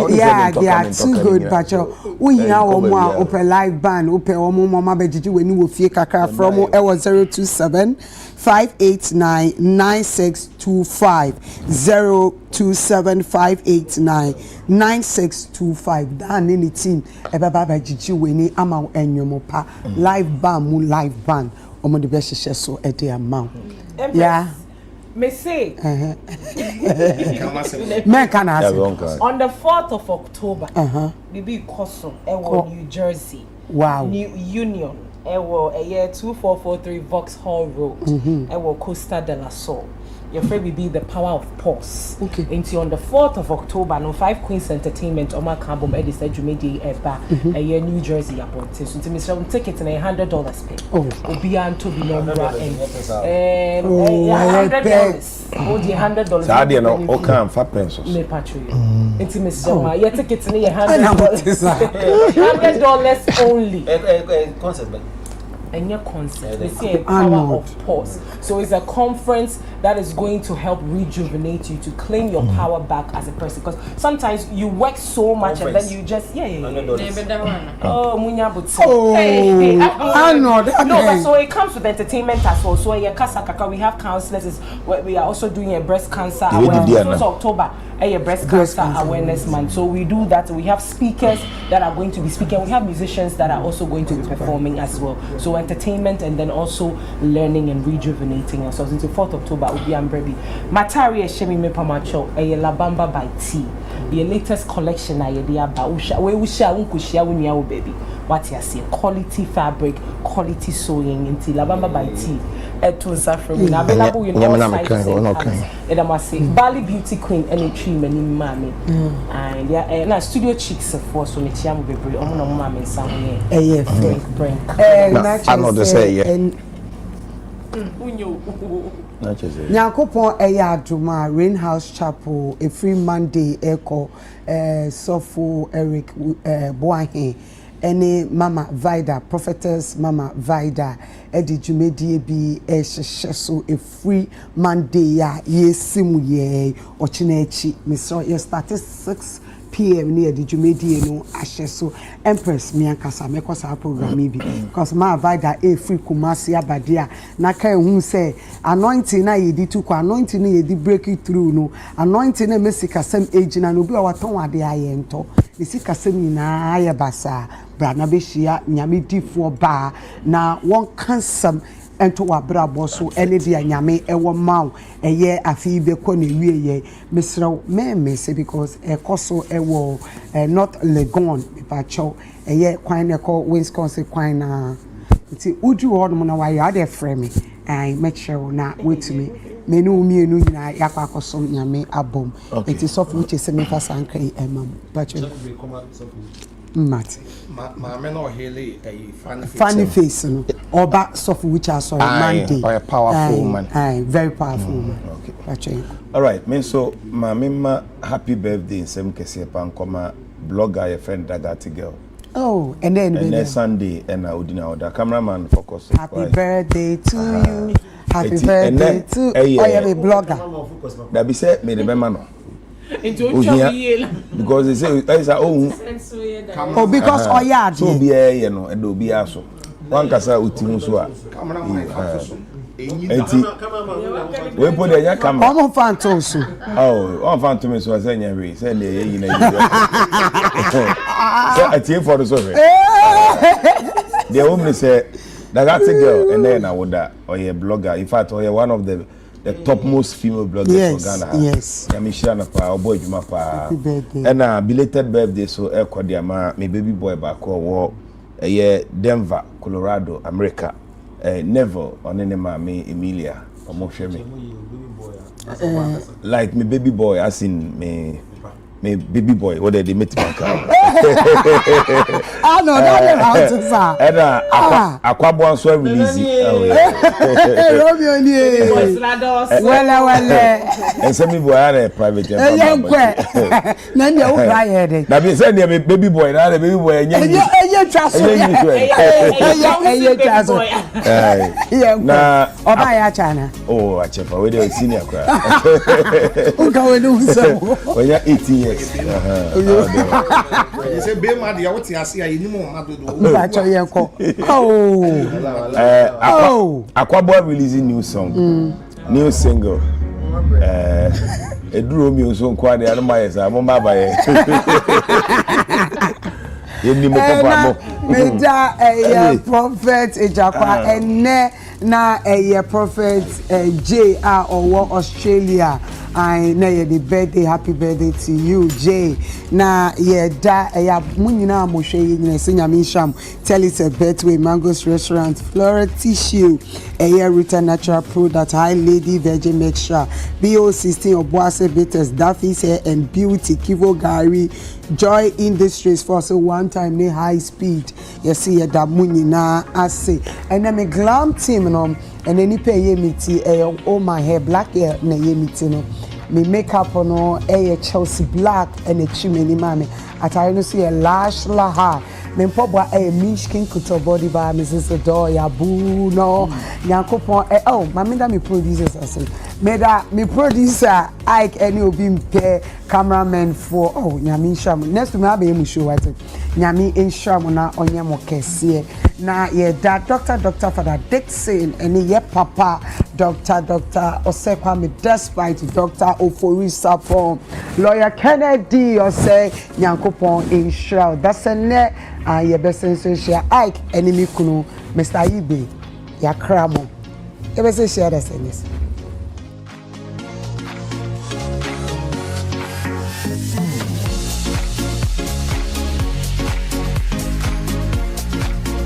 they are too good pacho we here omo a open live band open omo mama bejiji we ni wo fie kakra from 027 589 9625 027 589 9625 dan in the team ebaba bejiji we ni ama enyomo pa live band live band omo the best share so e dey amount yeah me say me can ask on the 4th of October we be Koso New Jersey New Union ewo 2443 Vauxhall Road ewo Costa de la Sol. Your friend will be the power of pause. Okay. Until on the 4th of October, no 5 Queens Entertainment Oma Carbom Eddie said you made eba a year New Jersey upon so to Mr. ticket and $100 pay. Oh, Obian to be number and $100. Oh, the $100. So I didn't know all kind of fat pencils. Me patro. Until Mr. Your ticket and $100 only. Concept And your concept, they say a power of pause. So it's a conference that is going to help rejuvenate you to claim your power back as a person. Because sometimes you work so much and then you just oh, munya but I know that. No, but so it comes with entertainment as well. So yeah, Kasakaka, we have counselors. We are also doing a breast cancer awareness. October, a breast cancer awareness month. So we do that. We have speakers that are going to be speaking. We have musicians that are also going to be performing as well. So entertainment and then also learning and rejuvenating ourselves. Until 4th October, obi ambrebi matari e shemi me pamacho e labamba by T the latest collection I dey aba we usha unkushia wunia wo baby what you see quality fabric quality sewing into labamba by T eto safro na available in all sizes and I must say Bali Beauty Queen any tree many mami and yeah na studio chicks for so me chiam bebre omo no mama nsa ho yeah bring I know they say yeah Nyakopon eya aduma Rain House Chapel every Monday echo Sofo Eric Boahe any Mama Vida Prophetess Mama Vida edi dwumedie bi so a free Monday ya yesimu ye ochinachi Mr. You started 6 PM near the Jumedi no Asheso Empress Miankasa Mekosa program maybe because my Vida a free Kumasi Abadia Naka who say anointing na ye di anointing ye di break it through no anointing na mesika sem age na no bi waton ade ayento nisika sem na aye basa bra na behia nyame difo ba na won kansam ento wabra boso ene dia nyame ewo maw eye afi be ko na wie ye misraw me say because ekoso ewo not legon pa chow eye kwan ne ko Wisconsin kwan na nti uju hodom na why ade frame me and make sure na wait me menu mienu nyina yakwa akosom nyame abom nti sofu uche se me fa sankai emam pacho Mate. My no hele a funny face no. Oba soft which are sorry Monday. Or a powerful man. Aye, very powerful man. Okay. All right. Me so my mama happy birthday in some kese pankoma blogger your friend Dagati girl. Oh, and then Sunday and I would know the cameraman focus. Happy birthday to you. Happy birthday to I am a blogger. That be said me the man. Because they say because oya so be e no e do be aso wan kasa utimu so a enti we put the camera omo phantom so on phantom so say nya we say na yi na yi so atie for the so the woman say that girl and then I would or a blogger in fact or one of the topmost female bloggers for Ghana. Yes. Yamishana pa boy Juma pa. And belated birthday so my baby boy back or Denver, Colorado, America. Never on any me Emilia or me. Like me baby boy as in me baby boy what they met my car. I know that how to say. And Aquabuan so release well and some people are private then you cry head. Now be saying baby boy now the baby boy and you trust na Obaya China. Oh, I check for the senior cry. Who can do so? When you're 18 years. You say be mad ya what you see you no mad do. Aquaboy releasing new song. New single. Eduro mi so kwa de anu maye sa mo ma ba ye. Yeni mo papa mo. Meja prophet Ejakwa ene na prophet J or Australia. I know the birthday, happy birthday to you, Jay. Na munina moshe senior misham. Tell it's a birthday Mango's restaurant, Flora Tissue, Rita Natural Product, High Lady Virgin Mixture, BO16 Obuase Bitters, Duffy's Hair and Beauty, Kivo Gary, Joy Industries for so one time ne high speed. You see that munina I say, and then a glam team and then pay me tea oh my hair black hair na me me makeup no Chelsea black and a chimney mommy at I no see a lash la ha me pobo Mishkin Kuto body by Mrs. Adoya boo no Yankopon oh mami da me producers I say me da me producer Ike any obi mpe cameraman for oh nyami sham next me abe mu show what nyami insham na onye mo kese na ye da Dr. Father Dixon and ye papa Dr. Osekwame despite Dr. Oforisa from Lawyer Kennedy or say Yankopon in shroud that's a net ye best share Ike enemy kunu Mr. Ibe ya kramo ye best share that's